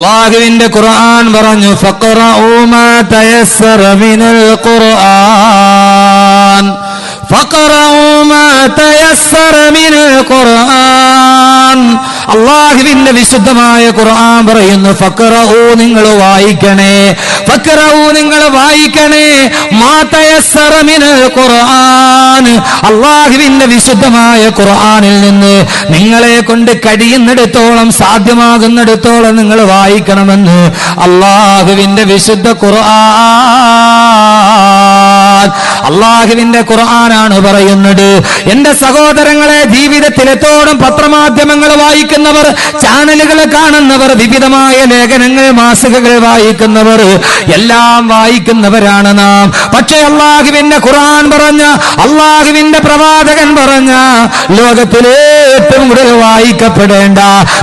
അല്ലാഹുവിന്റെ ഖുർആൻ പറഞ്ഞു ഫഖറഉ മാ തയസ്സറ മിനൽ ഖുർആൻ ഫഖറഉ മാ തയസ്സറ മിനൽ ഖുർആൻ. അല്ലാഹുവിന്റെ വിശുദ്ധമായ ഖുർആൻ പറയുന്നു ഫഖറഉ നിങ്ങൾ വായിക്കണേ, ഫഖറഉ നിങ്ങൾ വായിക്കണേ മാ തയസ്സറ മിനൽ ഖുർആൻ. അല്ലാഹുവിന്റെ വിശുദ്ധമായ ഖുർആനിൽ നിന്ന് നിങ്ങളെ കൊണ്ട് കഴിയുന്നിടത്തോളം സാധ്യമാകുന്നിടത്തോളം നിങ്ങൾ വായിക്കണമെന്ന് അല്ലാഹുവിന്റെ വിശുദ്ധ ഖുർആൻ. അല്ലാഹുവിന്റെ ഖുർആനാണ് പറയുന്നത്. എന്റെ സഹോദരങ്ങളെ, ജീവിതത്തിലെത്തോളം പത്രമാധ്യമങ്ങൾ വായിക്കുന്നവർ, ചാനലുകൾ കാണുന്നവർ, വിവിധമായ ലേഖനങ്ങൾ, മാസികകൾ വായിക്കുന്നവർ എല്ലാം വായിക്കുന്നവരാണ് നാം. പക്ഷേ അല്ലാഹുവിന്റെ ഖുർആൻ പറഞ്ഞ, അല്ലാഹുവിന്റെ പ്രവാചകൻ പറഞ്ഞ ലോകത്തിലെ ഏറ്റവും കൂടുതൽ വായിക്കപ്പെടേണ്ട,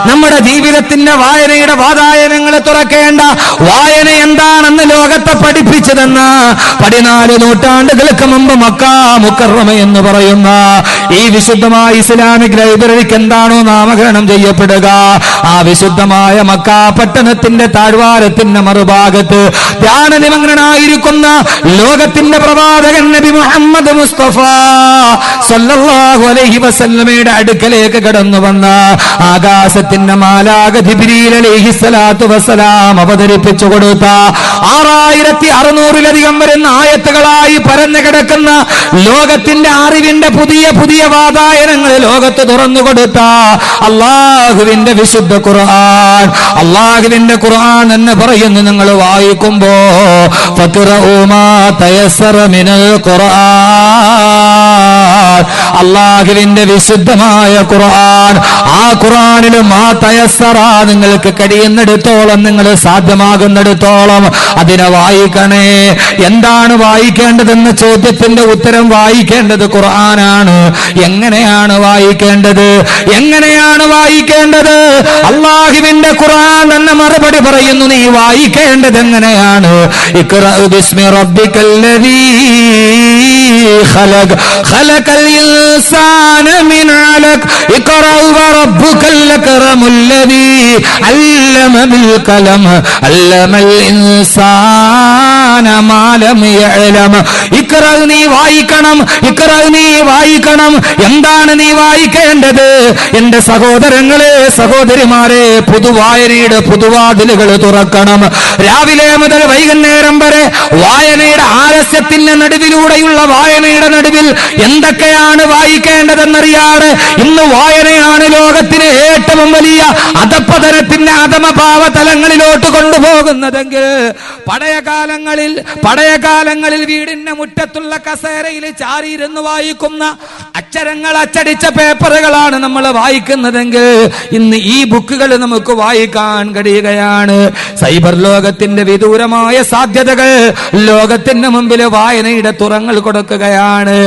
നമ്മുടെ ജീവിതത്തിന്റെ വായനയുടെ വാതായനങ്ങൾ തുറക്കേണ്ട വായന എന്താണെന്ന് ലോകത്തെ പഠിപ്പിച്ചതെന്ന 14 നൂറ്റാണ്ടുകൾക്ക് മുമ്പ് മക്കാ മുക്കറമ എന്ന് പറയുന്ന ഈ വിശുദ്ധമായ ഇസ്ലാമിക് ലൈബ്രറിക്ക് എന്താണോ നാമകരണം ചെയ്യപ്പെടുക, ആ വിശുദ്ധമായ മക്കാ പട്ടണത്തിന്റെ താഴ്വാരത്തിന്റെ മറുഭാഗത്ത് ധ്യാനനിമഗ്നനായിരിക്കുന്ന ലോകത്തിന്റെ പ്രവാചകൻ നബി മുഹമ്മദ് മുസ്തഫ സല്ലല്ലാഹു അലൈഹി വസല്ലമയുടെ അടുക്കലേക്ക് കടന്നു വന്ന ആകാശത്തിന്റെ മാലാക ജിബ്രീൽ അലൈഹിസ്സലാത്തു വസ്സലാം അവതരിപ്പിച്ചു കൊടുത്ത 6600-ലധികം വരുന്ന ആയത്തുകളായി പരന്നു കിടക്കുന്ന ലോകത്തിന്റെ അറിവിന്റെ പുതിയ പുതിയ വാതായനങ്ങൾ ലോകത്ത് തുറന്നു കൊടുത്ത അല്ലാഹുവിന്റെ വിശുദ്ധ ഖുർആൻ. അല്ലാഹുവിന്റെ ഖുർആൻ എന്ന് പറയുന്നു, നിങ്ങൾ വായിക്കുമ്പോ ഫഖറഉ മാ തയസ്സറ മിനൽ ഖുർആൻ. അല്ലാഹുവിന്റെ വിശുദ്ധമായ ഖുർആൻ, ആ ഖുർആനിൽ മാ തയസ്സറ, നിങ്ങൾക്ക് കഴിയുന്നിടത്തോളം, നിങ്ങൾ സാധ്യമാകുന്നിടത്തോളം അതിനെ വായിക്കണേ. എന്താണ് വായിക്കേണ്ടതെന്ന ചോദ്യത്തിന്റെ ഉത്തരം വായിക്കേണ്ടത് ഖുർആനാണ്. എങ്ങനെയാണ് വായിക്കേണ്ടത്? എങ്ങനെയാണ് വായിക്കേണ്ടത്? അല്ലാഹുവിന്റെ ഖുർആൻ എന്ന മറുപടി പറയുന്നു, നീ വായിക്കേണ്ടത് എങ്ങനെയാണ്? ഇഖ്റഅ ബിസ്മി റബ്ബിക്കല്ലദീ ഖലഖ് ഖലഖൽ ഇൻസാന മിൻ അലഖ് ഇഖ്റഅ വറബ്ബുക്കൽ അക്റമുല്ലദീ അല്ലമ ബിൽ ഖലം അല്ലമൽ ഇൻസാന മാ ലം യഅലം. ഇഖ്റഅ, നീ വായിക്കണം, ഇഖ്റഅ, നീ വായിക്കണം. എന്താണ് നീ വായിക്കേണ്ടത്? എന്റെ സഹോദരങ്ങളെ, സഹോദരിമാരെ, പുതുവായനയുടെ പുതുവാതിലുകൾ തുറക്കണം. രാവിലെ മുതൽ വൈകുന്നേരം വരെ വായനയുടെ ആലസ്യത്തിന്റെ നടുവിലൂടെയുള്ള വായനയുടെ നടുവിൽ എന്തൊക്കെയാണ് വായിക്കേണ്ടതെന്നറിയാതെ ഇന്ന് വായനയാണ് ലോകത്തിന് ഏറ്റവും വലിയ അധപ്പതനത്തിന്റെ അധമഭാവ തലങ്ങളിലോട്ട് കൊണ്ടുപോകുന്നതെങ്കിൽ പഴയ കാലങ്ങളിൽ വീടിന്റെ മുറ്റത്തുള്ള കസേരയിൽ ചാരിയിരുന്ന് വായിക്കുന്ന അക്ഷരങ്ങൾ അച്ചടിച്ച പേപ്പറുകളാണ് നമ്മൾ വായിക്കുന്നതെങ്കിൽ ഇന്ന് ഈ ബുക്കുകൾ നമുക്ക് വായിക്കാൻ കഴിയുകയാണ്. സൈബർ ലോകത്തിന്റെ വിദൂരമായ സാധ്യതകൾ ലോകത്തിന്റെ മുമ്പിൽ വായനയുടെ തുറങ്ങൾ കൊടുക്കുകയാണ്.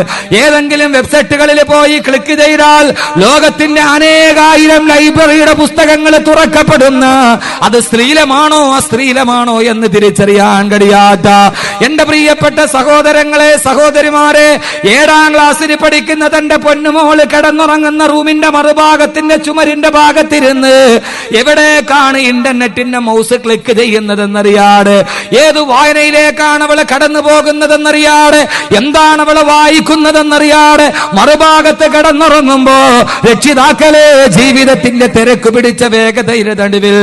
ഏതെങ്കിലും വെബ്സൈറ്റുകളിൽ പോയി ക്ലിക്ക് ചെയ്താൽ ലോകത്തിന്റെ അനേകായിരം ലൈബ്രറിയുടെ പുസ്തകങ്ങൾ തുറക്കപ്പെടുന്ന, അത് സ്ത്രീലമാണോ അസ്ത്രീലമാണോ എന്ന് തിരിച്ചറിയാൻ കഴിയാത്ത എന്റെ പ്രിയപ്പെട്ട സഹോദരങ്ങളെ, സഹോദരിമാരെ, 7ാം ക്ലാസ്സിൽ പഠിക്കുന്ന തന്റെ പൊന്നുമോള് കിടന്നുറങ്ങുന്ന റൂമിന്റെ മറുഭാഗത്തിന്റെ ചുമരിന്റെ ഭാഗത്തിരുന്ന് എവിടേക്കാണ് ഇന്റർനെറ്റിന്റെ മൗസ് ക്ലിക്ക് ചെയ്യുന്നതെന്നറിയാതെ, ഏത് വായനയിലേക്കാണ് അവള് കടന്നു പോകുന്നതെന്നറിയാതെ, എന്താണ് അവള് വായിക്കുന്നതെന്നറിയാതെ മറുഭാഗത്ത് കിടന്നുറങ്ങുമ്പോ രക്ഷിതാക്കളെ, ജീവിതത്തിന്റെ തിരക്ക് പിടിച്ച വേഗതയുടെ നടുവിൽ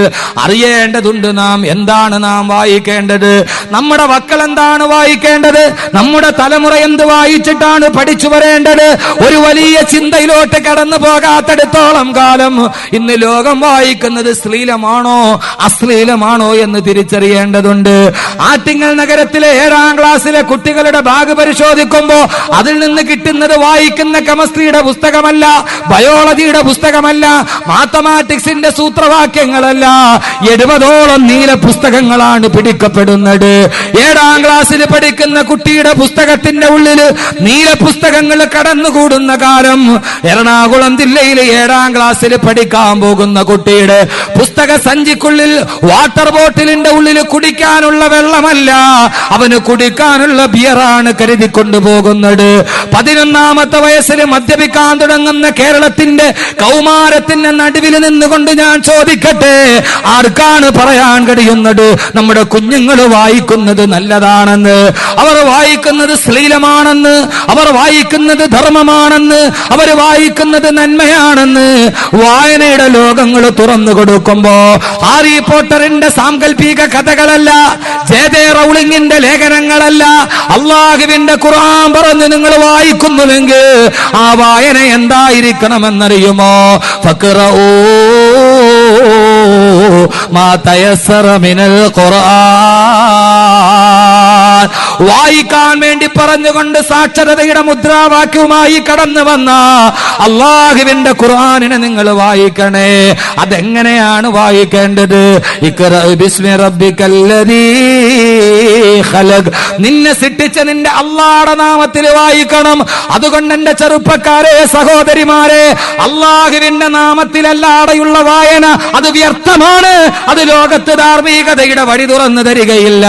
അറിയേണ്ടതുണ്ട് നാം എന്താണ് നാം വായിക്കേണ്ടത്. നമ്മുടെ മക്കൾ എന്താണ് വായിക്കേണ്ടത്? നമ്മുടെ തലമുറ എന്ത് വായിച്ചിട്ടാണ് പഠിച്ചു വരേണ്ടത്? ഒരു വലിയ ചിന്തയിലോട്ട് കടന്നു പോകാത്തിടത്തോളം കാലം ഇന്ന് ലോകം വായിക്കുന്നത് ശ്ലീലമാണോ അശ്ലീലമാണോ എന്ന് തിരിച്ചറിയേണ്ടതുണ്ട്. ആറ്റിങ്ങൽ നഗരത്തിലെ 7ാം ക്ലാസ്സിലെ കുട്ടികളുടെ ബാഗ് പരിശോധിക്കുമ്പോ അതിൽ നിന്ന് കിട്ടുന്നത് വായിക്കുന്ന കെമിസ്ട്രിയുടെ പുസ്തകമല്ല, ബയോളജിയുടെ പുസ്തകമല്ല, മാത്തമാറ്റിക്സിന്റെ സൂത്രവാക്യങ്ങളല്ല, 70ഓളം നീല പുസ്തകങ്ങളാണ് പിടിക്കപ്പെടുന്നത്. 7ാം ക്ലാസ്സിൽ പഠിക്കുന്ന കുട്ടിയുടെ പുസ്തകത്തിന്റെ ഉള്ളിൽ നീല പുസ്തകങ്ങൾ കടന്നുകൂടുന്ന കാലം എറണാകുളം ജില്ലയിലെ 7ാം ക്ലാസ്സിൽ പഠിക്കാൻ പോകുന്ന കുട്ടിയുടെ പുസ്തക സഞ്ചിക്കുള്ളിൽ വാട്ടർ ബോട്ടിലിന്റെ ഉള്ളിൽ കുടിക്കാനുള്ള വെള്ളമല്ല, അവന് കുടിക്കാനുള്ള ബിയറാണ് കരുതിക്കൊണ്ടു പോകുന്നത്. 11ാമത്തെ വയസ്സിൽ മദ്യപിക്കാൻ തുടങ്ങുന്ന കേരളത്തിന്റെ കൗമാരത്തിന്റെ നടുവിൽ നിന്നുകൊണ്ട് ഞാൻ ചോദിക്കട്ടെ, ആർക്കാണ് എന്തിനാണ് പറയാൻ കഴിയുന്നത്? നമ്മുടെ കുഞ്ഞുങ്ങൾ വായിക്കുന്നത് നല്ലതാണെന്ന്, അവർ വായിക്കുന്നത് ശ്ലീലമാണെന്ന്, അവർ വായിക്കുന്നത് ധർമ്മമാണെന്ന്, അവർ വായിക്കുന്നത് നന്മയാണെന്ന് വായനയുടെ ലോകങ്ങൾ തുറന്നു കൊടുക്കുമ്പോ ഹാരി പോട്ടറിന്റെ സാങ്കല്പിക കഥകളല്ല, ജെ റൗളിങ്ങിന്റെ ലേഖനങ്ങളല്ല, അള്ളാഹുവിന്റെ ഖുർആൻ പറഞ്ഞു നിങ്ങൾ വായിക്കുന്നുവെങ്കിൽ ആ വായന എന്തായിരിക്കണമെന്നറിയുമോ? ഫഖ്റഊ മാ തയസ്സറ മിനൽ ഖുർആൻ. വായിക്കാൻ വേണ്ടി പറഞ്ഞുകൊണ്ട് സാക്ഷരതയുടെ മുദ്രാവാക്യവുമായി കടന്നു വന്ന അള്ളാഹുവിന്റെ ഖുർആനിനെ നിങ്ങൾ വായിക്കണേ. അതെങ്ങനെയാണ് വായിക്കേണ്ടത്? ഇഖ്റഅ ബിസ്മി റബ്ബിക്കല്ലദീ ഖലഖ്. നിന്നെ സൃഷ്ടിച്ച നിന്റെ അള്ളാഹുവിന്റെ നാമത്തിൽ വായിക്കണം. അതുകൊണ്ട് എന്റെ ചെറുപ്പക്കാരെ, സഹോദരിമാരെ, അള്ളാഹുവിന്റെ നാമത്തിലല്ലാതെയുള്ള വായന അത് വ്യർത്ഥമാണ്. അത് ലോകത്ത് ധാർമ്മികതയുടെ വഴി തുറന്നു തരികയില്ല.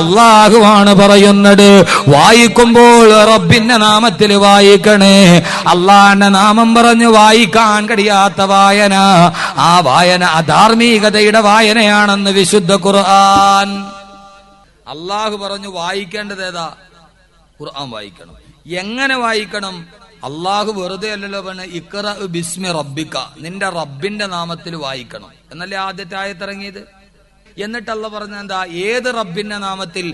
അള്ളാഹുവാണ് പറയുന്നത്, വായിക്കുമ്പോൾ റബ്ബിന്റെ നാമത്തിൽ വായിക്കണേ. അള്ളാഹിന്റെ നാമം പറഞ്ഞു വായിക്കാൻ കഴിയാത്ത വായന, ആ വായന അധാർമികതയുടെ വായനയാണെന്ന് വിശുദ്ധ ഖുർആൻ. അള്ളാഹു പറഞ്ഞു വായിക്കേണ്ടത് ഏതാ? ഖുർആൻ വായിക്കണം. എങ്ങനെ വായിക്കണം? അള്ളാഹു വെറുതെ അല്ലല്ലോ പറഞ്ഞ ഇഖ്റഅ ബിസ്മി റബ്ബിക, നിന്റെ റബ്ബിന്റെ നാമത്തിൽ വായിക്കണം എന്നല്ലേ ആദ്യത്തെ ആയത്തിറങ്ങിയത്. എന്നിട്ട് അല്ലാഹു പറഞ്ഞ എന്താ? ഏത് റബ്ബിന്റെ നാമത്തിൽ?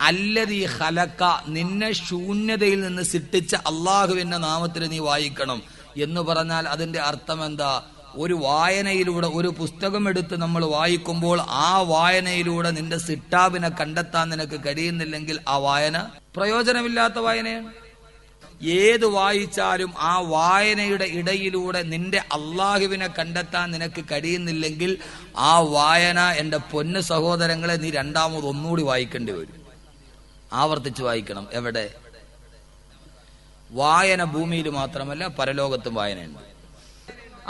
അല്ലദീ ഖലഖ, നിന്നെ ശൂന്യതയിൽ നിന്ന് സൃഷ്ടിച്ച അള്ളാഹുവിന്റെ നാമത്തിൽ നീ വായിക്കണം എന്ന് പറഞ്ഞാൽ അതിന്റെ അർത്ഥം എന്താ? ഒരു വായനയിലൂടെ, ഒരു പുസ്തകം എടുത്ത് നമ്മൾ വായിക്കുമ്പോൾ ആ വായനയിലൂടെ നിന്റെ സിട്ടാവിനെ കണ്ടെത്താൻ നിനക്ക് കഴിയുന്നില്ലെങ്കിൽ ആ വായന പ്രയോജനമില്ലാത്ത വായനയാണ്. ഏത് വായിച്ചാലും ആ വായനയുടെ ഇടയിലൂടെ നിന്റെ അള്ളാഹുവിനെ കണ്ടെത്താൻ നിനക്ക് കഴിയുന്നില്ലെങ്കിൽ ആ വായന, എന്റെ പൊന്നു സഹോദരങ്ങളെ, നീ രണ്ടാമത് ഒന്നുകൂടി വായിക്കേണ്ടി വരും. ആവർത്തിച്ച് വായിക്കണം. എവിടെ? വായന ഭൂമിയിൽ മാത്രമല്ല പരലോകത്തും വായനയുണ്ട്.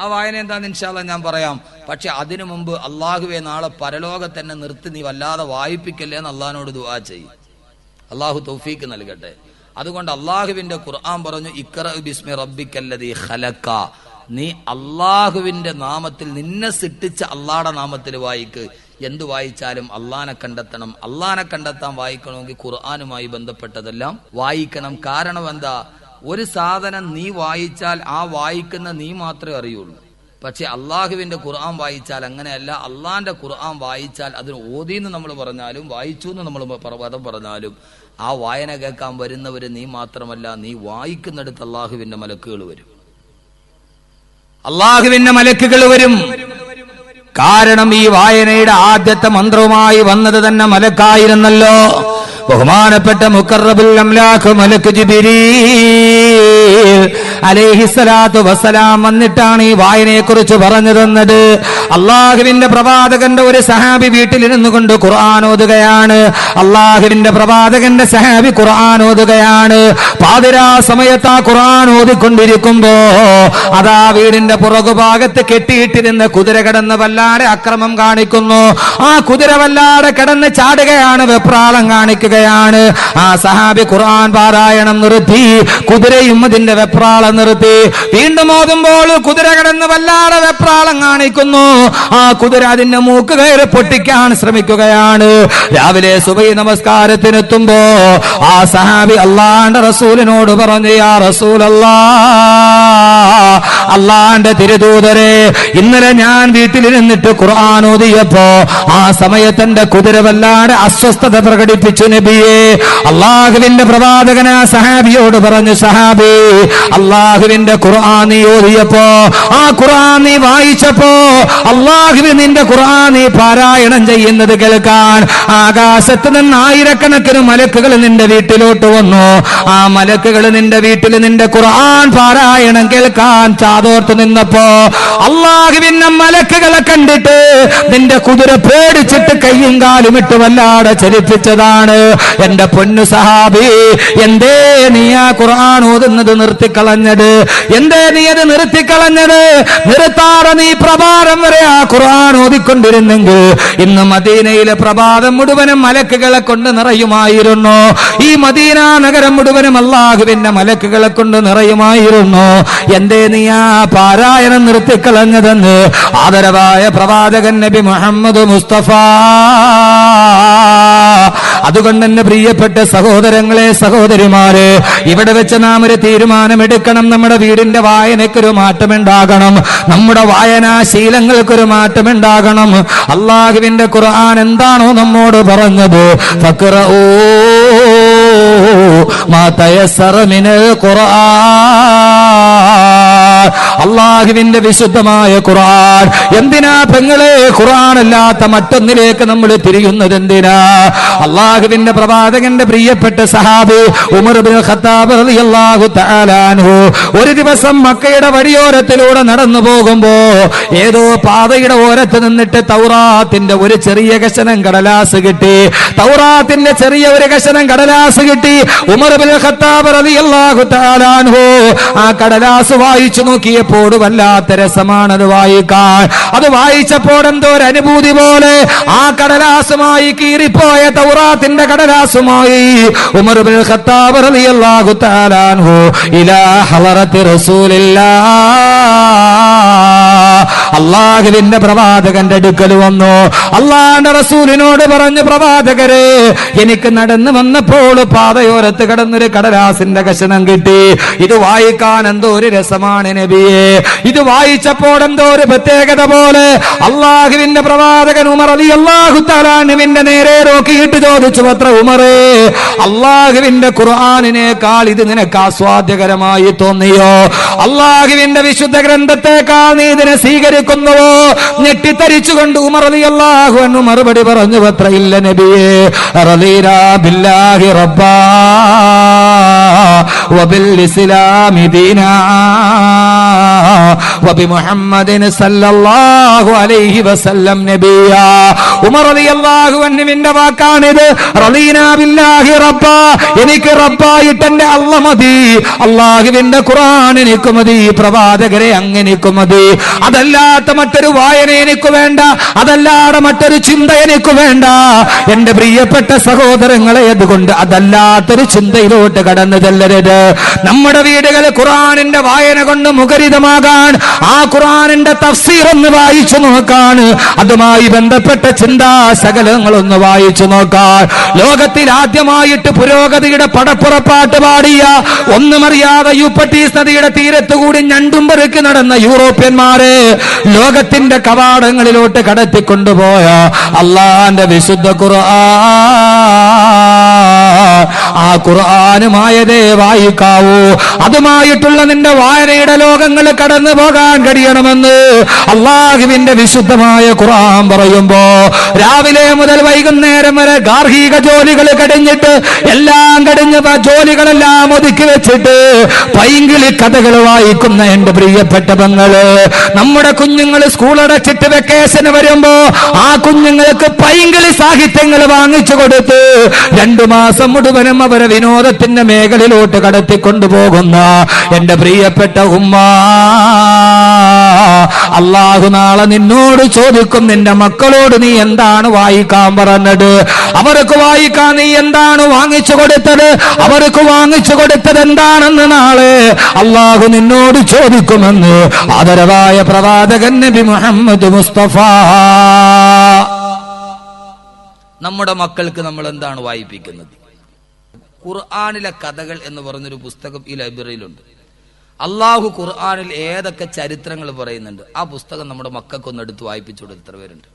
ആ വായന എന്താന്ന് ഇൻഷാ അല്ലാഹ് ഞാൻ പറയാം. പക്ഷെ അതിനു മുമ്പ് അള്ളാഹുവെ നാളെ പരലോകത്ത് തന്നെ നിർത്തി നീ വല്ലാതെ വായിപ്പിക്കല്ലേ എന്ന് അള്ളാഹിനോട് ദുആ ചെയ്യും. അള്ളാഹു തൗഫീക്ക് നൽകട്ടെ. അതുകൊണ്ട് അള്ളാഹുവിന്റെ ഖുർആൻ പറഞ്ഞു ഇഖ്റഅ ബിസ്മി റബ്ബിക്കല്ലദീ ഖലഖ, നീ അള്ളാഹുവിന്റെ നാമത്തിൽ, നിന്നെ സൃഷ്ടിച്ച അള്ളാഹുടെ നാമത്തിൽ വായിക്ക്. എന്തു വായിച്ചാലും അള്ളാഹിനെ കണ്ടെത്തണം. അള്ളാഹിനെ കണ്ടെത്താൻ വായിക്കണമെങ്കിൽ ഖുർആനുമായി ബന്ധപ്പെട്ടതെല്ലാം വായിക്കണം. കാരണം എന്താ? ഒരു സാധനം നീ വായിച്ചാൽ ആ വായിക്കുന്ന നീ മാത്രമേ അറിയുള്ളൂ. പക്ഷെ അള്ളാഹുവിന്റെ ഖുർആൻ വായിച്ചാൽ അങ്ങനെയല്ല. അള്ളാഹിന്റെ ഖുർആൻ വായിച്ചാൽ അതിന് ഓതിന്ന് നമ്മൾ പറഞ്ഞാലും വായിച്ചു എന്ന് നമ്മൾ പദം പറഞ്ഞാലും ആ വായന കേൾക്കാൻ വരുന്നവര് നീ മാത്രമല്ല, നീ വായിക്കുന്നിടത്ത് അള്ളാഹുവിന്റെ മലക്കുകൾ വരും. അള്ളാഹുവിന്റെ മലക്കുകൾ വരും. കാരണം ഈ വായനയുടെ ആദ്യത്തെ മന്ത്രവുമായി വന്നത് തന്നെ മലക്കായിരുന്നല്ലോ. ബഹുമാനപ്പെട്ട മുഖറബുൽ അംലാഖ് മലക്ക് ജിബ്രീൽ അലൈഹിസ്സലാത്തു വസ്സലാം വന്നിട്ടാണ് ഈ വായനയെ കുറിച്ച് പറഞ്ഞു തന്നത്. അള്ളാഹുവിന്റെ പ്രവാചകന്റെ ഒരു സഹാബി വീട്ടിലിരുന്നു കൊണ്ട് ഖുർആൻ ഓതുകയാണ്. അള്ളാഹുവിന്റെ പ്രവാചകന്റെ സഹാബി ഖുർആൻ ഓതുകയാണ്. പാതിരാ സമയത്ത് ആ ഖുർആൻ ഓതിക്കൊണ്ടിരിക്കുമ്പോ അതാ വീടിന്റെ പുറകുഭാഗത്ത് കെട്ടിയിട്ടിരുന്ന കുതിര കിടന്ന് വല്ലാതെ അക്രമം കാണിക്കുന്നു. ആ കുതിര വല്ലാതെ കിടന്ന് ചാടുകയാണ്, വെപ്രാളം കാണിക്കുകയാണ്. ആ സഹാബി ഖുർആൻ പാരായണം നിർത്തി, കുതിരയും അതിന്റെ വെപ്രാളം നിർത്തി. വീണ്ടും ഓതുമ്പോൾ കുതിര കിടന്ന് വല്ലാതെ വെപ്രാളം കാണിക്കുന്നു. ആ കുതിര അതിന്റെ മൂക്ക് കയറി പൊട്ടിക്കാൻ ശ്രമിക്കുകയാണ്. രാവിലെ സുബഹി നമസ്കാരത്തിനെത്തുമ്പോ ആ സഹാബി അള്ളാന്റെ റസൂലിനോട് പറഞ്ഞു, യാ റസൂലല്ലാഹ്, അള്ളാന്റെ തിരുദൂതരെ, ഇന്നലെ ഞാൻ വീട്ടിലിരുന്നിട്ട് ഖുർആൻ ഓതിയപ്പോ ആ സമയത്ത് എന്റെ കുതിര വല്ലാതെ അസ്വസ്ഥത പ്രകടിപ്പിച്ചു നബിയെ. അള്ളാഹുവിന്റെ പ്രവാചകൻ ആ സഹാബിയോട് പറഞ്ഞു, സഹാബി, അള്ളാഹുവിന്റെ ഖുർആൻ നീ ഓതിയപ്പോ, ആ ഖുർആൻ നീ വായിച്ചപ്പോ, അള്ളാഹുവിൻ നിന്റെ ഖുർആൻ നീ പാരായണം ചെയ്യുന്നത് കേൾക്കാൻ ആകാശത്ത് നിന്ന് ആയിരക്കണക്കിന് മലക്കുകൾ നിന്റെ വീട്ടിലോട്ട് വന്നു. ആ മലക്കുകൾ നിന്റെ വീട്ടിൽ നിന്റെ ഖുർആൻ പാരായണം കേൾക്കാൻ ചാതോർത്ത് നിന്നപ്പോ അള്ളാഹുവിന്റെ മലക്കുകളെ കണ്ടിട്ട് നിന്റെ കുതിര പേടിച്ചിട്ട് കയ്യും കാലും ഇട്ട് വല്ലാതെ ചലിപ്പിച്ചതാണ്. എന്റെ പൊന്നു സഹാബി, എന്തേ നീ ആ ഖുർആൻ ഓതുന്നത് നിർത്തിക്കളഞ്ഞത്? എന്തേ നീ അത് നിർത്തിക്കളഞ്ഞത്? നിർത്താതെ നീ പ്രഭാതം വരെ ആ ഖുർആൻ ഓതിക്കൊണ്ടിരുന്നെങ്കിൽ ഇന്ന് മദീനയിലെ പ്രഭാതം മുഴുവനും മലക്കുകളെ കൊണ്ട് നിറയുമായിരുന്നു. ഈ മദീന നഗരം മുഴുവനും അല്ലാഹുവിന്റെ മലക്കുകളെ കൊണ്ട് നിറയുമായിരുന്നു. എന്തേ നീ ആ പാരായണം നിർത്തിക്കളഞ്ഞതെന്ന് ആദരവായ പ്രവാചകൻ നബി മുഹമ്മദ് മുസ്തഫ. അതുകൊണ്ട് എന്റെ പ്രിയപ്പെട്ട സഹോദരങ്ങളെ, സഹോദരിമാരെ, ഇവിടെ വെച്ച് നാം ഒരു തീരുമാനമെടുക്കണം. നമ്മുടെ വീടിന്റെ വായനയ്ക്കൊരു മാറ്റമുണ്ടാകണം. നമ്മുടെ വായനാശീലങ്ങൾക്കൊരു മാറ്റമുണ്ടാകണം. അല്ലാഹുവിന്റെ ഖുർആൻ എന്താണോ നമ്മോട് പറഞ്ഞത്, ഫഖ്റഊ മാ തയസ്സറ മിനൽ ഖുർആൻ, അല്ലാഹുവിന്റെ വിശുദ്ധമായ ഖുർആൻ. എന്തിനാ പെങ്ങളെ ഖുർആൻ അല്ലാത്ത മറ്റൊന്നിലേക്ക് നമ്മൾ തിരിയുന്നത്? എന്തിനാ? അല്ലാഹുവിന്റെ പ്രവാചകന്റെ പ്രിയപ്പെട്ട സഹാബി ഉമർ ഇബ്നുൽ ഖത്താബ് റളിയല്ലാഹു തആല അൻഹു ഒരു ദിവസം മക്കയുടെ വഴിയോരത്തിലൂടെ നടന്നു പോകുമ്പോ ഏതോ പാതയുടെ ഓരത്ത് നിന്നിട്ട് തൗറാത്തിന്റെ ഒരു ചെറിയ കഷണം കടലാസ് കിട്ടി. തൗറാത്തിന്റെ ചെറിയ ഒരു കഷണം കടലാസ് കിട്ടി. ഉമർ ഇബ്നുൽ ഖത്താബ് റളിയല്ലാഹു തആല അൻഹു ആ കടലാസ് വായിച്ചു നോക്കിയപ്പോൾ വല്ലാത്ത രസമാണത് വായിക്കാൻ. അത് വായിച്ചപ്പോൾ എന്തോ ഒരു അനുഭൂതി പോലെ ആ കടലാസുമായി കീറിപ്പോയ തൗറാത്തിന്റെ കടലാസുമായി ഉമർ ഇബ്നുൽ ഖത്താബ് റളിയല്ലാഹു തആല അൻഹു ഇലാ ഹളറത്തി റസൂലില്ലാഹ്, അല്ലാഹുവിന്റെ പ്രവാചകന്റെ അടുക്കൽ വന്നു. അല്ലാഹുവിന്റെ റസൂലിനോട് പറഞ്ഞു, പ്രവാചകരെ, എനിക്ക് നടന്നു വന്നപ്പോൾ പാതയോരത്ത് കിടന്നൊരു കടലാസിന്റെ കഷണം കിട്ടി. ഇത് വായിക്കാൻ എന്തോ ഒരു രസമാണ് നബിയെ. ഇത് വായിച്ചപ്പോൾ എന്തോ ഒരു പ്രത്യേകത പോലെ അല്ലാഹുവിന്റെ പ്രവാചകൻ ഉമർ റളിയല്ലാഹു തആല അൻഹുവിന്റെ നേരെ നോക്കിയിട്ട് ചോദിച്ചു, അത്ര ഉമറേ, അല്ലാഹുവിന്റെ ഖുർആനിനേക്കാൾ ഇത് നിനക്ക് ആസ്വാദ്യകരമായി തോന്നിയോ? അല്ലാഹുവിന്റെ വിശുദ്ധ ഗ്രന്ഥത്തെക്കാൾ നീ ഇതിനെ സ്വീകരിക്കുന്നുവോ? ഞെട്ടിത്തരിച്ചുകൊണ്ട് ഉമർ റളിയല്ലാഹു അൻഹു മറുപടി പറഞ്ഞു, അത്ര ഇല്ല നബിയേ, റളീനാ ബില്ലാഹി റബ്ബാ വബിൽ ഇസ്ലാമി ദീനാ വബിമുഹമ്മദിൻ സല്ലല്ലാഹു അലൈഹി വസല്ലം നബിയാ. ഉമർ റളിയല്ലാഹു അൻഹുവിന്റെ വാക്കാണിത്. റളീനാ ബില്ലാഹി റബ്ബാ, എനിക്ക് റബ്ബായിട്ട് എന്റെ അല്ലാഹ് മതി. അല്ലാഹുവിന്റെ ഖുർആൻ എനിക്ക് മതി. പ്രവാചകരെ അങ്ങനെക്ക് മതി. അതല്ലാത്ത മറ്റൊരു വായന എനിക്ക് വേണ്ട. അതല്ലാതെ മറ്റൊരു ചിന്ത എനിക്ക് വേണ്ട. എന്റെ പ്രിയപ്പെട്ട സഹോദരങ്ങളെ, അതുകൊണ്ട് അതല്ലാത്തൊരു ചിന്തയിലോട്ട് കടന്നു ചെല്ലരുത്. നമ്മുടെ വീടുകൾ ഖുർആനിന്റെ വായന കൊണ്ട് മുഖരിതമാകാൻ, ആ ഖുർആനിന്റെ തഫ്സീർ ഒന്ന് വായിച്ചു നോക്കാൻ, അതുമായി ബന്ധപ്പെട്ട ചിന്താശകലങ്ങളൊന്ന് വായിച്ചു നോക്കാൻ. ലോകത്തിൽ ആദ്യമായിട്ട് പുരോഗതിയുടെ പടപ്പുറപ്പാട്ട് പാടിയ, ഒന്നുമറിയാതെ യൂഫ്രട്ടീസ് നദിയുടെ തീരത്തുകൂടി ഞണ്ടും പെറുക്കി നടന്ന യൂറോപ്യന്മാരെ ലോകത്തിന്റെ കവാടങ്ങളിലോട്ട് കടത്തിക്കൊണ്ടുപോയ അല്ലാഹുവിന്റെ വിശുദ്ധ ഖുർആൻ, ആ ഖുർആനുമായതേ വായിക്കാവൂ. അതുമായിട്ടുള്ള നിന്റെ വായനയുടെ ലോകങ്ങൾ കടന്നു പോകാൻ കഴിയണമെന്ന് അല്ലാഹുവിന്റെ വിശുദ്ധമായ ഖുർആൻ പറയുമ്പോ, രാവിലെ മുതൽ വൈകുന്നേരം വരെ ഗാർഹിക ജോലികൾ കഴിഞ്ഞിട്ട് എല്ലാം കഴിഞ്ഞ് ജോലികളെല്ലാം ഒതുക്കി വെച്ചിട്ട് പൈങ്കിളി കഥകൾ വായിക്കുന്ന എന്റെ പ്രിയപ്പെട്ട പെങ്ങള്, നമ്മുടെ കുഞ്ഞുങ്ങൾ സ്കൂൾ അടച്ചിട്ട് വെക്കേഷന് വരുമ്പോ ആ കുഞ്ഞുങ്ങൾക്ക് പൈങ്കിളി സാഹിത്യങ്ങൾ വാങ്ങിച്ചു കൊടുത്ത് 2 മാസം മുഴുവനും അവരെ വിനോദത്തിന്റെ മേഖലയിലോട്ട് കടത്തിക്കൊണ്ടുപോകുന്ന എന്റെ പ്രിയപ്പെട്ട ഉമ്മ, അല്ലാഹു നാളെ നിന്നോട് ചോദിക്കും, നിന്റെ മക്കളോട് നീ എന്താണ് വായിക്കാൻ പറഞ്ഞത്? അവർക്ക് വായിക്കാൻ നീ എന്താണ് വാങ്ങിച്ചു കൊടുത്തത്? അവർക്ക് വാങ്ങിച്ചു കൊടുത്തത് എന്താണെന്ന് നാളെ അല്ലാഹു നിന്നോട് ചോദിക്കുമെന്ന് ആദരവായ പ്രവാചകൻ നബി മുഹമ്മദ് മുസ്തഫ. നമ്മുടെ മക്കൾക്ക് നമ്മൾ എന്താണ് വായിപ്പിക്കുന്നത്? ഖുർആനിലെ കഥകൾ എന്ന് പറഞ്ഞൊരു പുസ്തകം ഈ ലൈബ്രറിയിലുണ്ട്. അള്ളാഹു ഖുർആനിൽ ഏതൊക്കെ ചരിത്രങ്ങൾ പറയുന്നുണ്ട്, ആ പുസ്തകം നമ്മുടെ മക്കൾക്കൊന്ന് എടുത്ത് വായിപ്പിച്ചു കൊടുത്ത് എത്ര പേരുണ്ട്?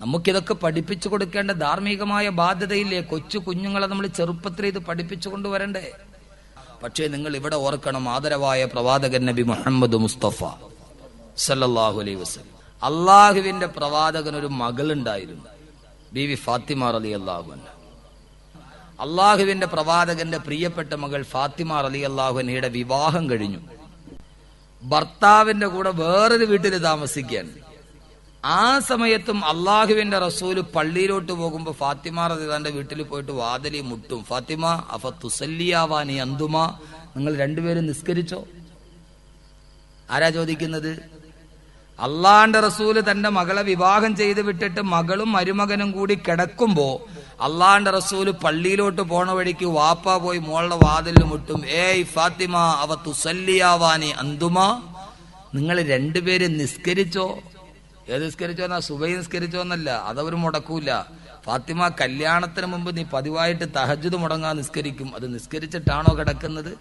നമുക്കിതൊക്കെ പഠിപ്പിച്ചു കൊടുക്കേണ്ട ധാർമ്മികമായ ബാധ്യതയില്ലേ? കൊച്ചു കുഞ്ഞുങ്ങളെ നമ്മൾ ചെറുപ്പത്തിൽ ഇത് പഠിപ്പിച്ചു കൊണ്ടുവരണ്ടേ? പക്ഷേ നിങ്ങൾ ഇവിടെ ഓർക്കണം, ആദരവായ പ്രവാചകൻ നബി മുഹമ്മദ് മുസ്തഫ സല്ലല്ലാഹു അലൈഹി വസല്ലം, അള്ളാഹുവിന്റെ പ്രവാചകനൊരു മകളുണ്ടായിരുന്നു, ബീവി ഫാത്തിമ റളിയല്ലാഹു അൻഹ. അള്ളാഹുവിന്റെ പ്രവാചകന്റെ പ്രിയപ്പെട്ട മകൾ ഫാത്തിമ റളിയല്ലാഹു അൻഹയുടെ വിവാഹം കഴിഞ്ഞു. ഭർത്താവിന്റെ കൂടെ വേറൊരു വീട്ടിൽ താമസിക്കാൻ. ആ സമയത്തും അള്ളാഹുവിന്റെ റസൂല് പള്ളിയിലോട്ട് പോകുമ്പോ ഫാത്തിമ റളിയല്ലാഹുവിന്റെ വീട്ടിൽ പോയിട്ട് വാതിലി മുട്ടും. ഫാത്തിമ അഫ തുസല്ലിയാവാനി അന്തുമ, നിങ്ങൾ രണ്ടുപേരും നിസ്കരിച്ചോ? ആരാ ചോദിക്കുന്നത്? അള്ളാന്റെ റസൂല് തന്റെ മകളെ വിവാഹം ചെയ്ത് വിട്ടിട്ട് മകളും മരുമകനും കൂടി കിടക്കുമ്പോ അള്ളാന്റെ റസൂല് പള്ളിയിലോട്ട് പോണ വഴിക്ക് വാപ്പ പോയി മോളുടെ വാതിലിൽ മുട്ടും. ഏയ് ഫാത്തിമ അവ തുസല്ലിയാവാനി അന്തുമ, നിങ്ങൾ രണ്ടുപേരും നിസ്കരിച്ചോ? ഏത് നിസ്കരിച്ചോ എന്നാ? സുബൈ നിസ്കരിച്ചോ എന്നല്ല, അതവർ മുടക്കൂല. ഫാത്തിമ, കല്യാണത്തിന് മുമ്പ് നീ പതിവായിട്ട് തഹജ്ജുദ് മുടങ്ങാൻ നിസ്കരിക്കും, അത് നിസ്കരിച്ചിട്ടാണോ കിടക്കുന്നത്?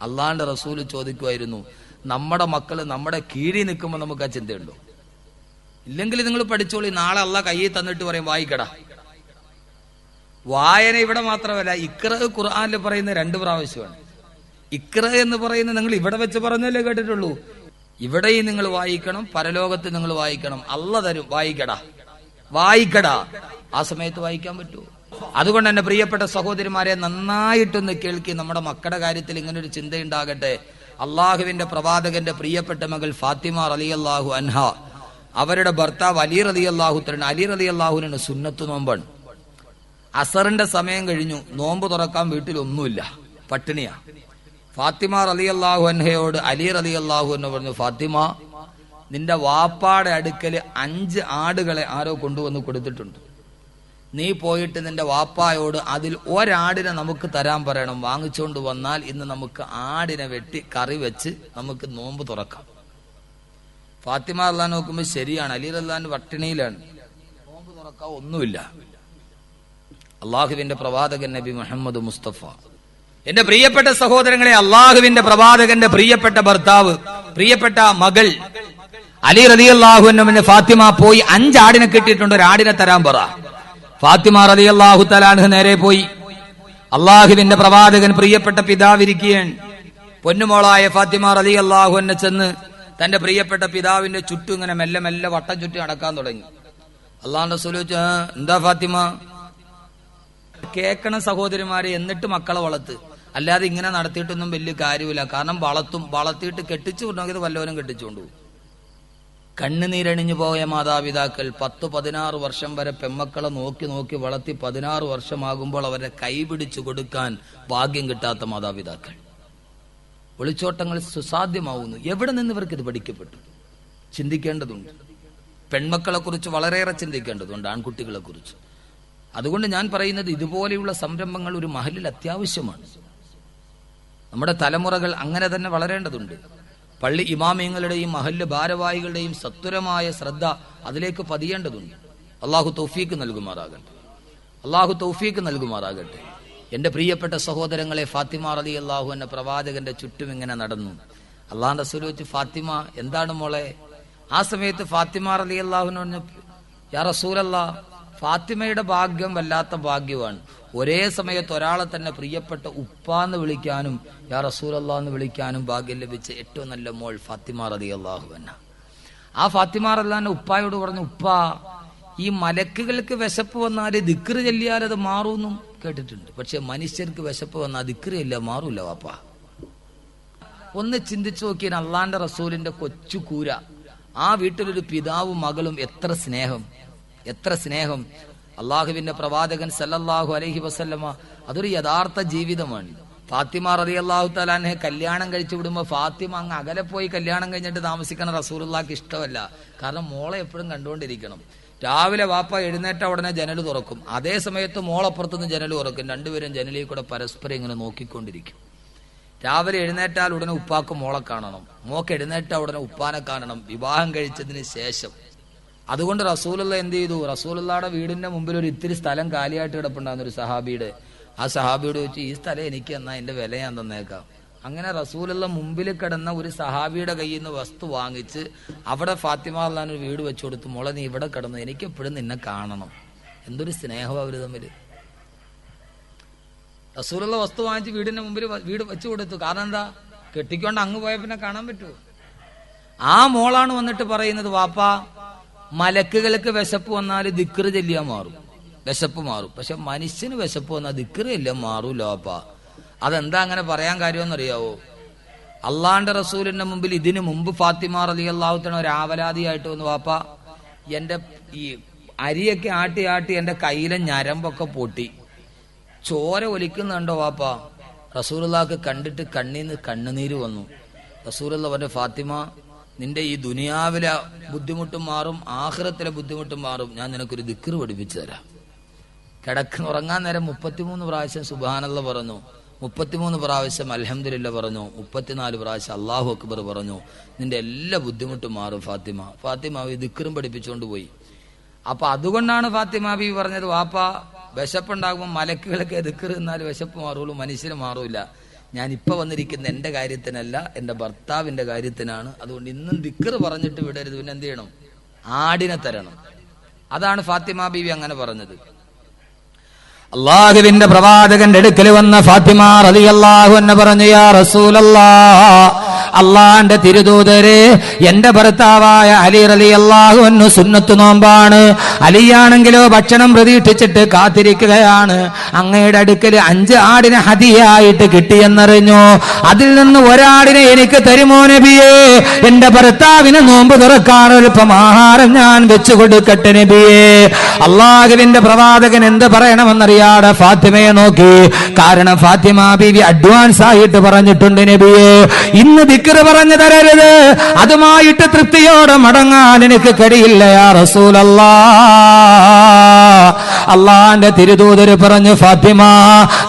അള്ളാന്റെ റസൂല് ചോദിക്കുമായിരുന്നു. നമ്മുടെ മക്കള് നമ്മുടെ കീഴിൽ നിൽക്കുമ്പോൾ നമുക്ക് ആ ചിന്തയുണ്ടോ? ഇല്ലെങ്കിൽ നിങ്ങൾ പഠിച്ചോളി, നാളെ അള്ളാഹ് കയ്യിൽ തന്നിട്ട് പറയും വായിക്കടാ. വായന ഇവിടെ മാത്രമല്ല, ഇഖ്റ ഖുർആനിൽ പറയുന്ന 2 പ്രാവശ്യമാണ്. ഇഖ്റ എന്ന് പറയുന്നത് നിങ്ങൾ ഇവിടെ വെച്ച് പറഞ്ഞല്ലേ കേട്ടിട്ടുള്ളൂ. ഇവിടെയും നിങ്ങൾ വായിക്കണം, പരലോകത്ത് നിങ്ങൾ വായിക്കണം. അള്ളാഹ് തരും, വായിക്കടാ വായിക്കടാ. ആ സമയത്ത് വായിക്കാൻ പറ്റുമോ? അതുകൊണ്ട് എന്റെ പ്രിയപ്പെട്ട സഹോദരിമാരെ, നന്നായിട്ടൊന്ന് കേൾക്കി. നമ്മുടെ മക്കളുടെ കാര്യത്തിൽ ഇങ്ങനൊരു ചിന്തയുണ്ടാകട്ടെ. അള്ളാഹുവിന്റെ പ്രവാചകന്റെ പ്രിയപ്പെട്ട മകൾ ഫാത്തിമ റളിയല്ലാഹു അൻഹ, അവരുടെ ഭർത്താവ് അലി റളിയല്ലാഹു തആല, അലി റളിയല്ലാഹുവിന് സുന്നത്ത് നോമ്പാണ്. അസറിന്റെ സമയം കഴിഞ്ഞു, നോമ്പ് തുറക്കാൻ വീട്ടിലൊന്നുമില്ല, പട്ടിണിയാ. ഫാത്തിമ റളിയല്ലാഹു അൻഹയോട് അലി റളിയല്ലാഹു അൻഹു പറഞ്ഞു, ഫാത്തിമ, നിന്റെ വാപ്പാടെ അടുക്കൽ 5 ആടുകളെ ആരോ കൊണ്ടുവന്ന് കൊടുത്തിട്ടുണ്ട്. നീ പോയിട്ട് നിന്റെ വാപ്പായോട് അതിൽ ഒരാടിനെ നമുക്ക് തരാൻ പറയണം. വാങ്ങിച്ചുകൊണ്ട് വന്നാൽ ഇന്ന് നമുക്ക് ആടിനെ വെട്ടി കറി വെച്ച് നമുക്ക് നോമ്പ് തുറക്കാം. ഫാത്തിമ റളിയല്ലാഹു നോക്കുമ്പോൾ ശരിയാണ്, അലി റളിയല്ലാഹു പട്ടിണിയിലാണ്, നോമ്പ് തുറക്കാൻ ഒന്നുമില്ല. അള്ളാഹുവിന്റെ പ്രവാചകൻ നബി മുഹമ്മദ് മുസ്തഫ, എന്റെ പ്രിയപ്പെട്ട സഹോദരങ്ങളെ, അള്ളാഹുവിന്റെ പ്രവാചകന്റെ പ്രിയപ്പെട്ട ഭർത്താവ്, പ്രിയപ്പെട്ട മകൾ അലി റളിയല്ലാഹു അൻഹുവിനെ ഫാത്തിമ പോയി 5 ആടിനെ കിട്ടിയിട്ടുണ്ട്, ഒരാടിനെ തരാൻ പറ. ഫാത്തിമ റളിയല്ലാഹു തആല അൻഹ നേരെ പോയി. അള്ളാഹുവിന്റെ പ്രവാചകൻ പ്രിയപ്പെട്ട പിതാവിരിക്കുകയാണ്. പൊന്നുമോളായ ഫാത്തിമ റളിയല്ലാഹു അൻഹ ചെന്ന് തന്റെ പ്രിയപ്പെട്ട പിതാവിന്റെ ചുറ്റും ഇങ്ങനെ മെല്ലെ മെല്ലെ വട്ടം ചുറ്റി നടക്കാൻ തുടങ്ങി. അള്ളാഹുവിന്റെ റസൂൽ ചോദിച്ചു, എന്താ ഫാത്തിമ? കേൾക്കണ സഹോദരിമാരെ, എന്നിട്ട് മക്കളെ വളർത്ത്, അല്ലാതെ ഇങ്ങനെ നടത്തിയിട്ടൊന്നും വലിയ കാര്യമില്ല. കാരണം വളർത്തിയിട്ട് കെട്ടിച്ചു കൊണ്ടുപോയത് വല്ലവരും കെട്ടിച്ചുകൊണ്ടു. കണ്ണുനീരണിഞ്ഞു പോയ മാതാപിതാക്കൾ 10-16 വർഷം വരെ പെമ്മക്കളെ നോക്കി നോക്കി വളർത്തി 16 വർഷമാകുമ്പോൾ അവരെ കൈപിടിച്ചു കൊടുക്കാൻ ഭാഗ്യം കിട്ടാത്ത മാതാപിതാക്കൾ. ഒളിച്ചോട്ടങ്ങൾ സുസാധ്യമാവുന്നു. എവിടെ നിന്ന് ഇവർക്ക് ഇത് പഠിക്കപ്പെട്ടു? ചിന്തിക്കേണ്ടതുണ്ട്. പെൺമക്കളെ കുറിച്ച് വളരെയേറെ ചിന്തിക്കേണ്ടതുണ്ട്, ആൺകുട്ടികളെ കുറിച്ച്. അതുകൊണ്ട് ഞാൻ പറയുന്നത്, ഇതുപോലെയുള്ള സംരംഭങ്ങൾ ഒരു മഹലിൽ അത്യാവശ്യമാണ്. നമ്മുടെ തലമുറകൾ അങ്ങനെ തന്നെ വളരേണ്ടതുണ്ട്. പള്ളി ഇമാമിയങ്ങളുടെയും മഹല്ല് ഭാരവാഹികളുടെയും സത്വരമായ ശ്രദ്ധ അതിലേക്ക് പതിയേണ്ടതുണ്ട്. അള്ളാഹു തൗഫീക്ക് നൽകുമാറാകട്ടെ, അള്ളാഹു തൗഫീക്ക് നൽകുമാറാകട്ടെ. എന്റെ പ്രിയപ്പെട്ട സഹോദരങ്ങളെ, ഫാത്തിമ റളിയല്ലാഹു അൻഹ പ്രവാചകന്റെ ചുറ്റും ഇങ്ങനെ നടന്നു. അള്ളാഹുവിന്റെ റസൂൽ ചോദിച്ചു, ഫാത്തിമ എന്താണ് മോളെ? ആ സമയത്ത് ഫാത്തിമ റളിയല്ലാഹു അൻഹ പറഞ്ഞു, യാ റസൂലല്ലാഹ്, ഫാത്തിമയുടെ ഭാഗ്യം വല്ലാത്ത ഭാഗ്യമാണ്. ഒരേ സമയത്ത് ഒരാളെ തന്നെ പ്രിയപ്പെട്ട ഉപ്പാന്ന് വിളിക്കാനും യാ റസൂലല്ലാഹ് എന്ന് വിളിക്കാനും ഭാഗ്യം ലഭിച്ച ഏറ്റവും നല്ല മോൾ ഫാത്തിമ റളിയല്ലാഹു അൻഹ. ആ ഫാത്തിമ റളിയല്ലാഹു അൻഹ ഉപ്പായോട് പറഞ്ഞു, ഉപ്പാ, ഈ മലക്കുകൾക്ക് വിശപ്പ് വന്നാൽ ദിക്ർ ചൊല്ലിയാൽ അത് മാറൂന്നും കേട്ടിട്ടുണ്ട്. പക്ഷെ മനുഷ്യർക്ക് വിശപ്പ് വന്നാൽ ദിക്ർ ചൊല്ലിയാൽ മാറൂല വാപ്പ. ഒന്ന് ചിന്തിച്ചു നോക്കിയാൽ അള്ളാന്റെ റസൂലിന്റെ കൊച്ചു കൂര, ആ വീട്ടിലൊരു പിതാവും മകളും, എത്ര സ്നേഹം, എത്ര സ്നേഹം. അള്ളാഹുവിന്റെ പ്രവാചകൻ സല്ലല്ലാഹു അലൈഹി വസല്ലമ, അതൊരു യഥാർത്ഥ ജീവിതമാണ്. ഫാത്തിമ റളിയല്ലാഹു തആല അൻഹ കല്യാണം കഴിച്ചു വിടുമ്പോൾ ഫാത്തിമ അങ്ങ് അകലെ പോയി കല്യാണം കഴിഞ്ഞിട്ട് താമസിക്കണ റസൂലുള്ളാഹിക്ക് ഇഷ്ടമല്ല. കാരണം മോളെ എപ്പോഴും കണ്ടുകൊണ്ടിരിക്കണം. രാവിലെ വാപ്പ എഴുന്നേറ്റ ഉടനെ ജനൽ തുറക്കും, അതേ സമയത്ത് മോളപ്പുറത്തുനിന്ന് ജനൽ തുറക്കും. രണ്ടുപേരും ജനലിൽ കൂടെ പരസ്പരം ഇങ്ങനെ നോക്കിക്കൊണ്ടിരിക്കും. രാവിലെ എഴുന്നേറ്റാൽ ഉടനെ ഉപ്പാക്ക് മോളെ കാണണം, മോക്ക് എഴുന്നേറ്റ ഉടനെ ഉപ്പാനെ കാണണം, വിവാഹം കഴിച്ചതിന് ശേഷം. അതുകൊണ്ട് റസൂലുള്ള എന്ത് ചെയ്തു? റസൂലുള്ളാടെ വീടിന്റെ മുമ്പിൽ ഒരു ഇത്തിരി സ്ഥലം കാലിയായിട്ട് കിടപ്പുണ്ടാകുന്ന ഒരു സഹാബിയുടെ, ആ സഹാബിയോട് ചോദിച്ചു, ഈ സ്ഥലം എനിക്ക് എന്നാ എന്റെ വില ഞാൻ തന്നേക്കാം. അങ്ങനെ റസൂലുള്ള മുമ്പിൽ കിടന്ന ഒരു സഹാബിയുടെ കയ്യിൽ നിന്ന് വസ്തു വാങ്ങിച്ച് അവിടെ ഫാത്തിമ റളിയല്ലാഹു അൻഹ വീട് വെച്ചു കൊടുത്തു. മോളെ, നീ ഇവിടെ കിടന്നു, എനിക്ക് എപ്പോഴും നിന്നെ കാണണം. എന്തൊരു സ്നേഹം അവര് തമ്മിൽ. റസൂലുള്ള വസ്തു വാങ്ങിച്ച് വീടിന്റെ മുമ്പിൽ വീട് വെച്ചു കൊടുത്തു. കാരണം എന്താ? കെട്ടിക്കൊണ്ട് അങ്ങ് പോയ പിന്നെ കാണാൻ പറ്റുമോ? ആ മോളാണ് വന്നിട്ട് പറയുന്നത്, വാപ്പാ, മലക്കുകൾക്ക് വിശപ്പ് വന്നാൽ ദിക്ർ ചൊല്ലിയാൽ മാറും, വിശപ്പ് മാറും. പക്ഷെ മനുഷ്യന് വിശപ്പ് വന്നാൽ ദിക്ർ ചൊല്ലിയാൽ മാറൂല വാപ്പാ. അതെന്താ അങ്ങനെ പറയാൻ കാര്യമെന്നറിയാവോ? അള്ളാന്റെ റസൂലിന്റെ മുമ്പിൽ ഇതിനു മുമ്പ് ഫാത്തിമ റളിയല്ലാഹു തആല ഒരു ആവലാതിയായിട്ട് വന്നു, വാപ്പാ, എന്റെ ഈ അരിയൊക്കെ ആട്ടി ആട്ടി എന്റെ കയ്യിലെ ഞരമ്പൊക്കെ പൊട്ടി, ചോര ഒലിക്കുന്നുണ്ടോ വാപ്പ? റസൂലുള്ളാഹിക്ക് കണ്ടിട്ട് കണ്ണീന്ന് കണ്ണുനീര് വന്നു. റസൂലുള്ളാഹി പറഞ്ഞു, ഫാത്തിമ, നിന്റെ ഈ ദുനിയാവിലെ ബുദ്ധിമുട്ടും മാറും, ആഖിറത്തിലെ ബുദ്ധിമുട്ടും മാറും. ഞാൻ നിനക്കൊരു ദിക്ർ പഠിപ്പിച്ചു തരാം. ഉറങ്ങാൻ നേരം 33 പ്രാവശ്യം സുബ്ഹാനല്ലാഹ് പറഞ്ഞു, 33 പ്രാവശ്യം അൽഹംദുലില്ലാഹ് പറഞ്ഞു, 34 പ്രാവശ്യം അല്ലാഹു അക്ബർ പറഞ്ഞു. നിന്റെ എല്ലാ ബുദ്ധിമുട്ടും മാറും ഫാത്തിമ. ഫാത്തിമ ഈ ദിക്റും പഠിപ്പിച്ചുകൊണ്ട് പോയി. അപ്പൊ അതുകൊണ്ടാണ് ഫാത്തിമ ബീവി പറഞ്ഞത്, വാപ്പ വിശപ്പുണ്ടാകുമ്പോൾ മലക്കുകളൊക്കെ ദിക്ർ എന്നാൽ വിശപ്പ് മാറുള്ളൂ, മനുഷ്യന് മാറൂല. ഞാൻ ഇപ്പൊ വന്നിരിക്കുന്ന എന്റെ കാര്യത്തിനല്ല, എന്റെ ഭർത്താവിന്റെ കാര്യത്തിനാണ്. അതുകൊണ്ട് ഇന്നും ദിക്ർ പറഞ്ഞിട്ട് വിടരുത്. പിന്നെ എന്ത് ചെയ്യണം? ആടിനെ തരണം. അതാണ് ഫാത്തിമ ബീവി അങ്ങനെ പറഞ്ഞത്. അള്ളാഹുവിന്റെ പ്രവാചകന്റെ അടുക്കൽ വന്ന ഫാത്തിമ റളിയല്ലാഹു അൻഹ പറഞ്ഞു, യാ റസൂലല്ലാഹ്, അള്ളാന്റെ തിരുദൂതരെ, എന്റെ ഭർത്താവായ അലി റളിയല്ലാഹു അൻഹു സുന്നത്ത് നോമ്പാണ്. അലിയാണെങ്കിലോ ഭക്ഷണം പ്രതീക്ഷിച്ചിട്ട് കാത്തിരിക്കുകയാണ്. അങ്ങയുടെ അടുക്കൽ 5 ആടിനെ ഹദിയായിട്ട് കിട്ടിയെന്നറിഞ്ഞു. അതിൽ നിന്ന് ഒരാടിനെ എനിക്ക് തരുമോ നബിയേ? എന്റെ ഭർത്താവിന് നോമ്പ് തുറക്കാൻ അല്പം ആഹാരം ഞാൻ വെച്ചു കൊടുക്കട്ടെ നബിയേ. അള്ളാഹുവിന്റെ പ്രവാചകൻ എന്ത് പറയണമെന്നറിയാതെ ഫാത്തിമയെ നോക്കി. കാരണം ഫാത്തിമ ബീവി അഡ്വാൻസ് ആയിട്ട് പറഞ്ഞിട്ടുണ്ട്, നബിയേ, ഇന്ന് ദിക്ർ പറഞ്ഞു തരരുത്, അതുമായിട്ട് തൃപ്തിയോടെ മടങ്ങാൻ എനിക്ക് കഴിയില്ല യാ റസൂലല്ലാഹ്. അള്ളാന്റെ തിരുദൂതര് പറഞ്ഞു, ഫാത്തിമ,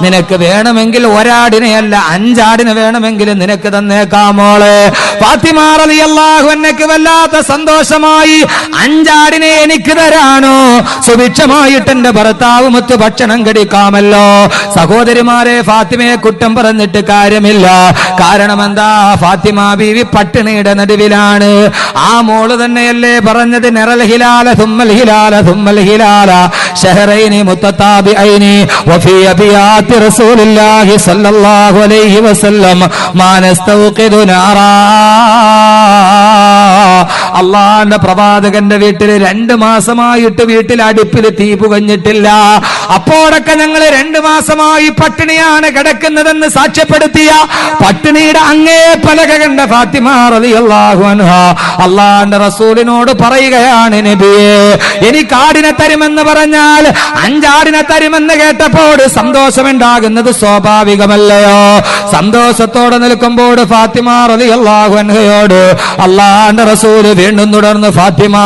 നിനക്ക് വേണമെങ്കിൽ ഒരാടിനെയല്ല 5 ആടിനെ വേണമെങ്കിൽ നിനക്ക് തന്നേക്കാമോളെ. ഫാത്തിമ റളിയല്ലാഹു അൻഹയ്ക്ക് വല്ലാത്ത സന്തോഷമായി. 5 ആടിനെ എനിക്ക് തരാനോ? സുഭിക്ഷമായിട്ട് എന്റെ ഭർത്താവ് മറ്റ് ഭക്ഷണം കടിക്കാമല്ലോ. സഹോദരിമാരെ, ഫാത്തിമയെ കുറ്റം പറഞ്ഞിട്ട് കാര്യമില്ല. കാരണം എന്താ? ഫാത്തിമ ബീവി പട്ടിണിയുടെ നടുവിലാണ്. ആ മോള് തന്നെയല്ലേ പറഞ്ഞത്, നറൽ ഹിലാല തുമ്മൽ ഹിലാല തുമ്മൽ ഹിലാല ശഹറൈനി മുത്തതാബിഐനി വഫീ അബിയാത്തി റസൂലുള്ളാഹി സ്വല്ലല്ലാഹു അലൈഹി വസല്ലം മാ നസ്തൗഖിദു നാറാ. അള്ളാന്റെ പ്രവാചകന്റെ വീട്ടിൽ 2 മാസമായിട്ട് വീട്ടിൽ അടുപ്പിൽ തീ പുകഞ്ഞിട്ടില്ല. അപ്പോഴൊക്കെ ഞങ്ങൾ 2 മാസമായി പട്ടിണിയാണ് കിടക്കുന്നതെന്ന് സാക്ഷ്യപ്പെടുത്തിയ പട്ടിണിയുടെ അങ്ങേ പലക കണ്ട ഫാത്തിമ റളിയല്ലാഹു അൻഹാ അള്ളാന്റെ റസൂലിനോട് പറയുകയാണ്, നബിയേ, എനിക്ക് ആടിനെ തരുമെന്ന് പറഞ്ഞാൽ 5 ആടിനെ തരുമെന്ന് കേട്ടപ്പോൾ സന്തോഷമുണ്ടാകുന്നത് സ്വാഭാവികമല്ലയോ? സന്തോഷത്തോടെ നിൽക്കുമ്പോൾ ഫാത്തിമ റളിയല്ലാഹു അൻഹയോട് അള്ളാന്റെ റസൂല് വീണ്ടും തുടർന്ന്, ഫാത്തിമ,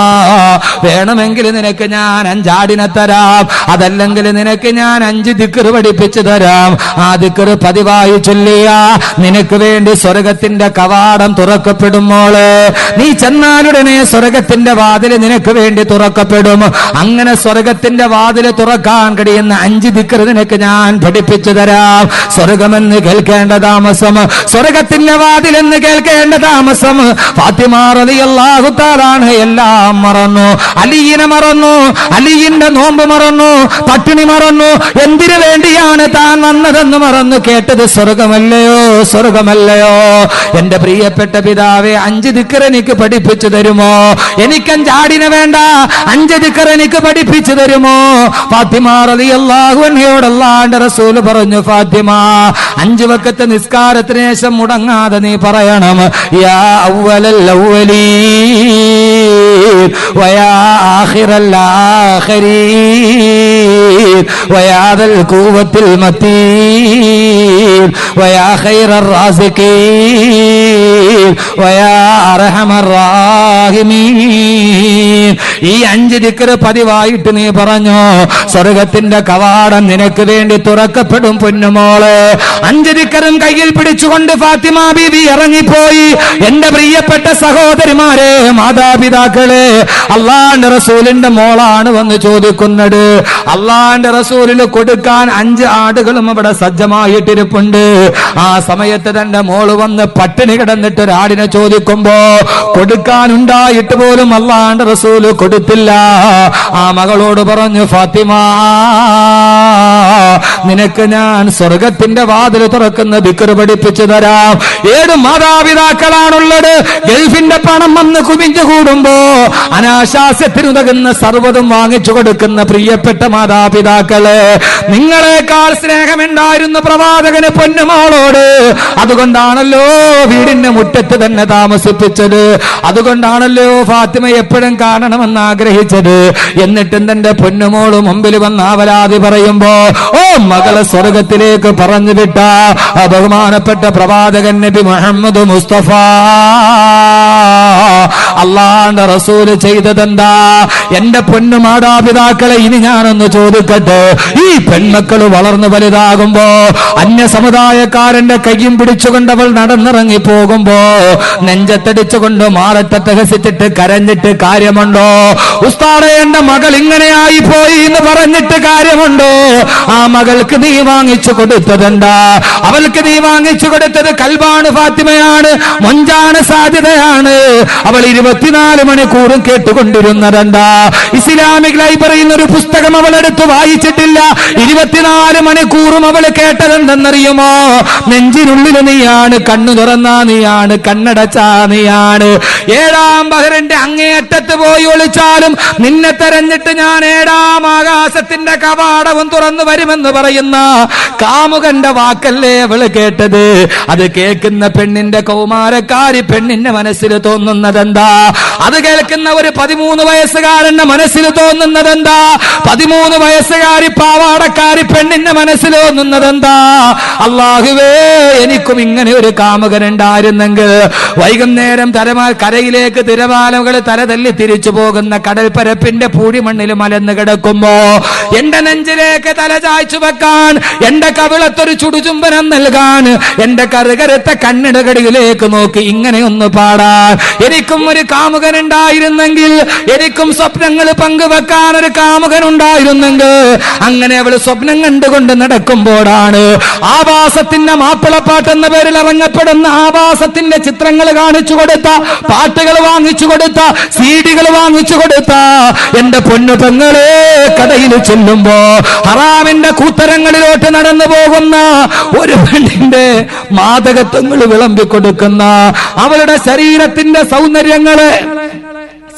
വേണമെങ്കിൽ നിനക്ക് ഞാൻ 5 ആടിനെ തരാം, അതല്ലെങ്കിൽ നിനക്ക് ഞാൻ 5 ദിക്ർ പഠിപ്പിച്ചു തരാം. ആ ദിക്ർ പതിവായി ചൊല്ലിയ നിനക്ക് വേണ്ടി സ്വർഗത്തിന്റെ കവാടം തുറക്കപ്പെടുമോളെ. നീ ചെന്നാലുടനെ സ്വർഗത്തിന്റെ വാതിൽ നിനക്ക് വേണ്ടി തുറക്കപ്പെടും. അങ്ങനെ സ്വർഗത്തിന്റെ വാതിൽ തുറക്കാൻ കഴിയുന്ന 5 ദിക്ർ നിനക്ക് ഞാൻ പഠിപ്പിച്ചു തരാം. സ്വർഗമെന്ന് കേൾക്കേണ്ട താമസം, സ്വർഗത്തിന്റെ വാതിലെന്ന് കേൾക്കേണ്ട താമസം. ഫാത്തിമ റളിയല്ലാഹു തആല എല്ലാം മറന്നു. അലിയിനെ മറന്നു, അലിയിന്റെ നോമ്പ് മറന്നു, പട്ടിണി മറന്നു. എന്തിനു വേണ്ടിയാണ് താൻ വന്നതെന്ന് മറന്നു. കേട്ടത് സ്വർഗമല്ലയോ, സ്വർഗമല്ലയോ? എന്റെ പ്രിയപ്പെട്ട പിതാവെ, 5 ദിക്ർ എനിക്ക് പഠിപ്പിച്ചു തരുമോ? എനിക്ക് 5 ആടിനെ വേണ്ട, 5 ദിക്ർ എനിക്ക് പഠിപ്പിച്ചു തരുമോ? ഫാത്തിമ റളിയല്ലാഹു അൻഹയോട് അല്ലാഹുവിന്റെ റസൂൽ പറഞ്ഞു, ഫാത്തിമ, 5 വഖത്ത് നിസ്കാരത്തിന് ശേഷം മുടങ്ങാതെ നീ പറയണം, യാ അവ്വലൽ അവ്വലീൻ വയാ ആഖിറൽ ആഖിരീൻ വയാ ദൽ ഖുവത്തിൽ മതീൻ വയാ ഖൈറർ റാസിഖീൻ വയാ അർഹമർ റാഹിമീൻ. ഈ 5 ദിക്ർ പതിവായിട്ട് നീ പറഞ്ഞോ, സ്വർഗത്തിന്റെ കവാടം നിനക്ക് വേണ്ടി തുറക്കപ്പെടും പൊന്നുമോളെ. 5 ദിക്റും കയ്യിൽ പിടിച്ചുകൊണ്ട് ഫാത്തിമ ബീവി ഇറങ്ങിപ്പോയി. എന്റെ പ്രിയപ്പെട്ട സഹോദരിമാരെ, മാതാപിതാക്കളെ, അള്ളാന്റെ റസൂലിന്റെ മോളാണ് വന്ന് ചോദിക്കുന്നത്. അള്ളാന്റെ റസൂലിന് കൊടുക്കാൻ 5 ആടുകളും അവിടെ സജ്ജമായിട്ടിരിപ്പുണ്ട്. ആ സമയത്ത് തന്റെ മോള് വന്ന് പട്ടിണി കിടന്നിട്ട് ഒരാടിനെ ചോദിക്കുമ്പോ കൊടുക്കാനുണ്ടായിട്ട് പോലും അള്ളാന്റെ റസൂല് കൊടുത്തില്ല. ആ മകളോട് പറഞ്ഞു, ഫാത്തിമ, നിനക്ക് ഞാൻ സ്വർഗത്തിന്റെ വാതിൽ തുറക്കുന്ന ദിക്ർ പഠിപ്പിച്ചു തരാം. 7 മാതാപിതാക്കളാണുള്ളത്. ഗൾഫിന്റെ പണം വന്ന് കുമിഞ്ഞു കൂടുമ്പോ അനാശാസ്യത്തിനുതകുന്ന സർവ്വതും വാങ്ങിച്ചു കൊടുക്കുന്ന പ്രിയപ്പെട്ട മാതാപിതാക്കളെ, നിങ്ങളെക്കാൾ സ്നേഹമുണ്ടായിരുന്നു പ്രവാചകന് പൊന്നുമോളോട്. അതുകൊണ്ടാണല്ലോ വീടിന്റെ എന്നെ മുറ്റത്ത് തന്നെ താമസിപ്പിച്ചത്. അതുകൊണ്ടാണല്ലോ ഫാത്തിമ എപ്പോഴും കാണണമെന്ന് ആഗ്രഹിച്ചത്. എന്നിട്ടും തന്റെ പൊന്നുമോള് മുമ്പിൽ വന്ന് ആവലാതി പറയുമ്പോ ഓ മകളെ സ്വർഗത്തിലേക്ക് പറഞ്ഞു വിട്ട ബഹുമാനപ്പെട്ട പ്രവാചകൻ നബി മുഹമ്മദ് മുസ്തഫ അള്ളാന്റെ റസൂല് ചെയ്തതെന്താ? എന്റെ പൊന്നു മാതാപിതാക്കളെ ഇനി ഞാനൊന്ന് ചോദിക്കട്ടെ, ഈ പെൺമക്കള് വളർന്നു വലുതാകുമ്പോ അന്യ സമുദായക്കാരന്റെ കയ്യും പിടിച്ചുകൊണ്ട് അവൾ നടന്നിറങ്ങി പോകുമ്പോ നെഞ്ചത്തടിച്ചുകൊണ്ട് മാറത്തട്ടഹസിച്ചിട്ട് കരഞ്ഞിട്ട് കാര്യമുണ്ടോ? ഉസ്താദേ എന്റെ മകൾ ഇങ്ങനെയായി പോയി എന്ന് പറഞ്ഞിട്ട് കാര്യമുണ്ടോ? ആ മകൾക്ക് നീ വാങ്ങിച്ചു കൊടുത്തതെന്താ? അവൾക്ക് നീ വാങ്ങിച്ചു കൊടുത്തത് കൽബാണ്, ഫാത്തിമയാണ്, മൊഞ്ചാണ്, സാധ്യതയാണ്. അവൾ 24 മണിക്കൂറും കേട്ടുകൊണ്ടിരുന്നതെന്താ? ഇസ്ലാമിക് ലൈബ്രറിയിൽ ഒരു പുസ്തകം അവൾ എടുത്ത് വായിച്ചിട്ടില്ല. 24 മണിക്കൂറും അവൾ കേട്ടതെന്തെന്നറിയുമോ? നെഞ്ചിനുള്ളിൽ നീയാണ്, കണ്ണു തുറന്നാ നീയാണ്, കണ്ണടച്ചാ നീയാണ്. 7ാം ബഹറിന്റെ അങ്ങേയറ്റത്ത് പോയി ഒളിച്ചാലും നിന്നെ തെരഞ്ഞിട്ട് ഞാൻ 7ാം ആകാശത്തിന്റെ കവാടവും തുറന്നു വരുമെന്ന് പറയുന്ന കാമുകന്റെ വാക്കല്ലേ അവള് കേട്ടത്? അത് കേൾക്കുന്ന പെണ്ണിന്റെ കൗമാരക്കാരി പെണ്ണിന്റെ മനസ്സിൽ തോന്നുന്നതെന്താ? അത് കേൾക്കുന്ന ഒരു 13 വയസ്സുകാരന്റെ മനസ്സിൽ തോന്നുന്നതെന്താ? 13 വയസ്സുകാരി പാവാടക്കാരി പെണ്ണിന്റെ മനസ്സിൽ തോന്നുന്നതെന്താ? അല്ലാഹുവേ, എനിക്കും ഇങ്ങനെ ഒരു കാമുകൻ ഉണ്ടായിരുന്നെങ്കിൽ. വൈകുന്നേരം കരയിലേക്ക് തിരമാലകൾ തലതല്ലി തിരിച്ചു പോകുന്ന കടൽപ്പരപ്പിന്റെ പൂഴിമണ്ണിൽ മലന്ന് കിടക്കുമ്പോ എന്റെ നെഞ്ചിലേക്ക് തല ചായ്ച്ചു വെക്കാൻ, എന്റെ കവിളത്തൊരു ചുടുചുംബനം നൽകാൻ, എന്റെ കറുകരുത്ത കണ്ണിടകടിയിലേക്ക് നോക്കി ഇങ്ങനെയൊന്ന് പാടാൻ എനിക്കും ഒരു കാമുകൻ ഉണ്ടായിരുന്നെങ്കിൽ, എനിക്കും സ്വപ്നങ്ങൾ പങ്കുവെക്കാൻ ഒരു കാമുകൻ ഉണ്ടായിരുന്നെങ്കിൽ. അങ്ങനെ അവള് സ്വപ്നം കണ്ടുകൊണ്ട് നടക്കുമ്പോഴാണ് ആവാസത്തിന്റെ മാപ്പിളപ്പാട്ട് എന്ന പേരിൽ ഇറങ്ങപ്പെടുന്ന ആവാസത്തിന്റെ ചിത്രങ്ങൾ കാണിച്ചു കൊടുത്ത, പാട്ടുകൾ വാങ്ങിച്ചു കൊടുത്ത, സീഡികൾ വാങ്ങിച്ചു കൊടുത്ത എന്റെ പൊന്നു പെങ്ങളെ കടയിൽ ചെല്ലുമ്പോ ഹറാമിന്റെ കൂത്തരങ്ങളിലോട്ട് നടന്നു പോകുന്ന ഒരു പെണ്ണിന്റെ മാദകത്വങ്ങൾ വിളമ്പിക്കൊടുക്കുന്ന, അവളുടെ ശരീരത്തിന്റെ സൗന്ദര്യങ്ങളെ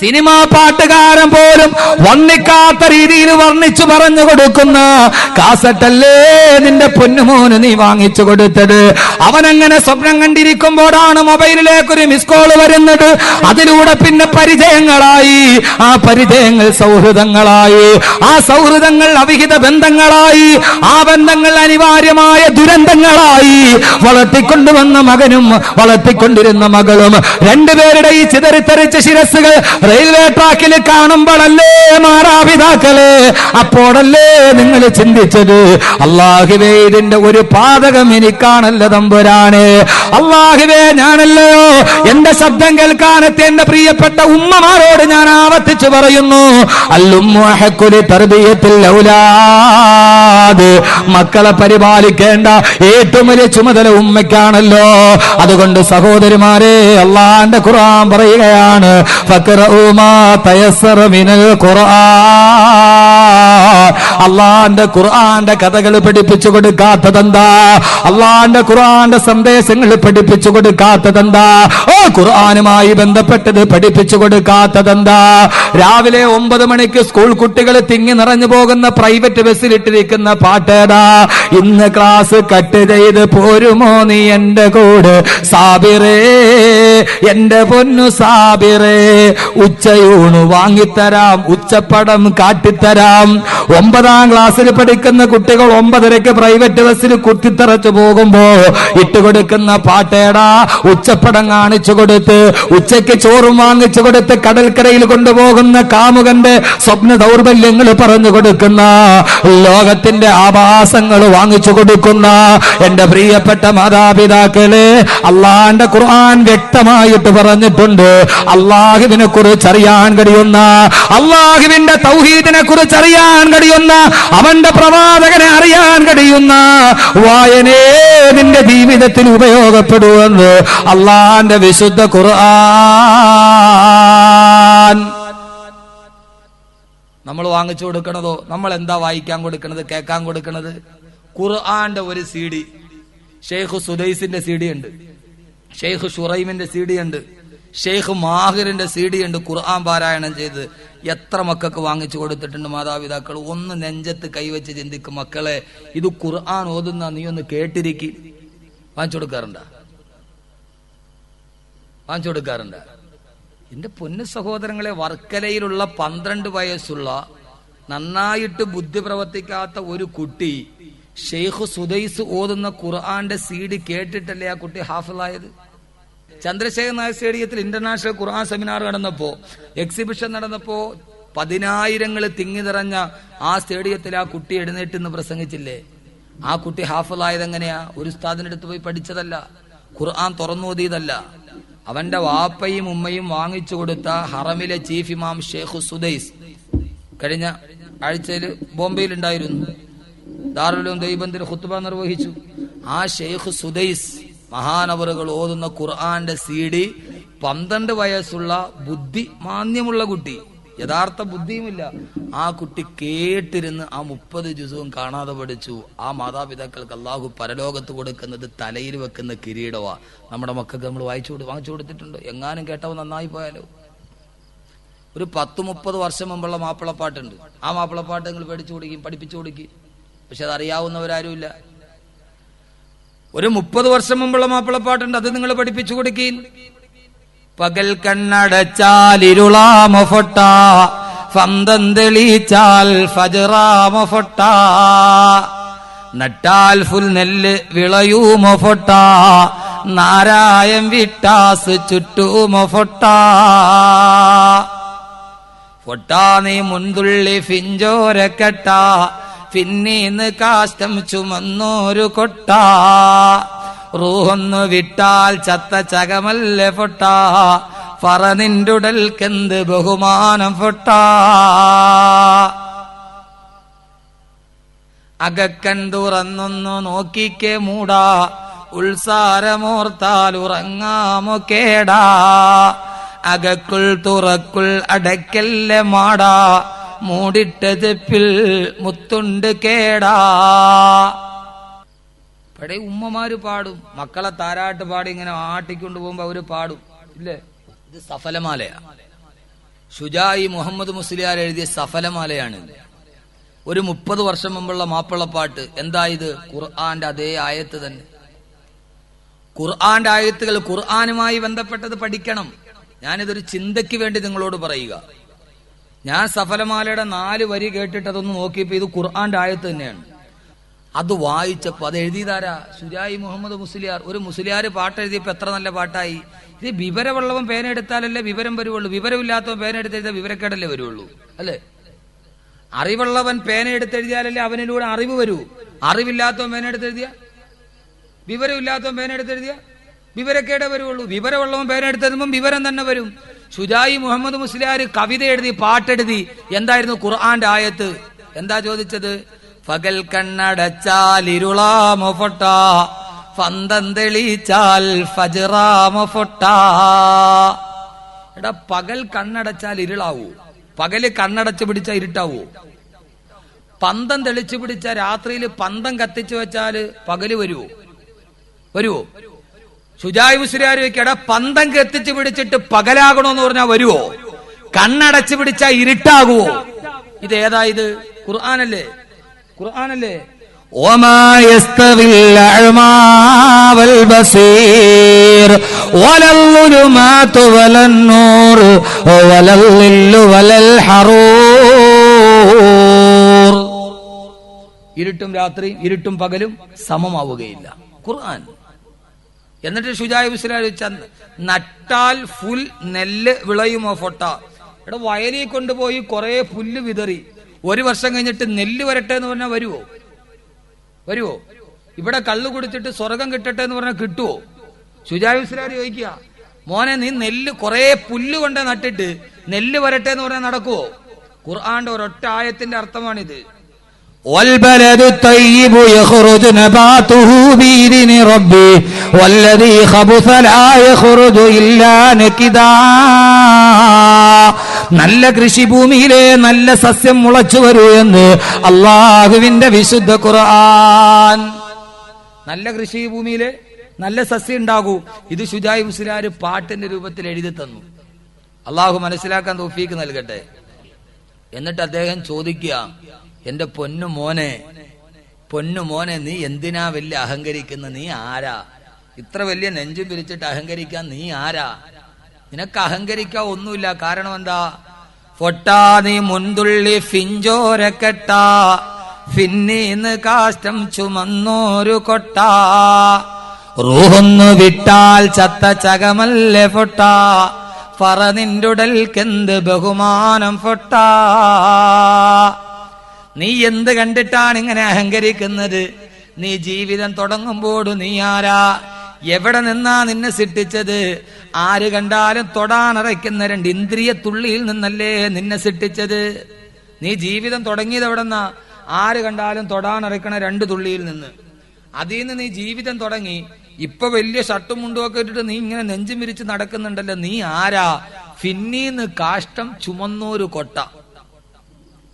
സിനിമാ പാട്ടുകാരൻ പോലും വർണ്ണിക്കാത്ത രീതിയിൽ വർണ്ണിച്ചു പറഞ്ഞു കൊടുക്കുന്ന കാസറ്റല്ലേ നിന്റെ പൊന്നുമോന് നീ വാങ്ങിച്ചു കൊടുത്തത്. അവനങ്ങനെ സ്വപ്നം കണ്ടിരിക്കുമ്പോഴാണ് മൊബൈലിലേക്കൊരു മിസ് കോൾ വരുന്നത്. അതിലൂടെ പിന്നെ പരിചയങ്ങളായി, ആ പരിചയങ്ങൾ സൗഹൃദങ്ങളായി, ആ സൗഹൃദങ്ങൾ അവിഹിത ബന്ധങ്ങളായി, ആ ബന്ധങ്ങൾ അനിവാര്യമായ ദുരന്തങ്ങളായി. വളർത്തിക്കൊണ്ടുവന്ന മകനും വളർത്തിക്കൊണ്ടിരുന്ന മകളും രണ്ടുപേരുടെ ഈ ചിതറിത്തെറിച്ച ശിരസ്സുകൾ റെയിൽവേ ട്രാക്കിൽ കാണുമ്പോഴല്ലേ മാതാപിതാക്കളെ, അപ്പോഴല്ലേ നിങ്ങൾ ചിന്തിച്ചത് അല്ലാഹുവേ ഇതിന്റെ ഒരു പാതകം എനിക്കാണല്ലോ തമ്പുരാനെ. അല്ലാഹുവേ ഞാനല്ലയോ എന്റെ ശബ്ദം കേൾക്കാനെത്തി എന്റെ പ്രിയപ്പെട്ട ഉമ്മമാരോട് ഞാൻ ആവർത്തിച്ചു പറയുന്നു, അല്ലുമ്മുഹഖുലി തർബിയത്തിൽ ഔലാദ്, മക്കളെ പരിപാലിക്കേണ്ട ഏറ്റവും വലിയ ചുമതല ഉമ്മയ്ക്കാണല്ലോ. അതുകൊണ്ട് സഹോദരിമാരെ, അല്ലാഹുവിന്റെ ഖുർആൻ പറയുകയാണ്, അള്ളാന്റെ ഖുർആന്റെ കഥകൾ പഠിപ്പിച്ചു കൊടുക്കാത്തതെന്താ? അള്ളാന്റെ ഖുർആന്റെ സന്ദേശങ്ങൾ പഠിപ്പിച്ചു കൊടുക്കാത്തതെന്താ? ഓ ഖുർആനുമായി ബന്ധപ്പെട്ടത് പഠിപ്പിച്ചു കൊടുക്കാത്തതെന്താ? രാവിലെ 9 മണിക്ക് സ്കൂൾ കുട്ടികൾ തിങ്ങി നിറഞ്ഞു പോകുന്ന പ്രൈവറ്റ് ബസ്സിലിട്ടിരിക്കുന്ന പാട്ടേടാ, ഇന്ന് ക്ലാസ് കട്ട് ചെയ്ത് പോരുമോ നീ എന്റെ കൂടെ സാബിറേ, എന്റെ പൊന്നു സാബിറേ, ഉച്ചയൂണ് വാങ്ങിത്തരാം, ഉച്ചപ്പടം കാട്ടിത്തരാം. 9ാം ക്ലാസ്സിൽ പഠിക്കുന്ന കുട്ടികൾ 9:30 പ്രൈവറ്റ് ബസ്സിൽ കുത്തിത്തറച്ചു പോകുമ്പോ ഇട്ടുകൊടുക്കുന്ന പാട്ടേടാ, ഉച്ചപ്പടം കാണിച്ചു കൊടുത്ത് ഉച്ചയ്ക്ക് ചോറും വാങ്ങിച്ചു കൊടുത്ത് കടൽക്കരയിൽ കൊണ്ടുപോകുന്ന കാമുകന്റെ സ്വപ്ന ദൗർബല്യങ്ങൾ പറഞ്ഞു കൊടുക്കുന്ന, ലോകത്തിന്റെ ആഭാസങ്ങൾ വാങ്ങിച്ചു കൊടുക്കുന്ന എന്റെ പ്രിയപ്പെട്ട മാതാപിതാക്കളെ, അള്ളാന്റെ ഖുർആൻ വ്യക്തമായിട്ട് പറഞ്ഞിട്ടുണ്ട്, അള്ളാഹുവിനെ കുറിച്ച് അറിയാൻ കഴിയുന്ന, അള്ളാഹുവിന്റെ തൗഹീദിനെ കുറിച്ച് അറിയാൻ കഴിയുന്ന, അവന്റെ പ്രവാചകനെ അറിയാൻ കഴിയുന്ന വായനേ നിന്റെ ജീവിതത്തിൽ ഉപയോഗപ്പെടുമെന്ന് അള്ളാന്റെ വിശുദ്ധ ഖുർആൻ. നമ്മൾ വാങ്ങിച്ചു കൊടുക്കണതോ, നമ്മൾ എന്താ വായിക്കാൻ കൊടുക്കണത്, കേൾക്കാൻ കൊടുക്കണത്? ഖുർആന്റെ ഒരു CD, ഷെയ്ഖ് സുദൈസിന്റെ CD ഉണ്ട്, ഷെയ്ഖ് ഷുറൈമിന്റെ CD ഉണ്ട്, ഷെയ്ഖ് മാഹിറിന്റെ CD ഉണ്ട്. ഖുർആൻ പാരായണം ചെയ്ത് എത്ര മക്കൾക്ക് വാങ്ങിച്ചു കൊടുത്തിട്ടുണ്ട് മാതാപിതാക്കൾ? ഒന്ന് നെഞ്ചത്ത് കൈവച്ച് ചിന്തിക്കും, മക്കളെ ഇത് ഖുർആൻ ഓതുന്ന നീ ഒന്ന് കേട്ടിരിക്കും. വാങ്ങിച്ചു കൊടുക്കാറുണ്ട? വാങ്ങിച്ചു കൊടുക്കാറുണ്ട്. എന്റെ പൊന്നു സഹോദരങ്ങളെ, വർക്കലയിലുള്ള 12 വയസ്സുള്ള നന്നായിട്ട് ബുദ്ധി പ്രവർത്തിക്കാത്ത ഒരു കുട്ടി ഷെയ്ഖ് സുദൈസ് ഓതുന്ന ഖുർആന്റെ CD കേട്ടിട്ടല്ലേ ആ കുട്ടി ഹാഫിളായത്? ചന്ദ്രശേഖർ നായർ സ്റ്റേഡിയത്തിൽ ഇന്റർനാഷണൽ ഖുർആൻ സെമിനാർ നടന്നപ്പോ, എക്സിബിഷൻ നടന്നപ്പോ 10,000 തിങ്ങി നിറഞ്ഞ ആ സ്റ്റേഡിയത്തിൽ ആ കുട്ടി എഴുന്നേറ്റ് നിന്ന് പ്രസംഗിച്ചില്ലേ? ആ കുട്ടി ഹാഫിളായത് എങ്ങനെയാ? ഒരു ഉസ്താദിന്റെ അടുത്ത് പോയി പഠിച്ചതല്ല, ഖുർആൻ തുറന്നോതിയതല്ല. അവന്റെ വാപ്പയും ഉമ്മയും വാങ്ങിച്ചു കൊടുത്ത ഹറമിലെ ചീഫ് ഇമാം ഷെയ്ഖ് സുദൈസ് കഴിഞ്ഞ ആഴ്ചയിൽ ബോംബെയിൽ ഉണ്ടായിരുന്നു. ദാറുൽ ദൈബന്ദിൽ ഖുത്ബ നിർവഹിച്ചു. ആ ഷെയ്ഖ് സുദൈസ് മഹാനവറുകൾ ഓതുന്ന ഖുർആന്റെ CD 12 വയസ്സുള്ള ബുദ്ധി മാന്യമുള്ള കുട്ടി, യഥാർത്ഥ ബുദ്ധിയുമില്ല, ആ കുട്ടി കേട്ടിരുന്ന് ആ 30 ജുസും കാണാതെ പഠിച്ചു. ആ മാതാപിതാക്കൾക്ക് അള്ളാഹു പരലോകത്ത് കൊടുക്കുന്നത് തലയിൽ വെക്കുന്ന കിരീടവാ. നമ്മുടെ മക്കൾക്ക് നമ്മൾ വാങ്ങിച്ചു കൊടുത്തിട്ടുണ്ട്. എങ്ങാനും കേട്ടവ നന്നായി പോയാലോ. ഒരു 10-30 വർഷം മുമ്പുള്ള മാപ്പിളപ്പാട്ടുണ്ട്. ആ മാപ്പിളപ്പാട്ട് നിങ്ങൾ പഠിപ്പിച്ചു കൊടുക്കും. പക്ഷെ അത് അറിയാവുന്നവരാരുമില്ല. ഒരു 30 വർഷം മുമ്പുള്ള മാപ്പിളപ്പാട്ടുണ്ട്, അത് നിങ്ങൾ പഠിപ്പിച്ചു കൊടുക്കീൻ. പകൽ കണ്ണടച്ചാൽ ഇരുളാമ ഫൊട്ട, ഫന്തം തെളിച്ചാൽ ഫജറാമ ഫൊട്ട, നട്ടാൽ ഫുൽ നെല്ല് വിളയൂമ ഫൊട്ട, നാരായം വിട്ടാസ് ചുറ്റൂമ ഫൊട്ട, ഫൊട്ടാ നീ മുൻതുള്ളി ഫിഞ്ചോരക്കെട്ട, പിന്നീന്ന് കാഷ്ടം ചുമന്നോരു കൊട്ട, റൂഹൊന്നു വിട്ടാൽ ചത്ത ചകമല്ല ഫൊട്ട, ഫറ നിന്റുടൽക്കെന്ത് ബഹുമാനം ഫൊട്ട, അകക്കൺ തുറന്നൊന്നു നോക്കിക്കേ മൂടാ, ഉത്സാരമോർത്താൽ ഉറങ്ങാമോ കേടാ, അകക്കുൾ തുറക്കുൾ അടക്കല്ല മാടാ, മൂടിട്ട ചെപ്പിൽ മുത്തുണ്ട് കേടാ. പഴയ ഉമ്മമാര് പാടും, മക്കളെ താരാട്ട് പാടി ഇങ്ങനെ ആട്ടിക്കൊണ്ട് പോകുമ്പോ അവര് പാടും ഇല്ലേ? ഇത് സഫലമാലയാ. ഷുജായി മുഹമ്മദ് മുസ്ലിയാർ എഴുതിയ സഫലമാലയാണ്. ഒരു 30 വർഷം മുമ്പുള്ള മാപ്പിളപ്പാട്ട്. എന്താ ഇത്? ഖുർആന്റെ അതേ ആയത്ത് തന്നെ. ഖുർആന്റെ ആയത്തുകൾ ഖുർആനുമായി ബന്ധപ്പെട്ടത് പഠിക്കണം. ഞാനിതൊരു ചിന്തയ്ക്ക് വേണ്ടി നിങ്ങളോട് പറയുക. ഞാൻ സഫലമാലയുടെ 4 വരി കേട്ടിട്ട് അതൊന്ന് നോക്കിയപ്പോ ഇത് ഖുർആന്റെ ആയത്ത് തന്നെയാണ്. അത് വായിച്ചപ്പോ അത് എഴുതിയതാരാ? സുജായി മുഹമ്മദ് മുസ്ലിയാർ. ഒരു മുസ്ലിയാർ പാട്ട് എഴുതിയപ്പോ എത്ര നല്ല പാട്ടായി. ഇത് വിവരമുള്ളവൻ പേന എടുത്താലല്ലേ വിവരം വരുവുള്ളൂ. വിവരമില്ലാത്തവൻ പേന എടുത്തെഴുതിയാൽ വിവരക്കേടല്ലേ വരുവുള്ളൂ, അല്ലേ? അറിവുള്ളവൻ പേന എടുത്തെഴുതിയാലല്ലേ അവനിലൂടെ അറിവ് വരൂ. അറിവില്ലാത്തവൻ പേന എടുത്തെഴുതിയ, വിവരമില്ലാത്തവൻ പേന എടുത്തെഴുതിയ വിവരക്കേടേ വരുവുള്ളൂ. വിവരമുള്ളവൻ പേന എടുത്തെഴുതുമ്പോൾ വിവരം തന്നെ വരും. ഷുജായി മുഹമ്മദ് മുസ്ലിയാർ കവിത എഴുതി, പാട്ടെഴുതി. എന്തായിരുന്നു ഖുർആന്റെ ആയത്ത്? എന്താ ചോദിച്ചത്? പകൽ കണ്ണടച്ചാൽ ഇരുളാമ ഫൊട്ട, ഫന്തം തെളിച്ചാൽ ഫജറാമ ഫൊട്ട. എടാ, പകൽ കണ്ണടച്ചാൽ ഇരുളാവൂ? പകല് കണ്ണടച്ചു പിടിച്ച ഇരുട്ടാവൂ? പന്തം തെളിച്ചു പിടിച്ച രാത്രിയിൽ പന്തം കത്തിച്ചു വെച്ചാല് പകല് വരുവോ? വരുവോ? ഷുജായി മുസ്ലിയാർ ചോദിക്കടാ, പന്തം കത്തിച്ചു പിടിച്ചിട്ട് പകലാകണോന്ന് പറഞ്ഞാൽ വരുവോ? കണ്ണടച്ചു പിടിച്ച ഇരുട്ടാകുവോ? ഇത് ഏതാ? ഇത് ഖുർആനല്ലേ? ഖുർആനല്ലേ? وما يستوي الأعمى والبصير ولا الظلمات ولا النور ولا الظل ولا الحرور. ഇരുട്ടും രാത്രിയും ഇരുട്ടും പകലും സമമാവുകയില്ല. ഖുർആൻ. എന്നിട്ട് ഷുജായി മുസ്ലിയാർ നട്ടാൽ ഫുൽ നെല്ല് വിളയുമോ ഫൊട്ട. ഇവിടെ വയലിൽ കൊണ്ടുപോയി കുറെ പുല്ല് വിതറി 1 വർഷം കഴിഞ്ഞിട്ട് നെല്ല് വരട്ടെ എന്ന് പറഞ്ഞാൽ വരുവോ? വരുവോ? ഇവിടെ കള്ളു കുടിച്ചിട്ട് സ്വർഗം കിട്ടട്ടെ എന്ന് പറഞ്ഞാൽ കിട്ടുവോ? ഷുജായി മുസ്ലിയാർ ചോദിക്കുക, മോനെ നീ നെല്ല് കുറെ പുല്ല് കൊണ്ട് നട്ടിട്ട് നെല്ല് വരട്ടെ എന്ന് പറഞ്ഞാൽ നടക്കുവോ? ഖുർആന്റെ ഒരൊറ്റ ആയത്തിന്റെ അർത്ഥമാണിത്. والبلد الطيب يخرج نباته بإذن ربه والذي خبث لا يخرج إلا نكدا. നല്ല കൃഷിഭൂമിയിലെ നല്ല സസ്യം മുളച്ചു വരൂ എന്ന് അള്ളാഹുവിന്റെ വിശുദ്ധ ഖുർആൻ. നല്ല കൃഷിഭൂമിയിലെ നല്ല സസ്യം ഉണ്ടാകൂ. ഇത് ഷുജായി മുസ്ലിയാർ പാട്ടിന്റെ രൂപത്തിൽ എഴുതി തന്നു. അള്ളാഹു മനസ്സിലാക്കാൻ തൗഫീക്ക് നൽകട്ടെ. എന്നിട്ട് അദ്ദേഹം ചോദിക്കുക, എന്റെ പൊന്നുമോനെ നീ എന്തിനാ വലിയ അഹങ്കരിക്കുന്ന? നീ ആരാ? ഇത്ര വലിയ നെഞ്ചും പിരിച്ചിട്ട് അഹങ്കരിക്കാൻ നീ ആരാ? നിനക്ക് അഹങ്കരിക്കാൻ ഒന്നുമില്ല. കാരണം എന്താ? ഫൊട്ടാ നീ മുൻതുള്ളി ഫിഞ്ചോരക്കെട്ട, ഫിന്നീന്ന് കാഷ്ടം ചുമന്നോരു കൊട്ട, റൂഹൊന്നു വിട്ടാൽ ചത്ത ചകമല്ലേ ഫൊട്ട, ഫറ നിന്റുടൽക്കെന്ത് ബഹുമാനം ഫൊട്ട. നീ എന്ത് കണ്ടിട്ടാണ് ഇങ്ങനെ അഹങ്കരിക്കുന്നത്? നീ ജീവിതം തുടങ്ങുമ്പോൾ നീ ആരാ? എവിടെ നിന്നാ നിന്നെ സൃഷ്ടിച്ചത്? ആര് കണ്ടാലും തൊടാനറയ്ക്കുന്ന 2 ഇന്ദ്രിയ തുള്ളിയിൽ നിന്നല്ലേ നിന്നെ സൃഷ്ടിച്ചത്? നീ ജീവിതം തുടങ്ങിയത് എവിടെന്നാ? ആര് കണ്ടാലും തൊടാനറയ്ക്കണ 2 തുള്ളിയിൽ നിന്ന്. അതിൽ നിന്ന് നീ ജീവിതം തുടങ്ങി. ഇപ്പൊ വലിയ ഷർട്ടും മുണ്ടും ഒക്കെ ഇട്ടിട്ട് നീ ഇങ്ങനെ നെഞ്ചും വിരിച്ച് നടക്കുന്നുണ്ടല്ലോ, നീ ആരാ? ഫിന്നീന്ന് കാഷ്ടം ചുമന്നോരു കൊട്ട.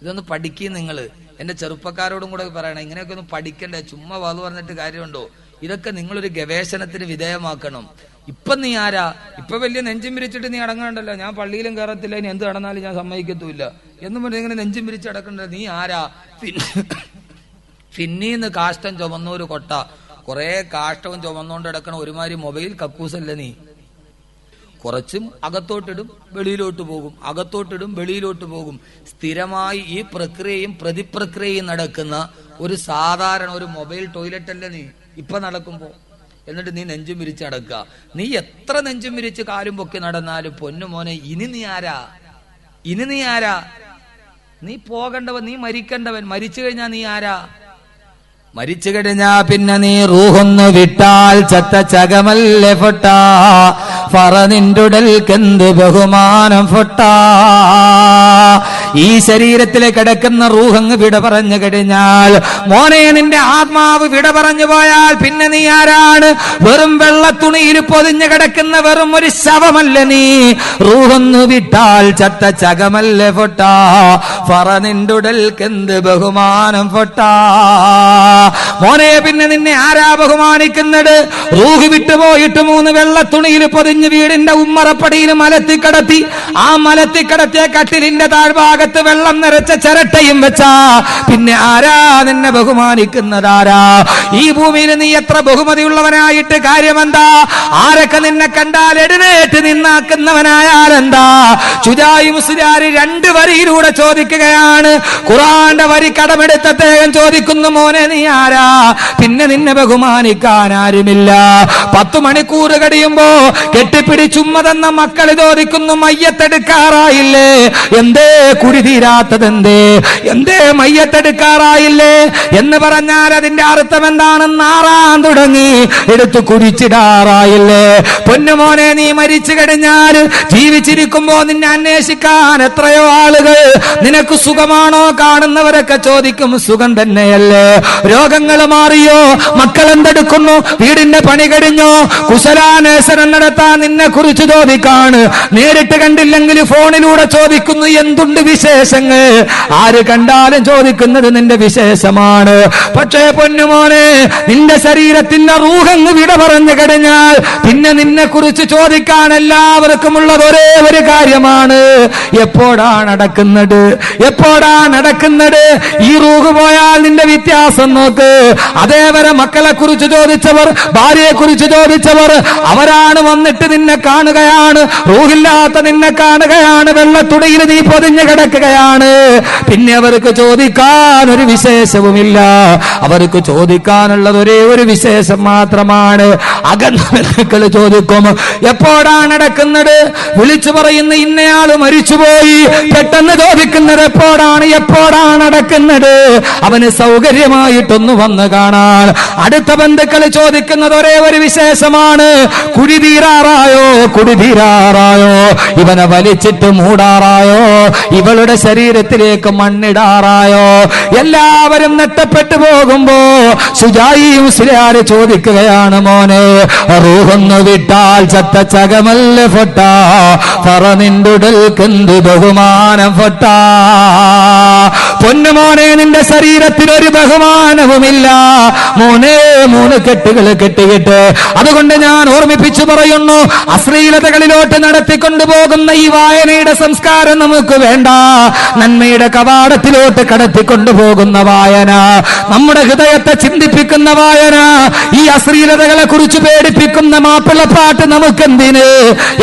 ഇതൊന്ന് പഠിക്കുക നിങ്ങള്. എന്റെ ചെറുപ്പക്കാരോടും കൂടെ പറയണം, ഇങ്ങനെയൊക്കെ ഒന്ന് പഠിക്കണ്ടേ. ചുമ്മാ വാതു പറഞ്ഞിട്ട് കാര്യമുണ്ടോ? ഇതൊക്കെ നിങ്ങളൊരു ഗവേഷണത്തിന് വിധേയമാക്കണം. ഇപ്പൊ നീ ആരാ? ഇപ്പൊ വലിയ നെഞ്ചും വിരിച്ചിട്ട് നീ അടങ്ങണ്ടല്ലോ, ഞാൻ പള്ളിയിലും കയറത്തില്ല, ഇനി എന്ത് നടന്നാലും ഞാൻ സമ്മതിക്കത്തുമില്ല എന്നും പറഞ്ഞ് ഇങ്ങനെ നെഞ്ചും വിരിച്ച് അടക്കണ്ടല്ലോ. നീ ആരാ? ഫിന്നീന്ന് കാഷ്ടം ചുമന്നൊരു കൊട്ട. കുറെ കാഷ്ടവും ചുമന്നുകൊണ്ട് കിടക്കണ ഒരുമാതിരി മൊബൈൽ കക്കൂസല്ല നീ. കുറച്ചും അകത്തോട്ടിടും വെളിയിലോട്ട് പോകും, അകത്തോട്ടിടും വെളിയിലോട്ട് പോകും. സ്ഥിരമായി ഈ പ്രക്രിയയും പ്രതിപ്രക്രിയയും നടക്കുന്ന ഒരു സാധാരണ ഒരു മൊബൈൽ ടോയ്ലറ്റ് അല്ല നീ ഇപ്പൊ നടക്കുമ്പോ. എന്നിട്ട് നീ നെഞ്ചും വിരിച്ച് നടക്കുക. നീ എത്ര നെഞ്ചും വിരിച്ച് കാലും പൊക്കി നടന്നാലും പൊന്നുമോനെ, ഇനി നീ ആരാ? ഇനി നീ ആരാ? നീ പോകേണ്ടവൻ, നീ മരിക്കേണ്ടവൻ. മരിച്ചു കഴിഞ്ഞാ നീ ആരാ? മരിച്ചു കഴിഞ്ഞാ പിന്നെ നീ റൂഹൊന്നു വിട്ടാൽ ചത്ത ചകമല്ലേ ഫൊട്ട, ഫറ നിന്റുടൽക്കെന്ത് ബഹുമാനം ഫൊട്ട. ഈ ശരീരത്തിലെ കിടക്കുന്ന റൂഹങ്ങ് വിട പറഞ്ഞു കഴിഞ്ഞാൽ, മോനെ നിന്റെ ആത്മാവ് വിട പറഞ്ഞു പോയാൽ പിന്നെ നീ ആരാണ്? വെറും വെള്ളത്തുണിയിൽ പൊതിഞ്ഞു കിടക്കുന്ന വെറും ഒരു ശവമല്ല നീ. റൂഹൊന്നു വിട്ടാൽ ചത്ത ചകമല്ലേ ഫൊട്ട, ഫറ നിന്റുടൽക്കെന്ത് ബഹുമാനം ഫൊട്ട. മോനെ പിന്നെ നിന്നെ ആരാ ബഹുമാനിക്കുന്നത്? റൂഹ് വിട്ടുപോയിട്ട് 3 വെള്ളത്തുണിയിൽ പൊതിഞ്ഞ് വീടിന്റെ ഉമ്മറപ്പടിയിൽ മലത്തിക്കടത്തി, ആ മലത്തിക്കടത്തിയ കട്ടിലിന്റെ താഴ്ഭാഗത്ത് വെള്ളം നിറച്ച ചിരട്ടയും വെച്ചാ പിന്നെ ആരാ നിന്നെ ബഹുമാനിക്കുന്നതാരാ? ഈ ഭൂമിയിൽ നീ എത്ര ബഹുമതിയുള്ളവനായിട്ട് കാര്യമെന്താ? ആരൊക്കെ നിന്നെ കണ്ടാൽ എഴുന്നേറ്റ് നിന്നാക്കുന്നവനായാലെന്താ? ചുജായി മുസ്ലിയാർ 2 വരിയിലൂടെ ചോദിക്കുകയാണ്. ഖുർആന്റെ വരി കടമെടുത്ത അദ്ദേഹം ചോദിക്കുന്നു, മോനെ നീ ആരാ? പിന്നെ നിന്നെ ബഹുമാനിക്കാൻ ആരുമില്ല. 10 മണിക്കൂർ കഴിയുമ്പോ കെട്ടിപ്പിടിച്ചുമ്മതെന്ന മക്കൾ ചോദിക്കുന്നു, മയ്യത്തെടുക്കാറായില്ലേ? എന്തേ കുടിതീരാത്തതെന്തേ? എന്തേ മയ്യത്തെടുക്കാറായില്ലേ എന്ന് പറഞ്ഞാൽ അതിന്റെ അർത്ഥം എന്താണെന്ന് നാറാൻ തുടങ്ങി. എടുത്തു കുടിച്ചിടാറായില്ലേ? പൊന്നുമോനെ, നീ മരിച്ചു കഴിഞ്ഞാൽ ജീവിച്ചിരിക്കുമ്പോ നിന്നെ അന്വേഷിക്കാൻ എത്രയോ ആളുകൾ. നിനക്ക് സുഖമാണോ? കാണുന്നവരൊക്കെ ചോദിക്കും, സുഖം തന്നെയല്ലേ? രോഗങ്ങൾ മാറിയോ? മക്കൾ എന്തെടുക്കുന്നു? വീടിന്റെ പണി കഴിഞ്ഞോ? കുശലാന്വേഷണം നടത്താൻ നിന്നെ കുറിച്ച് ചോദിക്കാണ്. നേരിട്ട് കണ്ടില്ലെങ്കിൽ ഫോണിലൂടെ ചോദിക്കുന്നു, എന്തുണ്ട് വിശേഷങ്ങൾ? ആര് കണ്ടാലും ചോദിക്കുന്നത് നിന്റെ വിശേഷമാണ്. പക്ഷേ പൊന്നുമോനെ, നിന്റെ ശരീരത്തിന്റെ റൂഹങ്ങ് വിട പറഞ്ഞു കഴിഞ്ഞാൽ പിന്നെ നിന്നെ കുറിച്ച് ചോദിക്കാൻ എല്ലാവർക്കും ഉള്ളത് ഒരേ ഒരു കാര്യമാണ്, എപ്പോഴാണ് നടക്കുന്നത്? എപ്പോഴാണ് നടക്കുന്നത്? ഈ റൂഹ് പോയാൽ നിന്റെ വ്യത്യാസം നോക്ക്. അതേവരെ മക്കളെ കുറിച്ച് ചോദിച്ചവർ, ഭാര്യയെ കുറിച്ച് ചോദിച്ചവർ, അവരാണ് വന്നിട്ട് നിന്നെ കാണുകയാണ്. റൂഹില്ലാത്ത നിന്നെ കാണുകയാണ്. വെള്ളത്തുണിയിൽ നീ പൊതിഞ്ഞു കിടക്കുകയാണ്. പിന്നെ അവർക്ക് ചോദിക്കാൻ ഒരു വിശേഷവുമില്ല. അവർക്ക് ചോദിക്കാനുള്ളത് ഒരേ ഒരു വിശേഷം മാത്രമാണ്. അകന്ന ബന്ധുക്കൾ ചോദിക്കും, എപ്പോഴാണ് നടക്കുന്നത്? വിളിച്ചു പറയുന്ന ഇന്നയാള് മരിച്ചുപോയി. പെട്ടെന്ന് ചോദിക്കുന്നത് എപ്പോഴാണ്? എപ്പോഴാണ് നടക്കുന്നത്? അവന് സൗകര്യമായിട്ടൊന്ന് വന്ന് കാണാൻ. അടുത്ത ബന്ധുക്കൾ ചോദിക്കുന്നത് ഒരേ ഒരു വിശേഷമാണ്, കുടിതീരാറായോ? കുടിതീരാറായോ? ഇവനെ വലിച്ചിട്ട് മൂടാറായോ? ഇവളുടെ ശരീരത്തിലേക്ക് മണ്ണിടാറായോ? എല്ലാവരും നെട്ടപ്പെട്ടു പോകുമ്പോ സുജായി മുസ്ലിയാർ ചോദിക്കുകയാണ്, മോനെ റൂഹൊന്നു വിട്ടാൽ ചത്ത ചകമല്ല ഫൊട്ട, ഫറ നിന്റുടൽക്കെന്ത് ബഹുമാനം ഫൊട്ട. പൊന്നുമോനെ, നിന്റെ ശരീരത്തിൽ ഒരു ബഹുമാനവുമില്ല മോനെ. 3 കെട്ടുകൾ കെട്ടിയിട്ട്, അതുകൊണ്ട് ഞാൻ ഓർമ്മിപ്പിച്ചു പറയുന്നു, അശ്ലീലതകളിലോട്ട് നടത്തിക്കൊണ്ടുപോകുന്ന ഈ വായനയുടെ സംസ്കാരം നമുക്ക് വേണ്ട. നന്മയുടെ കവാടത്തിലോട്ട് കടത്തിക്കൊണ്ടുപോകുന്ന വായന, നമ്മുടെ ഹൃദയത്തെ ചിന്തിപ്പിക്കുന്ന വായന, ഈ അശ്ലീലതകളെ കുറിച്ച് പേടിപ്പിക്കുന്ന മാപ്പിളപ്പാട്ട് നമുക്കെന്തിന്?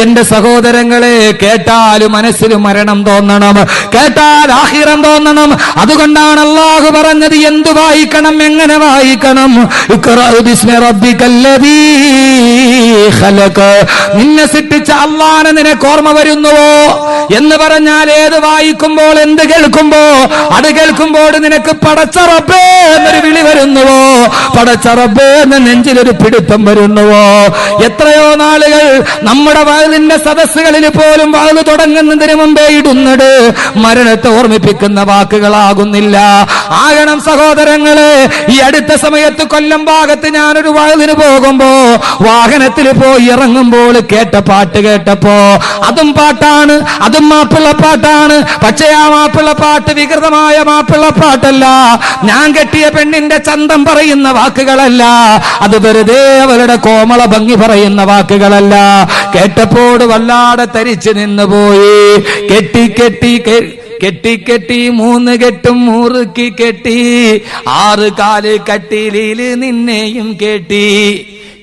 എന്റെ സഹോദരങ്ങളെ, കേട്ടാൽ മനസ്സിൽ മരണം തോന്നണം, കേട്ടാൽ ആഖിറം തോന്നണം. അതുകൊണ്ടാണ് അല്ലാഹു പറഞ്ഞത് എന്തു വായിക്കണം, എങ്ങനെ വായിക്കണം. ഇഖ്റാ ബിസ്മി റബ്ബിക്കല്ലദീ ഖലഖ്. നിന്നെ സൃഷ്ടിച്ച അല്ലാഹനെ നിനക്ക് ഓർമ്മ വരുന്നുവോ എന്ന് പറഞ്ഞാൽ ഏത് വായിക്കുമ്പോൾ, എന്ത് കേൾക്കുമ്പോ, അത് കേൾക്കുമ്പോൾ നിനക്ക് പടച്ച റബ്ബേ എന്നൊരു വിളി വരുന്നുവോ, പടച്ച റബ്ബേ എന്ന നെഞ്ചിലൊരു പിടുത്തം വരുന്നുവോ? എത്രയോ നാളുകൾ നമ്മുടെ വഅലിന്റെ സദസ്സുകളിൽ പോലും വഅല് തുടങ്ങുന്നതിന് മുമ്പേ ഇടുന്നത് മരണത്തെ ഓർമ്മിപ്പിക്കുന്ന വാക്കുകളാകുന്നില്ല. ആകണം സഹോദരങ്ങളെ. ഈ അടുത്ത സമയത്ത് കൊല്ലം ഭാഗത്ത് ഞാനൊരു വഅലിന് പോകുമ്പോ വാഹനത്തിൽ പോയി ഇറങ്ങുമ്പോൾ കേട്ട പാട്ട് കേട്ടപ്പോ, അതും പാട്ടാണ്, അതും മാപ്പിളപ്പാട്ടാണ്. പക്ഷേ ആ മാപ്പിളപ്പാട്ട് വികൃതമായ മാപ്പിളപ്പാട്ടല്ല, ഞാൻ കെട്ടിയ പെണ്ണിന്റെ ചന്തം പറയുന്ന വാക്കുകളല്ല, അത് വെറുതെ അവരുടെ കോമള ഭംഗി പറയുന്ന വാക്കുകളല്ല. കേട്ടപ്പോൾ വല്ലാതെ തരിച്ചു നിന്നുപോയി. കെട്ടി കെട്ടി കെട്ടി കെട്ടി 3 കെട്ടും മുറുക്കി കെട്ടി, 6 കാല് കട്ടിലില് നിന്നെയും കെട്ടി.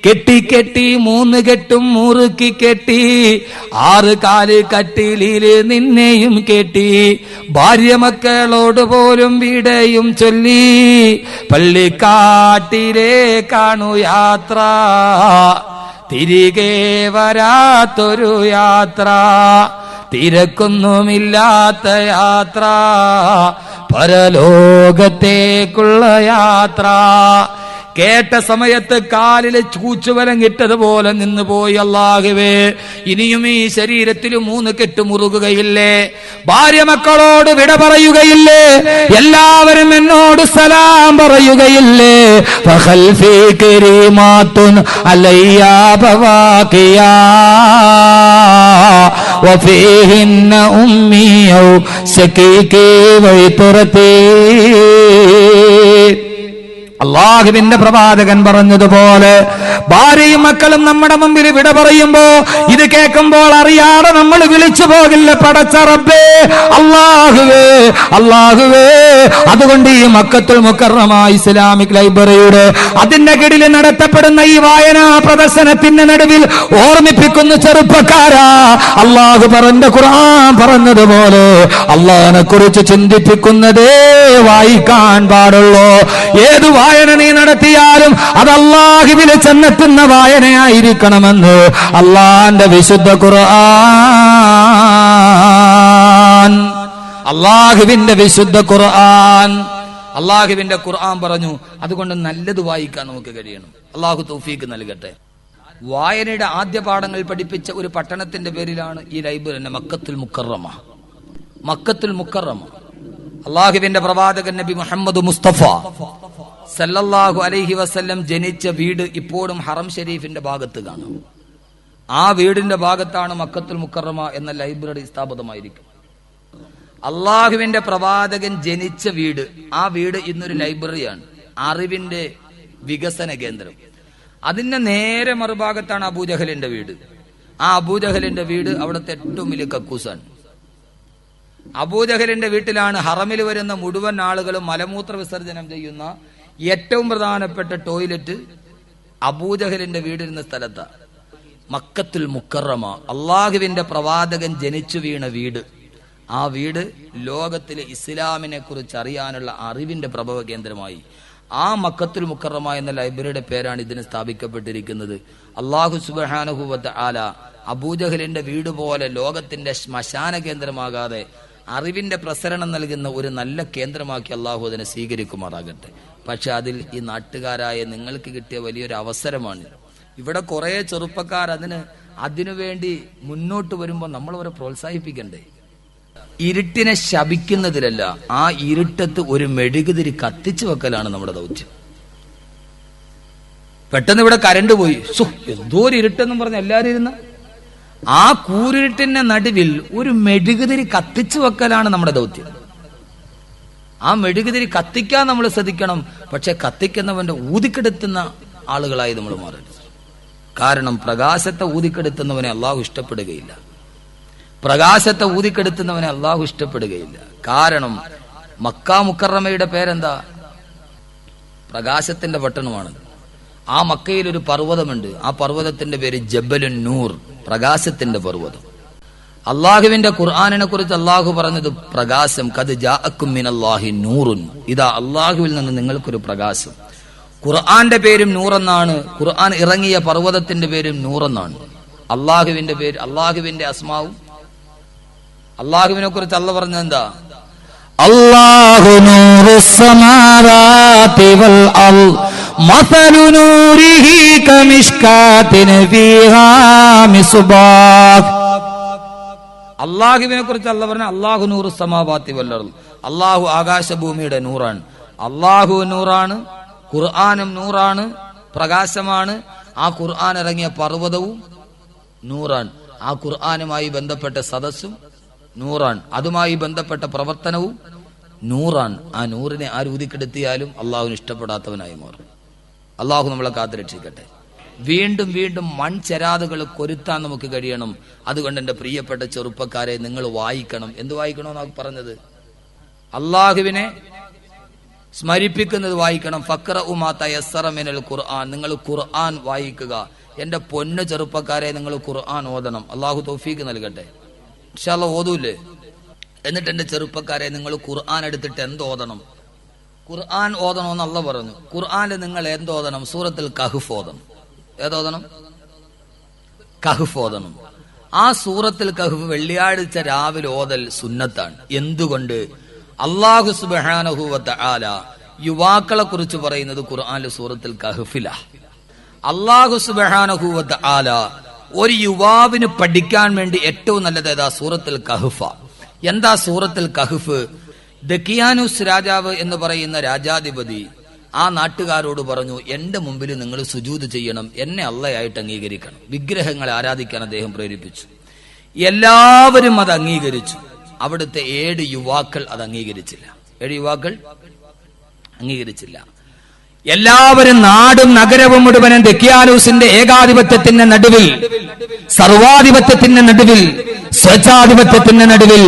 കെട്ടി കെട്ടി 3 കെട്ടും മുറുക്കി കെട്ടി, 6 കാല് കട്ടിലില് നിന്നെയും കെട്ടി. ഭാര്യ മക്കളോട് പോലും വിടയും ചൊല്ലി, പള്ളിക്കാട്ടിലേക്കാണു യാത്ര, തിരികെ വരാത്തൊരു യാത്ര, തിരക്കൊന്നുമില്ലാത്ത യാത്ര, പരലോകത്തേക്കുള്ള യാത്ര. കേട്ട സമയത്ത് കാലില് ചൂച്ചുവലം കിട്ടതുപോലെ നിന്നുപോയി. അല്ലാഹുവേ, ഇനിയും ഈ ശരീരത്തിൽ 3 കെട്ട് മുറുകുകയില്ലേ? ഭാര്യ മക്കളോട് വിട പറയുകയില്ലേ? എല്ലാവരും എന്നോട് സലാം പറയുകയില്ലേ? ഫഖൽഫി കരീമാത്തുൻ അലയ്യാ ബവാഖിയാ വഫീഹിന്ന ഉമ്മി ഔ ശകീകി വൈതുറതി. അല്ലാഹുവിന്റെ പ്രവാചകൻ പറഞ്ഞതുപോലെ ഭാര്യയും മക്കളും നമ്മുടെ മുമ്പിൽ വിട പറയുമ്പോ ഇത് കേൾക്കുമ്പോൾ അറിയാതെ നമ്മൾ വിളിച്ചു പോകില്ല, പടച്ച റബ്ബേ, അല്ലാഹുവേ, അല്ലാഹുവേ. അതുകൊണ്ട് ഈ മക്കത്തുൽ മുക്കറമ ഇസ്ലാമിക് ലൈബ്രറിയുടെ അതിന്റെ കീഴിൽ നടത്തപ്പെടുന്ന ഈ വായനാ പ്രദർശനത്തിന്റെ നടുവിൽ ഓർമ്മിപ്പിക്കുന്ന ചെറുപ്പക്കാരാ, അല്ലാഹു പറഞ്ഞ ഖുർആൻ പറഞ്ഞതുപോലെ അല്ലാഹനെ കുറിച്ച് ചിന്തിപ്പിക്കുന്നതേ വായിക്കാൻ പാടുള്ളൂ. ഏത് വായന നീ നടത്തിയാലും അത് അല്ലാഹുവിൽ ചെന്നെത്തുന്ന വായനയായിരിക്കണമെന്ന് അല്ലാഹുവിന്റെ വിശുദ്ധ ഖുർആൻ, അല്ലാഹുവിന്റെ വിശുദ്ധ ഖുർആൻ, അല്ലാഹുവിന്റെ ഖുർആൻ പറഞ്ഞു. അതുകൊണ്ട് നല്ലത് വായിക്കാൻ നമുക്ക് കഴിയണം. അല്ലാഹു തൗഫീഖ് നൽകട്ടെ. വായനയുടെ ആദ്യ പാഠങ്ങൾ പഠിപ്പിച്ച ഒരു പട്ടണത്തിന്റെ പേരിലാണ് ഈ ലൈബ്രറി, മക്കത്തുൽ മുക്കറമ. മക്കത്തുൽ മുക്കറമ അല്ലാഹുവിന്റെ പ്രവാചകൻ നബി മുഹമ്മദ് മുസ്തഫ സല്ലല്ലാഹു അലൈഹി വസല്ലം ജനിച്ച വീട് ഇപ്പോഴും ഹറം ഷരീഫിന്റെ ഭാഗത്ത് കാണാം. ആ വീടിന്റെ ഭാഗത്താണ് മക്കത്തുൽ മുക്കറമ എന്ന ലൈബ്രറി സ്ഥാപിതമായിരിക്കും. അള്ളാഹുവിന്റെ പ്രവാചകൻ ജനിച്ച വീട്, ആ വീട് ഇന്നൊരു ലൈബ്രറിയാണ്, അറിവിന്റെ വികസന കേന്ദ്രം. അതിന്റെ നേരെ മറുഭാഗത്താണ് അബൂജഹലിന്റെ വീട്. ആ അബൂജഹലിന്റെ വീട് അവിടുത്തെ ഏറ്റവും വലിയ കക്കൂസാണ്. അബൂജഹലിന്റെ വീട്ടിലാണ് ഹറമിൽ വരുന്ന മുഴുവൻ ആളുകളും മലമൂത്ര വിസർജനം ചെയ്യുന്ന ഏറ്റവും പ്രധാനപ്പെട്ട ടോയ്ലറ്റ് അബൂജഹലിന്റെ വീടിരുന്ന സ്ഥലത്താണ്. മക്കത്തുൽ മുക്കറമ അള്ളാഹുവിന്റെ പ്രവാചകൻ ജനിച്ചു വീണ വീട്. ആ വീട് ലോകത്തിലെ ഇസ്ലാമിനെ കുറിച്ച് അറിയാനുള്ള അറിവിന്റെ പ്രഭവ കേന്ദ്രമായി. ആ മക്കത്തുൽ മുക്കറമ എന്ന ലൈബ്രറിയുടെ പേരാണ് ഇതിന് സ്ഥാപിക്കപ്പെട്ടിരിക്കുന്നത്. അല്ലാഹു സുബ്ഹാനഹു വ തആല അബൂജഹലിന്റെ വീട് പോലെ ലോകത്തിന്റെ ശ്മശാന കേന്ദ്രമാകാതെ അറിവിന്റെ പ്രസരണം നൽകുന്ന ഒരു നല്ല കേന്ദ്രമാക്കി അള്ളാഹു അതിനെ സ്വീകരിക്കുമാറാകട്ടെ. പക്ഷെ അതിൽ ഈ നാട്ടുകാരായ നിങ്ങൾക്ക് കിട്ടിയ വലിയൊരു അവസരമാണ്. ഇവിടെ കുറെ ചെറുപ്പക്കാർ അതിനുവേണ്ടി മുന്നോട്ട് വരുമ്പോൾ നമ്മൾ അവരെ പ്രോത്സാഹിപ്പിക്കണ്ടേ? ഇരുട്ടിനെ ശപിക്കുന്നതിലല്ല, ആ ഇരുട്ടത്ത് ഒരു മെഴുകുതിരി കത്തിച്ചു വെക്കലാണ് നമ്മുടെ ദൗത്യം. പെട്ടെന്ന് ഇവിടെ കരണ്ട് പോയി, എന്തോ ഒരു ഇരുട്ടെന്നും പറഞ്ഞ് എല്ലാവരും ഇരുന്ന ആ കൂരിരുട്ടിന്റെ നടുവിൽ ഒരു മെഴുകുതിരി കത്തിച്ചു വെക്കലാണ് നമ്മുടെ ദൗത്യം. ആ മെഴുകുതിരി കത്തിക്കാൻ നമ്മൾ ശ്രദ്ധിക്കണം. പക്ഷെ കത്തിക്കുന്നവന്റെ ഊതിക്കെടുത്തുന്ന ആളുകളായി നമ്മൾ മാറരുത്. കാരണം പ്രകാശത്തെ ഊതിക്കെടുത്തുന്നവനെ അള്ളാഹു ഇഷ്ടപ്പെടുകയില്ല. പ്രകാശത്തെ ഊതിക്കെടുത്തുന്നവനെ അള്ളാഹു ഇഷ്ടപ്പെടുകയില്ല. കാരണം മക്ക മുക്കറമയുടെ പേരെന്താ? പ്രകാശത്തിന്റെ പട്ടണമാണ്. ആ മക്കയിൽ ഒരു പർവ്വതമുണ്ട്. ആ പർവ്വതത്തിന്റെ പേര് ജബലുൻ നൂർ, പ്രകാശത്തിന്റെ പർവ്വതം. അള്ളാഹുവിന്റെ ഖുർആനിനെ കുറിച്ച് അള്ളാഹു പറഞ്ഞത് പ്രകാശം, ഖദ് ജാഅക്കും മിനല്ലാഹി നൂറുൻ, ഇതാ അള്ളാഹുവിൽ നിന്ന് നിങ്ങൾക്കൊരു പ്രകാശം. ഖുർആന്റെ പേരും നൂറെന്നാണ്. ഖുർആൻ ഇറങ്ങിയ പർവ്വതത്തിന്റെ പേരും നൂറെന്നാണ്. അള്ളാഹുവിന്റെ പേര്, അള്ളാഹുവിന്റെ അസ്മാവും. അള്ളാഹുവിനെ കുറിച്ച് അള്ള പറഞ്ഞത് എന്താ? അല്ലാഹു നൂറുസ് സമാവാതി വൽ അർദ് മസലു നൂരിഹി കമിഷ്കാത്തിൻ ഫീഹാ മിസ്ബാഹ്. അള്ളാഹുവിനെ കുറിച്ച് അള്ള പറഞ്ഞ അല്ലാഹു നൂറുസ് സമാവാതി വൽ അർദ്, അള്ളാഹു ആകാശഭൂമിയുടെ നൂറാണ്. അള്ളാഹു നൂറാണ്, ഖുർആനും നൂറാണ്, പ്രകാശമാണ്. ആ ഖുർആൻ ഇറങ്ങിയ പർവ്വതവും നൂറാണ്. ആ ഖുർആനുമായി ബന്ധപ്പെട്ട സദസ്സും നൂറാണ്. അതുമായി ബന്ധപ്പെട്ട പ്രവർത്തനവും നൂറാണ്. ആ നൂറിനെ ആര് ഊതിക്കെടുത്തിയാലും അള്ളാഹുവിന് ഇഷ്ടപ്പെടാത്തവനായി മാറും. അള്ളാഹു നമ്മളെ കാത്തുരക്ഷിക്കട്ടെ. വീണ്ടും വീണ്ടും മൺചെരാതുകൾ കൊരുത്താൻ നമുക്ക് കഴിയണം. അതുകൊണ്ട് എന്റെ പ്രിയപ്പെട്ട ചെറുപ്പക്കാരെ, നിങ്ങൾ വായിക്കണം. എന്ത് വായിക്കണമെന്നാണ് പറഞ്ഞത്? അള്ളാഹുവിനെ സ്മരിപ്പിക്കുന്നത് വായിക്കണം. ഫഖ്റഉ മാ തയസ്സറ മിനൽ ഖുർആൻ, നിങ്ങൾ ഖുർആൻ വായിക്കുക. എന്റെ പൊന്നു ചെറുപ്പക്കാരെ, നിങ്ങൾ ഖുർആൻ ഓതണം. അള്ളാഹു തൗഫീഖ് നൽകട്ടെ. ഇൻഷാ അല്ലാഹ് ഓതൂല്ലേ? എന്നിട്ട് എന്റെ ചെറുപ്പക്കാരെ, നിങ്ങൾ ഖുർആൻ എടുത്തിട്ട് എന്തോതണം? ഖുർആൻ ഓതണമെന്ന് അള്ളാഹ് പറഞ്ഞു. ഖുർആനിൽ നിങ്ങൾ എന്തോതണം? സൂറത്തുൽ കഹ്ഫ് ഓതണം. ഏതോതണം? കഹ്ഫ് ഓതണം. ആ സൂറത്തുൽ കഹ്ഫ് വെള്ളിയാഴ്ച രാവിലെ ഓതൽ സുന്നത്താണ്. എന്തുകൊണ്ട്? അല്ലാഹു സുബ്ഹാനഹു വ തആല യുവാക്കളെ കുറിച്ച് പറയുന്നത് ഖുർആനിലെ സൂറത്തുൽ കഹ്ഫിലാ. അല്ലാഹു സുബ്ഹാനഹു വ തആല ഒരു യുവാവിന് പഠിക്കാൻ വേണ്ടി ഏറ്റവും നല്ലത് ഏതാ? സൂറത്തുൽ കഹ്ഫ. എന്താ സൂറത്തുൽ കഹ്ഫ്? ദക്കിയാനൂസ് രാജാവ് എന്ന് പറയുന്ന രാജാധിപതി ആ നാട്ടുകാരോട് പറഞ്ഞു, എന്റെ മുമ്പിൽ നിങ്ങൾ സുജൂദ് ചെയ്യണം, എന്നെ അള്ളയായിട്ട് അംഗീകരിക്കണം. വിഗ്രഹങ്ങളെ ആരാധിക്കാൻ അദ്ദേഹം പ്രേരിപ്പിച്ചു. എല്ലാവരും അത് അംഗീകരിച്ചു. അവിടുത്തെ 7 യുവാക്കൾ അത് അംഗീകരിച്ചില്ല. 7 യുവാക്കൾ അംഗീകരിച്ചില്ല. എല്ലാവരും നാടും നഗരവും മുഴുവനും ദക്കിയാനൂസിന്റെ ഏകാധിപത്യത്തിന്റെ നടുവിൽ, സർവാധിപത്യത്തിന്റെ നടുവിൽ, സ്വേച്ഛാധിപത്യത്തിന്റെ നടുവിൽ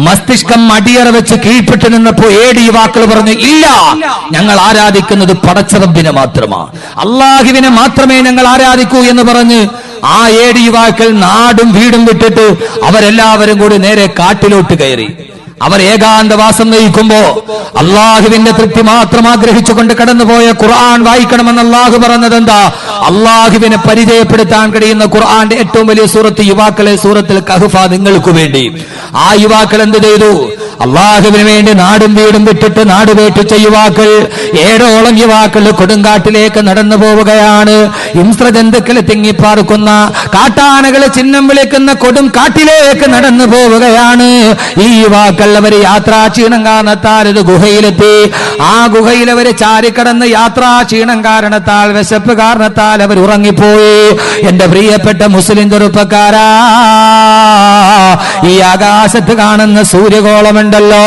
മസ്തിഷ്കം അടിയറ വെച്ച് കീഴ്പ്പെട്ടു നിന്നപ്പോ 7 യുവാക്കൾ പറഞ്ഞു, ഇല്ല, ഞങ്ങൾ ആരാധിക്കുന്നത് പടച്ചറബിനെ മാത്രമാണ്, അള്ളാഹുവിനെ മാത്രമേ ഞങ്ങൾ ആരാധിക്കൂ എന്ന് പറഞ്ഞ് ആ 7 യുവാക്കൾ നാടും വീടും വിട്ടിട്ട് അവരെല്ലാവരും കൂടി നേരെ കാട്ടിലോട്ട് കയറി. അവർ ഏകാന്തവാസം നയിക്കുമ്പോ അള്ളാഹുവിന്റെ തൃപ്തി മാത്രം ആഗ്രഹിച്ചുകൊണ്ട് കടന്നുപോയ ഖുർആൻ വായിക്കണമെന്ന് അള്ളാഹു പറഞ്ഞത് എന്താ? അള്ളാഹുവിനെ പരിചയപ്പെടുത്താൻ കഴിയുന്ന ഖുർആന്റെ ഏറ്റവും വലിയ സൂറത്ത് യുവാക്കളെ സൂറത്തുൽ കഹ്ഫ നിങ്ങൾക്ക് വേണ്ടി. ആ യുവാക്കൾ എന്ത് ചെയ്തു? അള്ളാഹുവിന് വേണ്ടി നാടും വീടും വിട്ടിട്ട് നാട് വേട്ടിച്ച യുവാക്കൾ, 7ഓളം യുവാക്കൾ കൊടുങ്കാട്ടിലേക്ക് നടന്നു പോവുകയാണ്. ഹിംസ്രജന്തുക്കളെ തിങ്ങിപ്പാർക്കുന്ന, കാട്ടാനകളെ ചിഹ്നം വിളിക്കുന്ന കൊടും കാട്ടിലേക്ക് നടന്നു പോവുകയാണ് ഈ യുവാക്കൾ. അവര് യാത്രാ ക്ഷീണം കാരണത്താൽ ഒരു ഗുഹയിലെത്തി. ആ ഗുഹയിൽ അവര് ചാരിക്കടന്ന് യാത്രാ ക്ഷീണം കാരണത്താൽ, വിശപ്പ് കാരണത്താൽ അവർ ഉറങ്ങിപ്പോയി. എന്റെ പ്രിയപ്പെട്ട മുസ്ലിം ചെറുപ്പക്കാരാ, ഈ ആകാശത്ത് കാണുന്ന സൂര്യഗോളമുണ്ടല്ലോ,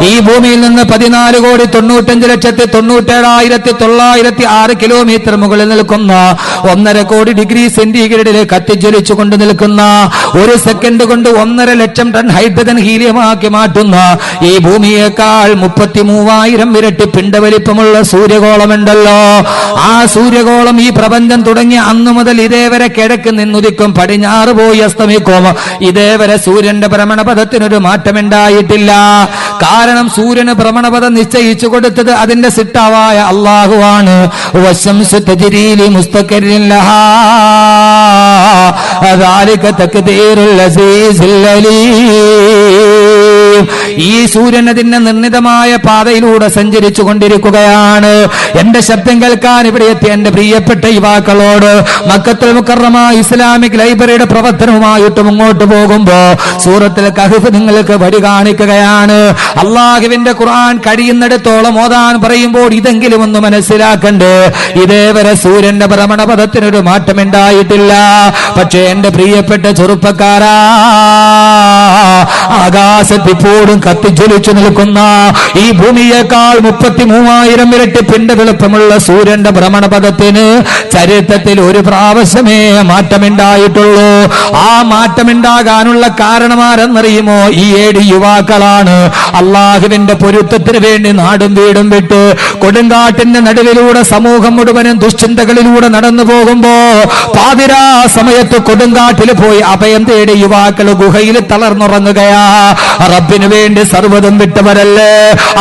ഈ ഭൂമിയിൽ നിന്ന് 14,95,97,906 കിലോമീറ്റർ മുകളിൽ നിൽക്കുന്ന 1.5 കോടി ഡിഗ്രി സെന്റിഗ്രേഡിൽ കത്തിജ്വലിച്ചു കൊണ്ട് നിൽക്കുന്ന, ഒരു സെക്കൻഡ് കൊണ്ട് 1.5 ലക്ഷം ടൺ ഹൈഡ്രജൻ ഹീലിയമാക്കി മാറ്റുന്ന ഈ ഭൂമിയേക്കാൾ 33,000 ഇരട്ടി പിണ്ടവലിപ്പമുള്ള സൂര്യഗോളമുണ്ടല്ലോ. ആ സൂര്യഗോളം ഈ പ്രപഞ്ചം തുടങ്ങിയ അന്നു മുതൽ ഇതേവരെ കിഴക്ക് നിന്നുദിക്കും, പടിഞ്ഞാറ് പോയി അസ്തമിക്കും. ഇതേവരെ സൂര്യന്റെ ഭ്രമണപഥത്തിനൊരു മാറ്റമുണ്ടായിട്ടില്ല. കാരണം സൂര്യന് ഭ്രമണപഥം നിശ്ചയിച്ചു കൊടുത്തത് അതിന്റെ സിട്ടാവായ അള്ളാഹുവാണ്. വശംസു തജ്രീ ലിമുസ്തഖറിൻ ലഹാ ദാലിക തഖ്ദീറുൽ അസീസിൽ അലീം. ഈ സൂര്യൻ അതിന്റെ നിർണിതമായ പാതയിലൂടെ സഞ്ചരിച്ചു കൊണ്ടിരിക്കുകയാണ്. എന്റെ ശബ്ദം കേൾക്കാൻ ഇവിടെ എത്തിയ എന്റെ പ്രിയപ്പെട്ട യുവാക്കളോട്, മക്കത്തുൽ മുക്കറമ ഇസ്ലാമിക് ലൈബ്രറിയുടെ പ്രവർത്തനവുമായിട്ട് മുന്നോട്ട് പോകുമ്പോ സൂറത്തുൽ കഹ്ഫ് നിങ്ങൾക്ക് വഴി കാണിക്കുകയാണ്. അള്ളാഹുവിന്റെ ഖുർആൻ കഴിയുന്നിടത്തോളം ഓതാൻ പറയുമ്പോൾ ഇതെങ്കിലും ഒന്ന് മനസ്സിലാക്കണ്ടേ. ഇതേവരെ സൂര്യന്റെ ഭ്രമണപഥത്തിനൊരു മാറ്റമുണ്ടായിട്ടില്ല. പക്ഷേ എന്റെ പ്രിയപ്പെട്ട ചെറുപ്പക്കാരാ, ആകാശത്ത് ഇപ്പോഴും കത്തിജ്വലിച്ചു നിൽക്കുന്ന ഈ ഭൂമിയേക്കാൾ 33,000 ഇരട്ടി പിണ്ട വലുപ്പമുള്ള സൂര്യന്റെ ഭ്രമണപഥത്തിന് ചരിത്രത്തിൽ ഒരു പ്രാവശ്യമേ മാറ്റമുണ്ടായിട്ടുള്ളൂ. ആ മാറ്റമുണ്ടാകാനുള്ള കാരണമാരെന്നറിയുമോ? ഈ 7 യുവാക്കളാണ്. അള്ളാഹുവിന്റെ പൊരുത്തത്തിന് വേണ്ടി നാടും വീടും വിട്ട് കൊടുങ്കാട്ടിന്റെ നടുവിലൂടെ സമൂഹം മുഴുവനും ദുശ്ചിന്തകളിലൂടെ നടന്നു പോകുമ്പോ പാതിരാ സമയത്ത് കൊടുങ്കാട്ടിൽ പോയി അഭയം തേടി യുവാക്കൾ ഗുഹയിൽ തളർന്നുറങ്ങുകയാ. റബ്ബിന് വേണ്ടി സർവ്വതും വിട്ടവരല്ലേ,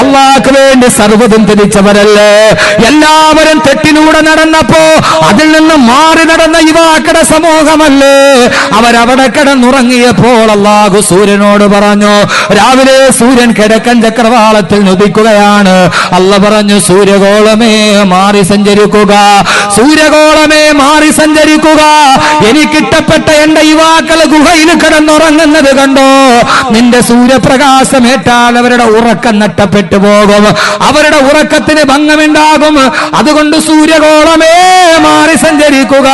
അള്ളാഹ്ക്ക് വേണ്ടി സർവ്വതും തിരിച്ചവരല്ലേ. എല്ലാവരും തെറ്റിലൂടെ നടന്നപ്പോ അതിൽ നിന്ന് മാറി നടന്ന യുവാക്കളുടെ സമൂഹമല്ലേ അവരവിടെ കിടന്നുറങ്ങിയപ്പോൾ അള്ളാഹു സൂര്യനോട് പറഞ്ഞു. രാവിലെ സൂര്യൻ കിഴക്കൻ ചക്രവാളത്തിൽ ഉദിക്കുകയാണ്. അള്ളാഹ് പറഞ്ഞു, സൂര്യഗോളമേ മാറി സഞ്ചരിക്കുക, സൂര്യഗോളമേ മാറി സഞ്ചരിക്കുക. എനിക്കിഷ്ടപ്പെട്ട എന്റെ യുവാക്കൾ ഗുഹയിൽ കിടന്നുറങ്ങുന്നത് കണ്ടോ? നിന്റെ സൂര്യപ്രകാശമേറ്റാൽ അവരുടെ ഉറക്കം നഷ്ടപ്പെട്ടു പോകും, അവരുടെ ഉറക്കത്തിന് ഭംഗമുണ്ടാകും. അതുകൊണ്ട് സൂര്യഗോളമേ മാറി സഞ്ചരിക്കുക.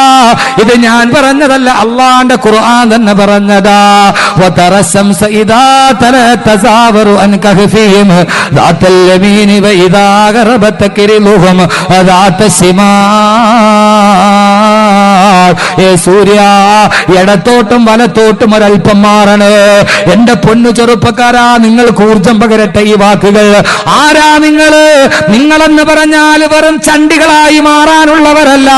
ഇത് ഞാൻ പറഞ്ഞതല്ല, അള്ളാന്റെ ഖുർആൻ തന്നെ പറഞ്ഞതാ. വതറശംസ ഇദാ തലതസാവറു അൻ കഹ്ഫിഹിം ദാതൽ യമീനി വഇദാ ഗറബത കിരിലുഹും ദാത സിമാ. ഏ സൂര്യ, ഇടത്തോട്ടും വലത്തോട്ടും ഒരൽപ്പം മാറണേ. എന്റെ പൊന്നു ചെറുപ്പക്കാരാ, നിങ്ങൾക്ക് ഊർജം പകരട്ടെ ഈ വാക്കുകൾ. ആരാ നിങ്ങള്? നിങ്ങളെന്ന് പറഞ്ഞാൽ വെറും ചണ്ടികളായി മാറാനുള്ളവരല്ല.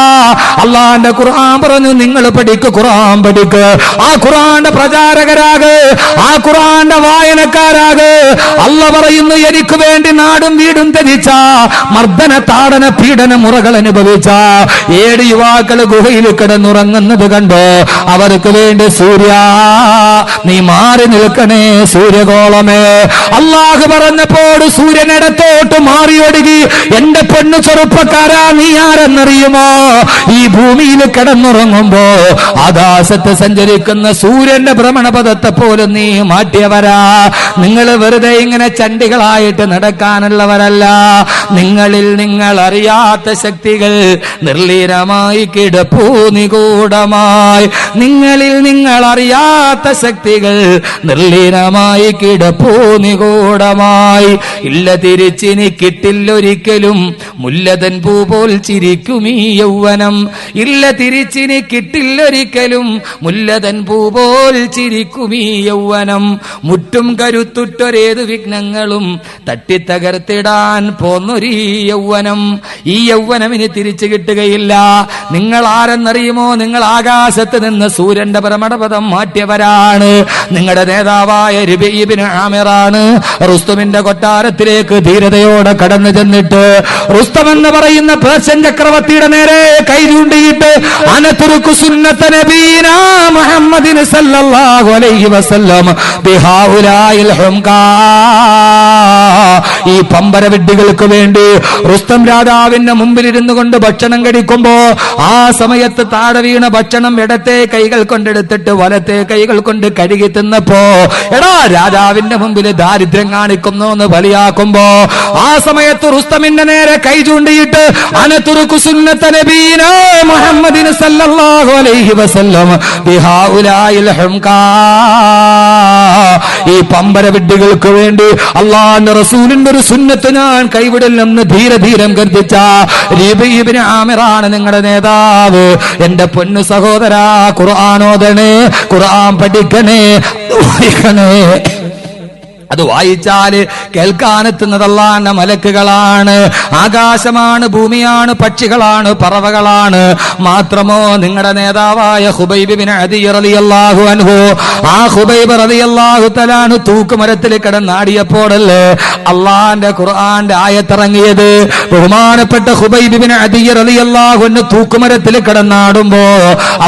അള്ളാന്റെ ഖുർആൻ പറഞ്ഞു, നിങ്ങൾ പഠിക്ക്, ഖുർആൻ പഠിക്ക്. ആ ഖുർആന്റെ പ്രചാരകരാക്, ആ ഖുർആന്റെ വായനക്കാരാക്. അള്ള പറയുന്നു, എനിക്ക് വേണ്ടി നാടും വീടും ധരിച്ച മർദ്ദന താടന പീഡന മുറകൾ അനുഭവിച്ച 7 യുവാക്കൾ ഗുഹയിൽ കിടന്നുറങ്ങുന്നത് കണ്ടോ? അവർക്ക് വേണ്ടി സൂര്യ നീ മാറി നിൽക്കണേ, സൂര്യഗോളമേ. അള്ളാഹു പറഞ്ഞപ്പോൾ സൂര്യനിടത്തോട്ട് മാറിയൊടുകി. എന്റെ പൊന്നു ചെറുപ്പക്കാരാ, നീ ആരെന്നറിയുമോ? ഈ ഭൂമിയിൽ കിടന്നുറങ്ങുമ്പോ ആകാശത്ത് സഞ്ചരിക്കുന്ന സൂര്യന്റെ ഭ്രമണപഥത്തെ പോലും നീ മാറ്റിയവരാ. നിങ്ങൾ വെറുതെ ഇങ്ങനെ ചണ്ടികളായിട്ട് നടക്കാനുള്ളവരല്ല. നിങ്ങളിൽ നിങ്ങൾ അറിയാത്ത ശക്തികൾ നിർലീനമായി കിടപ്പൂ നിഗൂഢമായി. നിങ്ങളിൽ നിങ്ങൾ അറിയാത്ത ശക്തികൾ നിർലീനമായി കിടപ്പൂ നിഗൂഢമായി. ഇല്ല തിരിച്ചിനി കിട്ടില്ലൊരിക്കലും മുല്ലതൻ പൂ പോൽ ചിരിക്കും ഈ യൗവനം. ഇല്ല തിരിച്ചിനി കിട്ടില്ലൊരിക്കലും മുല്ലതൻ പൂ പോൽ ചിരിക്കും ഈ യൗവനം. മുറ്റും കരുത്തുറ്റൊരേതു വിഘ്നങ്ങളും തട്ടിത്തകർത്തിടാൻ പോന്നൊരീ യൗവനം. ഈ യൗവനം ഇനി തിരിച്ചു കിട്ടുകയില്ല. നിങ്ങൾ ആരെന്നറിയുമോ? നിങ്ങൾ ആകാശത്ത് നിന്ന് സൂര്യന്റെ ഭ്രമണപഥം മാറ്റിയവരാണ്. നിങ്ങളുടെ നേതാവായ രബീ ഇബ്നു ആമിറാണ് റുസ്തുമിന്റെ കൊട്ടാരത്തിലേക്ക് ധീരതയോടെ കടന്നു ചെന്നിട്ട് റുസ്തം എന്ന് പറയുന്ന പേർഷ്യൻ ചക്രവർത്തിയുടെ നേരെ കൈ ചൂണ്ടിയിട്ട് അനതുറുക്കു സുന്നത നബീനാ മുഹമ്മദിൻ സല്ലല്ലാഹു അലൈഹി വസല്ലം ബിഹാഉലായിൽ ഹുംകാ. ഈ പമ്പര വിഡ്ഢികൾക്ക് വേണ്ടി റുസ്തം രാജാവിന്റെ മുമ്പിൽ ഇരുന്നു കൊണ്ട് ഭക്ഷണം കഴിക്കുമ്പോ ആ സമയത്ത് താഴെ വീണ ഭക്ഷണം ഇടത്തെ കൈകൾ കൊണ്ടെടുത്തിട്ട് വലത്തെ കൈകൾ കൊണ്ട് കഴുകി തിന്നപ്പോ എടാ രാജാവിന്റെ മുമ്പിൽ ദാരിദ്ര്യം കാണിക്കുന്നു എന്ന് ബലിയാക്കുമ്പോ ആ സമയത്ത് റുസ്തമിന്റെ നേരെ കൈ ചൂണ്ടിയിട്ട് അനതുറുക്കു സുന്നത നബീനാ മുഹമ്മദിൻ സല്ലല്ലാഹു അലൈഹി വസല്ലം ബിഹാഉലായിൽ ഹുംകാ. ഈ പമ്പര വിഡ്ഢികൾക്ക് വേണ്ടി അള്ളാഹുവിന്റെ റസൂലിന്റെ ഒരു സുന്നത്ത് ഞാൻ കൈവിടില്ലെന്ന് ധീരം ഗർജിച്ച രബീ ഇബ്നു ആമിറാണ് നിങ്ങളുടെ നേതാവ്. എന്റെ പൊന്നു സഹോദരാ, ഖുർആൻ ഓതണേ, ഖുർആൻ പഠിക്കണേ, അത് വായിച്ചാല് കേൾക്കാനെത്തുന്നത് അല്ലാഹുവിന്റെ മലക്കുകളാണ്, ആകാശമാണ്, ഭൂമിയാണ്, പക്ഷികളാണ്, പറവകളാണ്. മാത്രമോ നിങ്ങളുടെ നേതാവായ ഖുബൈബ് ഇബ്നു അദി റളിയല്ലാഹു അൻഹു, ആ ഖുബൈബ് റളിയല്ലാഹു തആല അൻഹു തൂക്കുമരത്തിൽ കിടന്നാടിയപ്പോഴല്ലേ അള്ളാഹുവിന്റെ ഖുർആന്റെ ആയത്തിറങ്ങിയത്. ബഹുമാനപ്പെട്ട ഖുബൈബ് ഇബ്നു അദി റളിയല്ലാഹു അൻഹു തൂക്കുമരത്തിൽ കിടന്നാടുമ്പോ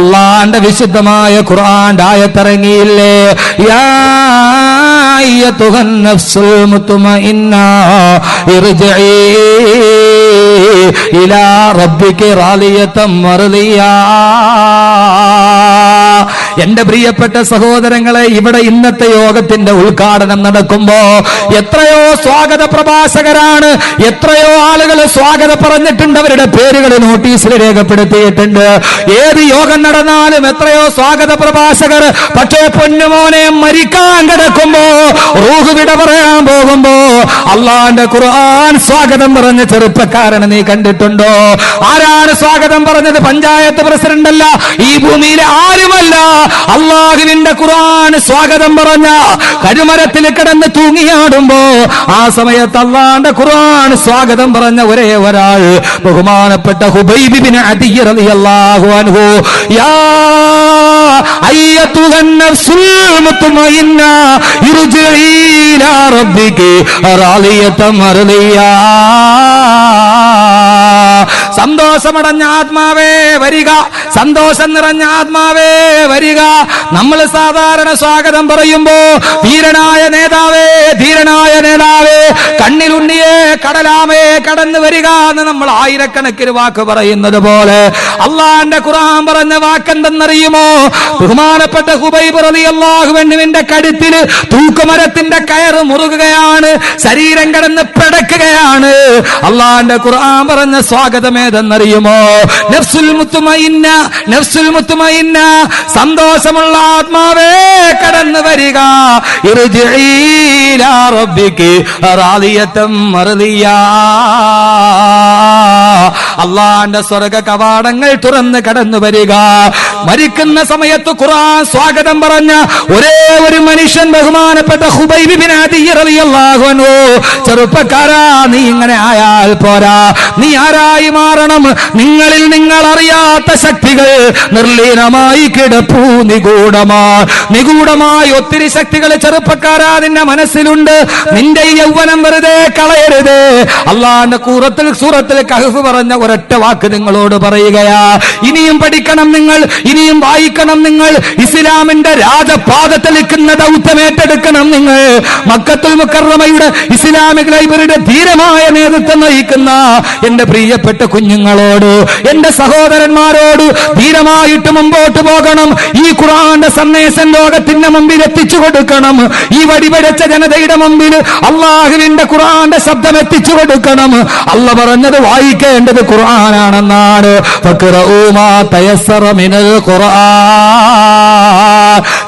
അള്ളാഹുവിന്റെ വിശുദ്ധമായ ഖുർആന്റെ ആയത്തിറങ്ങിയില്ലേ? യാ അയ്യതുഹൻ നഫ്സുൽ മുത്മഇന്ന ഇർജിഇ ഇലാ റബ്ബിക റാളിയതം മർദിയാ. എന്റെ പ്രിയപ്പെട്ട സഹോദരങ്ങളെ, ഇവിടെ ഇന്നത്തെ യോഗത്തിന്റെ ഉദ്ഘാടനം നടക്കുമ്പോ എത്രയോ സ്വാഗത പ്രഭാഷകരാണ്, എത്രയോ ആളുകൾ സ്വാഗതം പറഞ്ഞിട്ടുണ്ട്, അവരുടെ പേരുകൾ നോട്ടീസിൽ രേഖപ്പെടുത്തിയിട്ടുണ്ട്. ഏത് യോഗം നടന്നാലും എത്രയോ സ്വാഗത പ്രഭാഷകർ. പക്ഷേ പൊന്നുമോനെ, മരിക്കാൻ കിടക്കുമ്പോ, റൂഹ് വിട പറയാൻ പോകുമ്പോ അള്ളാന്റെ ഖുർആൻ സ്വാഗതം പറഞ്ഞ ചെറുപ്പക്കാരനെ നീ കണ്ടിട്ടുണ്ടോ? ആരാണ് സ്വാഗതം പറഞ്ഞത്? പഞ്ചായത്ത് പ്രസിഡന്റ് അല്ല, ഈ ഭൂമിയിലെ ആരുമല്ല. അള്ളാഹുവിന്റെ ഖുർആൻ സ്വാഗതം പറഞ്ഞ കരുമരത്തിൽ കിടന്ന് തൂങ്ങിയാടുമ്പോ ആ സമയത്ത് അള്ളാന്റെ ഖുർആൻ സ്വാഗതം പറഞ്ഞ ഒരേ ഒരാൾ ബഹുമാനപ്പെട്ട ഹുബൈബ് ബിൻ അദി റളിയല്ലാഹു അൻഹു. യാ അയ്യതുഹൻ നഫ്സുൽ മുത്മഇന്ന ഇർജിഇ ഇലാ റബ്ബികി റാളിയതം മർദിയാ. സന്തോഷമടഞ്ഞ ആത്മാവേ വരിക, സന്തോഷം നിറഞ്ഞ ആത്മാവേ വരിക. നമ്മൾ സാധാരണ സ്വാഗതം പറയുമ്പോ ധീരനായ നേതാവേ, ധീരനായ നേതാവേ, കണ്ണിലുണ്ണിയേ, കടലാമേ, കടന്നു വരിക എന്ന് നമ്മൾ ആയിരക്കണക്കിന് വാക്ക് പറയുന്നത് പോലെ അള്ളാന്റെ ഖുർആൻ പറഞ്ഞ വാക്കെന്തെന്നറിയുമോ? ബഹുമാനപ്പെട്ട ഹുബൈബ് റളിയല്ലാഹു അൻഹുവിന്റെ കഴുത്തിൽ തൂക്കുമരത്തിന്റെ കയറ് മുറുകുകയാണ്, ശരീരം കിടന്ന് പിടക്കുകയാണ്. അള്ളാന്റെ ഖുർആൻ പറഞ്ഞ സ്വാഗതം ഏതെന്നറിയുമോ? നഫ്സുൽ മുത്മഇന്ന, നഫ്സുൽ മുത്മഇന്ന, സന്തോഷമുള്ള ആത്മാവേ കടന്നു വരിക. ഇർജിഇ ഇലാ റബ്ബികി റാളിയതം മർദിയാ. അള്ളാന്റെ സ്വർഗ കവാടങ്ങൾ തുറന്ന് കടന്നു വരിക. മരിക്കുന്ന സമയത്ത് ഖുർആൻ സ്വാഗതം പറഞ്ഞ ഒരേ ഒരു മനുഷ്യൻ ബഹുമാനപ്പെട്ട ഹുബൈബ് ബിൻ അദി റളിയല്ലാഹു അൻഹു. ചെറുപ്പക്കാരാ, നീ ഇങ്ങനെ ആയാൽ പോരാ, നീ ആരായി മാറണം? നിങ്ങളിൽ നിങ്ങൾ അറിയാത്ത ശക്തികൾ നിർലീനമായി കിടപ്പൂ, നിഗൂഢമായി ഒത്തിരി ശക്തികൾ ചെറുപ്പക്കാരാ നിന്റെ മനസ്സിലുണ്ട്. നിന്റെ ഈ യൗവനം വെറുതെ കളയരുത്. അള്ളാന്റെ സൂറത്തിൽ കഹ്ഫ് പറഞ്ഞ ഒരൊറ്റ വാക്ക് നിങ്ങളോട് പറയുകയാ. ഇനിയും പഠിക്കണം നിങ്ങൾ, ഇനിയും വായിക്കണം നിങ്ങൾ. ഇസ്ലാമിന്റെ രാജപാദത്തിൽ നിൽക്കുന്ന ദൗത്യം ഏറ്റെടുക്കണം നിങ്ങൾ. മക്കത്തുൽ മുക്കറമയുടെ ഇസ്ലാമിക് ലൈബ്രറിയുടെ ധീരമായ നേതൃത്വം നയിക്കുന്ന എന്റെ പ്രിയപ്പെട്ട കുഞ്ഞുങ്ങളോട്, എന്റെ സഹോദരന്മാരോട് ധീരമായിട്ട് മുമ്പോട്ട് പോകണം. ഈ ഖുർആന്റെ സന്ദേശം ലോകത്തിന്റെ മുമ്പിൽ എത്തിച്ചു കൊടുക്കണം. ഈ വടിവെടിച്ച ജനതയുടെ മുമ്പിൽ അള്ളാഹുവിന്റെ ഖുർആന്റെ ശബ്ദം എത്തിച്ചു കൊടുക്കണം. അല്ല പറഞ്ഞത് വായിക്കേണ്ടത് ഖുർആനാണെന്നാണ്. ഫഖറഊ മാ തയസ്സറ മിനൽ ഖുർആൻ.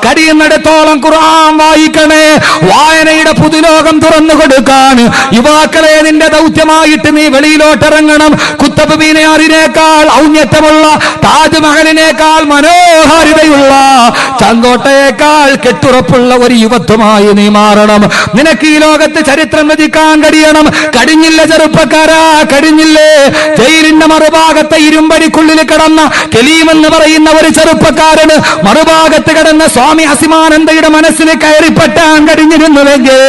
കഴിയുന്നിടത്തോളം ഖുർആൻ വായിക്കണേ. വായനയുടെ പുതുലോകം തുറന്നു കൊടുക്കാൻ യുവാക്കളെ നിന്റെ ദൗത്യമായിട്ട് നീ വെളിയിലോട്ടിറങ്ങണം. കുത്തബ് മീനാറിനേക്കാൾ ഔന്നത്യമുള്ള, താജ്മഹലിനേക്കാൾ മനോഹാരിതയുള്ള, ചങ്കോട്ടയേക്കാൾ കെട്ടുറപ്പുള്ള ഒരു യുവത്വമായി നീ മാറണം. നിനക്ക് ഈ ലോകത്ത് ചരിത്രം രചിക്കാൻ കഴിയണം. കഴിഞ്ഞില്ല ചെറുപ്പക്കാരാ, കഴിഞ്ഞില്ലേ? ജയിലിന്റെ മറുഭാഗത്തെ ഇരുമ്പടിക്കുള്ളിൽ കിടന്ന കലീം എന്ന് പറയുന്ന ഒരു ചെറുപ്പക്കാരന് മറുഭാഗത്ത് കിടന്ന സ്വാമി അസിമാനന്ദയുടെ മനസ്സിൽ കയറിപ്പറ്റാൻ കഴിഞ്ഞിരുന്നുവെങ്കിൽ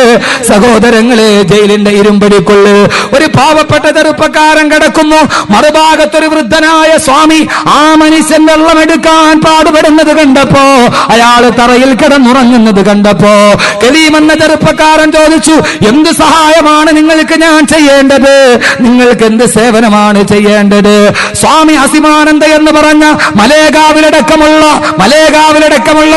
സഹോദരങ്ങളെ, ജയിലിന്റെ ഇരുമ്പടിക്കുള്ളിൽ ഒരു പാവപ്പെട്ട ചെറുപ്പക്കാരൻ കിടക്കുന്നു. മറുഭാഗത്തൊരു വൃദ്ധനായ സ്വാമി ആ മനുഷ്യൻ വെള്ളമെടുക്കാൻ പാടുപെടുന്നത് കണ്ടപ്പോ, അയാള് തറയിൽ കിടന്നുറങ്ങുന്നത് കണ്ടപ്പോ കലീം എന്ന ചെറുപ്പക്കാരൻ ചോദിച്ചു, എന്ത് സഹായമാണ് നിങ്ങൾക്ക് ഞാൻ ചെയ്യേണ്ടത്? നിങ്ങൾക്ക് എന്ത് സേവനമാണ് ചെയ്യേണ്ടത്? സ്വാമി അസിമാനന്ദ എന്ന് പറഞ്ഞ മലേഗാവിലടക്കമുള്ള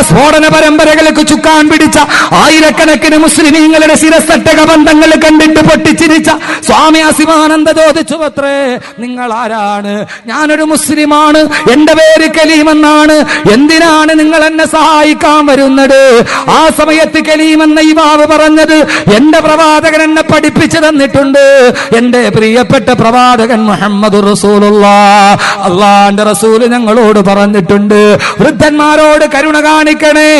സ്ഫോടന പരമ്പരകൾക്ക് ചുക്കാൻ പിടിച്ച ആയിരക്കണക്കിന് മുസ്ലിമീങ്ങളുടെ ശിരസ്സട്ടക ബന്ധങ്ങൾ കണ്ടിട്ട് പൊട്ടിച്ചിരിച്ച സ്വാമി അസിമാനന്ദ ചോദിച്ചു, അത്രേ, നിങ്ങൾ ആരാണ്? ഞാനൊരു മുസ്ലിമാണ്, എന്റെ പേര് കലീം എന്നാണ്. എന്തിനാണ് നിങ്ങൾ എന്നെ സഹായിക്കാൻ വരുന്നത്? ആ സമയത്ത് കലീം എന്ന യുവാവ് പറഞ്ഞത്, എന്റെ പ്രവാചകൻ എന്നെ പഠിപ്പിച്ചു തന്നിട്ടുണ്ട്. എന്റെ പ്രിയപ്പെട്ട പ്രവാചകൻ മുഹമ്മദുർ റസൂലുള്ളാഹ്, അള്ളാന്റെ റസൂൽ ഞങ്ങളോട് പറഞ്ഞിട്ടുണ്ട്, വൃദ്ധന്മാരോട് കരുണ കാണിക്കണേ,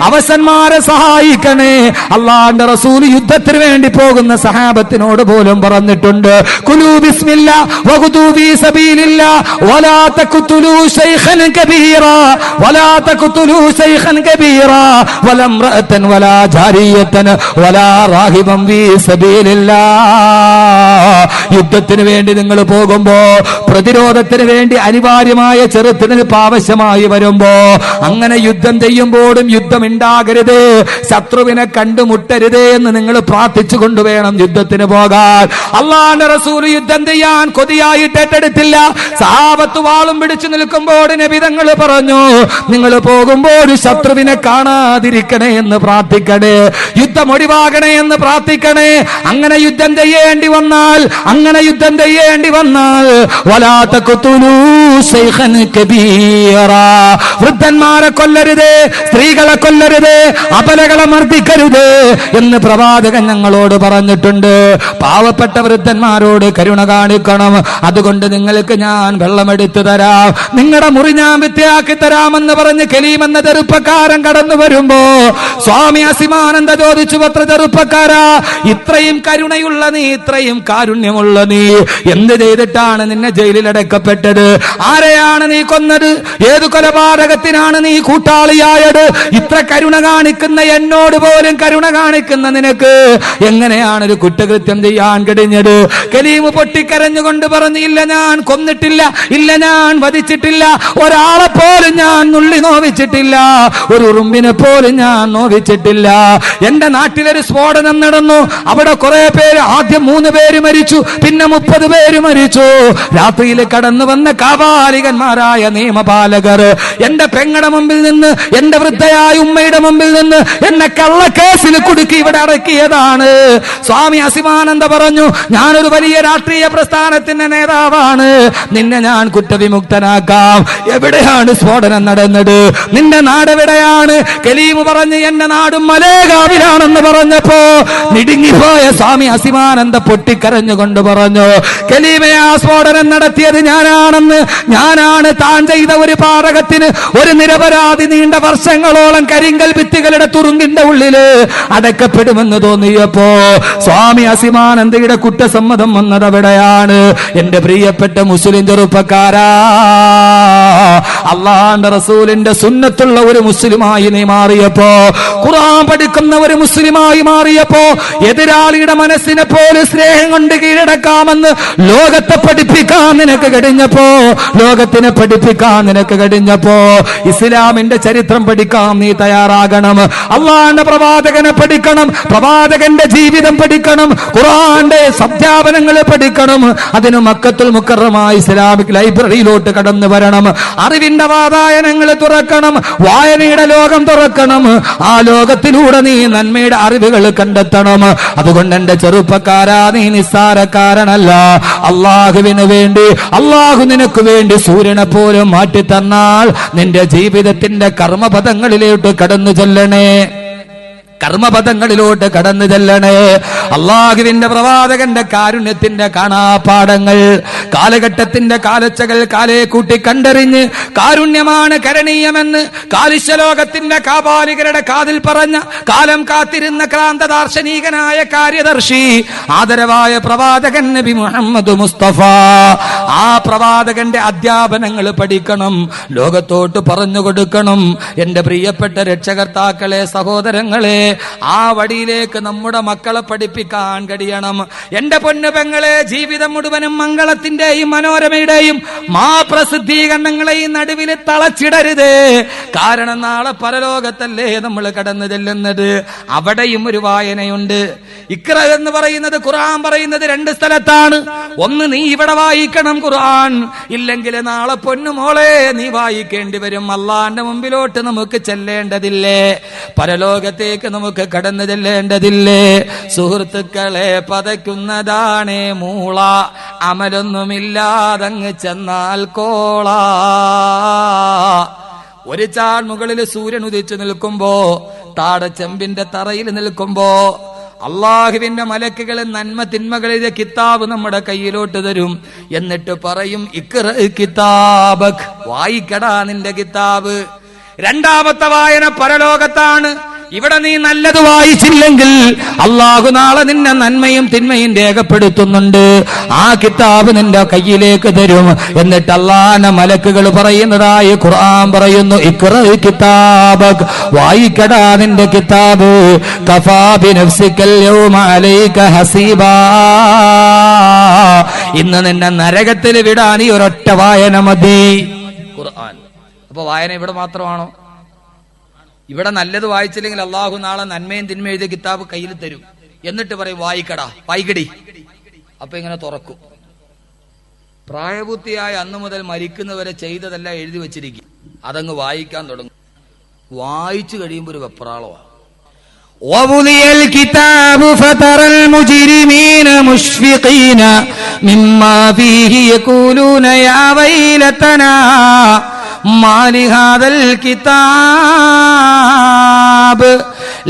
അവശന്മാരെ സഹായിക്കണേ. അള്ളാന്റെ റസൂൽ യുദ്ധത്തിന് വേണ്ടി പോകുന്ന സഹാബത്തിനോട് പോലും പറഞ്ഞിട്ടുണ്ട്, കുലൂ ബിസ്മില്ലാ വഖുദൂ ഫീ സബീലില്ലാ വലാ തഖ്തുലൂ ശൈഖൻ കബീറാ വലാ തഖ്തുലൂ ശൈഖൻ കബീറാ വലാ ഇംറഅതൻ വലാ ജാരിയതൻ വലാ റാഹിബൻ ഫീ സബീലില്ലാ. യുദ്ധത്തിന് വേണ്ടി നിങ്ങൾ പോകുമ്പോ പ്രതിരോധത്തിന് വേണ്ടി അനിവാര്യമായ ചെറുത്തുനിൽപ്പ് ആവശ്യമായി വരുമ്പോ, അങ്ങനെ യുദ്ധം ചെയ്യുമ്പോഴും യുദ്ധം ഉണ്ടാകരുത്, ശത്രുവിനെ കണ്ടുമുട്ടരുതേ എന്ന് നിങ്ങൾ പ്രാർത്ഥിച്ചുകൊണ്ട് വേണം യുദ്ധത്തിന് പോകാൻ. അള്ളാഹുവിന്റെ റസൂൽ യുദ്ധം ചെയ്യാൻ കൊതിയായിട്ട് ഏറ്റെടുത്തില്ല. സഹാബത്ത് വാളും പിടിച്ചു നിൽക്കുമ്പോൾ നബി തങ്ങൾ പറഞ്ഞു, നിങ്ങൾ പോകുമ്പോൾ ശത്രുവിനെ കാണാതിരിക്കണേ എന്ന് പ്രാർത്ഥിക്കണേ, യുദ്ധം ഒഴിവാകണേ എന്ന് പ്രാർത്ഥിക്കണേ. അങ്ങനെ യുദ്ധം ചെയ്യേണ്ടി വന്നാൽ വലാ തഖ്തുലൂ ശൈഖൻ കബീറാ, വൃദ്ധന്മാരെ കൊല്ലരുത്, സ്ത്രീകളെ കൊല്ലരുത്, അബലകളെ മർദ്ദിക്കരുത് എന്ന് പ്രവാചകൻ ഞങ്ങളോട് പറഞ്ഞിട്ടുണ്ട്. പാവപ്പെട്ട വൃദ്ധന്മാരോട് കരുണ കാണിക്കണം. അതുകൊണ്ട് നിങ്ങൾക്ക് ഞാൻ വെള്ളമെടുത്തു തരാം, നിങ്ങളുടെ മുറി ഞാൻ വൃത്തിയാക്കി തരാമെന്ന് പറഞ്ഞ് കലീം എന്ന ചെറുപ്പക്കാരൻ കടന്നു വരുമ്പോ സ്വാമി അസിമാനന്ദ ചോദിച്ചു, പത്ര ചെറുപ്പക്കാരാ, ഇത്രയും കരുണയുള്ള നീ, ഇത്രയും കാരുണ്യമുള്ള നീ എന്ത് ചെയ്തിട്ടാണ് നിന്നെ ജയിലിൽ അടക്കപ്പെട്ടത്? ആരെയാണ് നീ കൊന്നത്? ഏതു കൊലപാതകത്തിനാണ് നീ കൂട്ടാളിയായത്? ഇത്ര കരുണ കാണിക്കുന്ന എന്നോട് പോലും കരുണ കാണിക്കുന്ന നിനക്ക് എങ്ങനെയാണ് ഒരു കുറ്റകൃത്യം ചെയ്യാൻ കഴിഞ്ഞത്? കലീം പൊട്ടിക്കരഞ്ഞുകൊണ്ട് പറഞ്ഞു, ഇല്ല ഞാൻ കൊന്നിട്ടില്ല, ഇല്ല ഞാൻ വധിച്ചിട്ടില്ല, ഒരാളെ പോലും ഞാൻ നുള്ളി നോവിച്ചിട്ടില്ല, ഒരു ഉറുമ്പിനെ പോലും ഞാൻ നോവിച്ചിട്ടില്ല. എന്റെ നാട്ടിലൊരു സ്ഫോടനം നടന്നു, അവിടെ കുറെ പേര്, ആദ്യം 3 പേര് മരിച്ചു, പിന്നെ 30 പേര് മരിച്ചു. രാത്രിയിൽ കടന്നു വന്ന കാപാലികന്മാരായ നിയമപാലകർ എന്റെ പെങ്ങളുടെ മുമ്പിൽ നിന്ന്, എന്റെ വൃദ്ധയായ ഉമ്മയുടെ മുമ്പിൽ നിന്ന് എന്നെ കള്ളക്കേസിൽ കുടുക്കി ഇവിടെ അടക്കിയതാണ്. സ്വാമി അസിമാനന്ദ പറഞ്ഞു, ഞാനൊരു വലിയ രാഷ്ട്രീയ പ്രസ്ഥാനത്തിന്റെ നേതാവാണ്, നിന്നെ ഞാൻ കുറ്റവിമുക്തനാക്കാം. എവിടെയാണ് സ്ഫോടനം നടന്നത്? നിന്റെ നാട് എവിടെയാണ്? കലീം പറഞ്ഞു, എന്റെ നാടും മലേഗാവിലാണെന്ന് പറഞ്ഞപ്പോ നിടുങ്ങിപ്പോയ സ്വാമി അസിമാനന്ദ പൊട്ടിക്കരഞ്ഞുകൊണ്ട് പറഞ്ഞു, കലീമെ, ആ സ്ഫോടനം നടത്തിയത് ഞാനാണെന്ന്, ഞാനാണ്. താൻ ചെയ്ത ഒരു പാതകത്തിന് ഒരു നിരപരാധി നീണ്ട വർഷങ്ങളോളം കരിങ്കൽ ഭിത്തികളുടെ തുറുങ്കിന്റെ ഉള്ളില് അടക്കപ്പെടുമെന്ന് തോന്നിയപ്പോ സ്വാമി അസിമാനന്ദയുടെ കുറ്റസമ്മതം വന്നത് അവിടെയാണ്. എന്റെ പ്രിയപ്പെട്ട മുസ്ലിം ചെറുപ്പക്കാരാ, അള്ളാഹുവിന്റെ റസൂലിന്റെ സുന്നത്തുള്ള ഒരു മുസ്ലിമായി നീ മാറിയപ്പോ, ഖുർആൻ പഠിക്കുന്ന ഒരു മുസ്ലിമായി മാറിയപ്പോ, എതിരാളിയുടെ മനസ്സിനെ പോലെ സ്നേഹം കൊണ്ട് കീഴടക്കാമെന്ന് ലോകത്തെ പഠിപ്പിക്കാൻ നിനക്ക് കഴിഞ്ഞപ്പോ, ലോകത്തിനെ പഠിപ്പിക്കാൻ നിനക്ക് കഴിഞ്ഞപ്പോ, ഇസ്ലാമിന്റെ ചരിത്രം പഠിക്കാൻ നീ തയ്യാറാകണം. അള്ളാഹുവിന്റെ പ്രവാചകനെ പഠിക്കണം, പ്രവാചകന്റെ ജീവിതം പഠിക്കണം, ഖുർആന്റെ അധ്യാപനങ്ങൾ പഠിക്കണം. അതിന് മക്കത്തുൽ മുക്കറമായ ഇസ്ലാമിക് ലൈബ്രറിയിലോട്ട് കടന്നു വരണം. അറിവിന്റെ വാതായനങ്ങൾ തുറക്കണം, വായനയുടെ ലോകം തുറക്കണം. ആ ലോകത്തിലൂടെ നീ നന്മയുടെ അറിവുകൾ കണ്ടെത്തണം. അതുകൊണ്ട് എന്റെ ചെറുപ്പക്കാരാ, നീ നിസ്സാരക്കാരനല്ല. അള്ളാഹുവിന് വേണ്ടി, അള്ളാഹു നിനക്ക് വേണ്ടി സൂര്യനെ പോലും മാറ്റി തന്നാൽ നിന്റെ ജീവിതത്തിന്റെ കർമ്മപദങ്ങളിലോട്ട് കടന്നു ചെല്ലണേ, കർമ്മപദങ്ങളിലോട്ട് കടന്നു ചെല്ലണേ. അള്ളാഹുവിന്റെ പ്രവാചകന്റെ കാരുണ്യത്തിന്റെ കാണാപാഠങ്ങൾ, കാലഘട്ടത്തിന്റെ കാലച്ചകൾ കാലേ കൂട്ടി കണ്ടറിഞ്ഞ് കാരുണ്യമാണ് കരണീയമെന്ന് കാലിശ്യലോകത്തിന്റെ കാപാലികരുടെ കാതിൽ പറഞ്ഞ, കാലം കാത്തിരുന്ന ക്രാന്ത ദാർശനികനായ കാര്യദർശി ആദരവായ പ്രവാചകൻ നബി മുഹമ്മദ് മുസ്തഫ, ആ പ്രവാചകന്റെ അധ്യാപനങ്ങൾ പഠിക്കണം, ലോകത്തോട്ട് പറഞ്ഞു കൊടുക്കണം. എന്റെ പ്രിയപ്പെട്ട രക്ഷകർത്താക്കളെ, സഹോദരങ്ങളെ, ആ വഴിയിലേക്ക് നമ്മുടെ മക്കളെ പഠിപ്പിക്കാൻ കഴിയണം. എന്റെ പൊന്നു പെങ്ങളെ, ജീവിതം മുഴുവനും മംഗളത്തിന്റെയും മനോരമയുടെയും പ്രസിദ്ധീകരണങ്ങളെയും നടുവിൽ തളച്ചിടരുത്. കാരണം നാളെ പരലോകത്തല്ലേ നമ്മൾ കടന്നു ചെല്ലുന്നത്. അവിടെയും ഒരു വായനയുണ്ട്. ഇഖ്റ എന്ന് പറയുന്നത്, ഖുർആൻ പറയുന്നത് 2 സ്ഥലത്താണ്. ഒന്ന്, നീ ഇവിടെ വായിക്കണം ഖുർആൻ, ഇല്ലെങ്കിൽ നാളെ പൊന്നുമോളെ നീ വായിക്കേണ്ടി വരും. അള്ളാന്റെ മുമ്പിലോട്ട് നമുക്ക് ചെല്ലേണ്ടതില്ലേ? പരലോകത്തേക്ക് നമുക്ക് കടന്നു ചെല്ലേണ്ടതില്ലേ? സുഹൃത്തുക്കളെ, പതയ്ക്കുന്നതാണേ മൂള, അമലൊന്നുമില്ലാതങ്ങ് ചെന്നാൽ കോള. ഒരു ചാൾ മുകളിൽ സൂര്യൻ ഉദിച്ചു നിൽക്കുമ്പോ, താഴെ ചെമ്പിന്റെ തറയിൽ നിൽക്കുമ്പോ, അള്ളാഹുവിന്റെ മലക്കുകൾ നന്മ തിന്മകളിലെ കിതാബ് നമ്മുടെ കയ്യിലോട്ട് തരും. എന്നിട്ട് പറയും, ഇഖ്റ കിതാബക്, വായിക്കടാ നിന്റെ കിതാബ്. രണ്ടാമത്തെ വായന പരലോകത്താണ്. ഇവിടെ നീ നല്ലത് വായിച്ചില്ലെങ്കിൽ അള്ളാഹു നാളെ നിന്നെ നന്മയും തിന്മയും രേഖപ്പെടുത്തുന്നുണ്ട്. ആ കിതാബ് നിന്റെ കയ്യിലേക്ക് തരും. എന്നിട്ട് അള്ളാഹുവിന്റെ മലക്കുകൾ പറയുന്നതായി ഖുർആൻ പറയുന്നു, ഇഖ്റ കിതാബക്, വായിക്കടാ നിന്റെ കിതാബ്. കഫാ ബിനഫ്സികൽ യൗമ അലൈക ഹസീബാ, ഇന്ന് നിന്നെ നരകത്തിൽ വിടാൻ ഈ ഒരൊറ്റ വായന മതി. ഖുർആൻ. അപ്പൊ വായന ഇവിടെ മാത്രമാണോ? ഇവിടെ നല്ലത് വായിച്ചില്ലെങ്കിൽ അള്ളാഹു നാളെ നന്മയും തിന്മയും എഴുതിയ കിതാബ് കയ്യിൽ തരും. എന്നിട്ട് പറയും വായിക്കടാ, വായിക്കടി. അപ്പൊ ഇങ്ങനെ തുറക്കും. പ്രായപൂർത്തിയായ അന്നു മുതൽ മരിക്കുന്നവരെ ചെയ്തതെല്ലാം എഴുതി വെച്ചിരിക്കും. അതങ്ങ് വായിക്കാൻ തുടങ്ങും. വായിച്ചു കഴിയുമ്പോൾ ഒരു വെപ്രാളമാണ്. وَوُضِعَ الْكِتَابُ فَتَرَى الْمُجْرِمِينَ مُشْفِقِينَ مِمَّا فِيهِ يَقُولُونَ يَا وَيْلَتَنَا مَا لِهَذَا الْكِتَابِ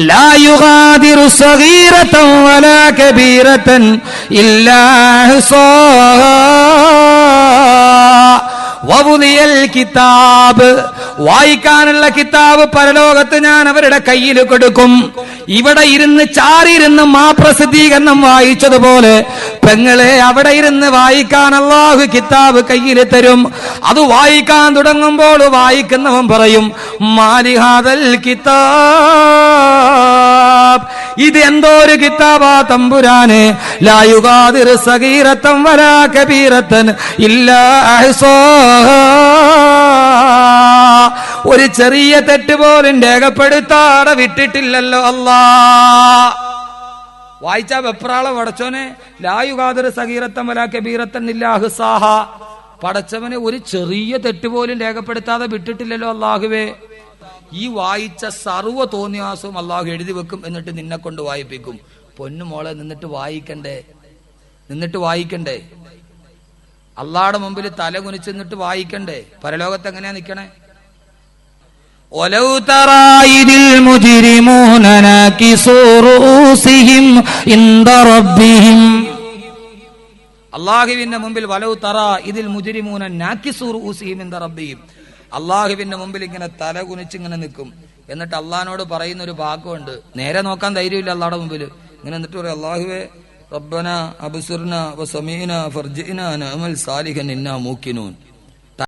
لَا يُغَادِرُ صَغِيرَةً وَلَا كَبِيرَةً إِلَّا أَحْصَاهَا വവുദിയൽ കിതാബ്. വായിക്കാനുള്ള കിതാബ് പരലോകത്ത് ഞാൻ അവരുടെ കയ്യിൽ കൊടുക്കും. ഇവിടെ ഇരുന്ന് ചാരിയിരുന്ന് പ്രസിദ്ധീകരണം വായിച്ചതുപോലെ പെങ്ങളെ അവിടെ ഇരുന്ന് വായിക്കാൻ അല്ലാഹു കിതാബ് കയ്യിൽ തരും. അത് വായിക്കാൻ തുടങ്ങുമ്പോൾ വായിക്കുന്നവൻ പറയും മാലിഹാദൽ കിതാബ്, ഇത് എന്തോ ഒരു കിതാബാ തമ്പുരാനെ. ലാ യുഗാദിറു സഗീറത്തൻ വലാ കബീറത്തൻ ഇല്ലാ അഹ്സാഹാ, ഒരു ചെറിയ തെറ്റ് പോലും രേഖപ്പെടുത്താതെ വിട്ടിട്ടില്ലല്ലോ അല്ലാ. വായിച്ചാ വെപ്രാളം പടച്ചോനെ. ലാ യുഗാദിറു സഗീറത്തൻ വലാ കബീറത്തൻ ഇല്ലാ അഹ്സാഹാ, പടച്ചവനെ ഒരു ചെറിയ തെറ്റ് പോലും രേഖപ്പെടുത്താതെ വിട്ടിട്ടില്ലല്ലോ അല്ലാഹുവേ. ഈ വായിച്ച സർവ്വ തോന്നിയാസവും അള്ളാഹു എഴുതി വെക്കും. എന്നിട്ട് നിന്നെ കൊണ്ട് വായിപ്പിക്കും. പൊന്നുമോളെ, നിന്നിട്ട് വായിക്കണ്ടേ? അള്ളാഹുടെ മുമ്പിൽ തല കുനിച്ച് നിന്നിട്ട് വായിക്കണ്ടേ? പരലോകത്ത് എങ്ങനെയാ നിക്കണേ? ഒലൗ തറാ ഇദിൽ മുജ്രിമൂന നാകിസൂ റൂസിഹിം ഇൻദ റബ്ബിഹിം. അള്ളാഹുവിന്റെ മുമ്പിൽ വലൗ തറാ ഇതിൽ മുജ്രിമൂന നാകിസൂ റൂസിഹിം ഇൻദ റബ്ബിഹിം. അള്ളാഹുവിന്റെ മുമ്പിൽ ഇങ്ങനെ തല കുനിച്ച് ഇങ്ങനെ നിൽക്കും. എന്നിട്ട് അള്ളാഹിനോട് പറയുന്ന ഒരു വാക്കുണ്ട്. നേരെ നോക്കാൻ ധൈര്യമില്ല അള്ളാഹുടെ മുമ്പിൽ. ഇങ്ങനെ എന്നിട്ട് പറയും അള്ളാഹുവേ റബ്ബന അബ്സുർന വസമീന ഫർജിന നഅമൽ സാലിഹൻ ഇന്നാ മൂക്കിനൂൻ.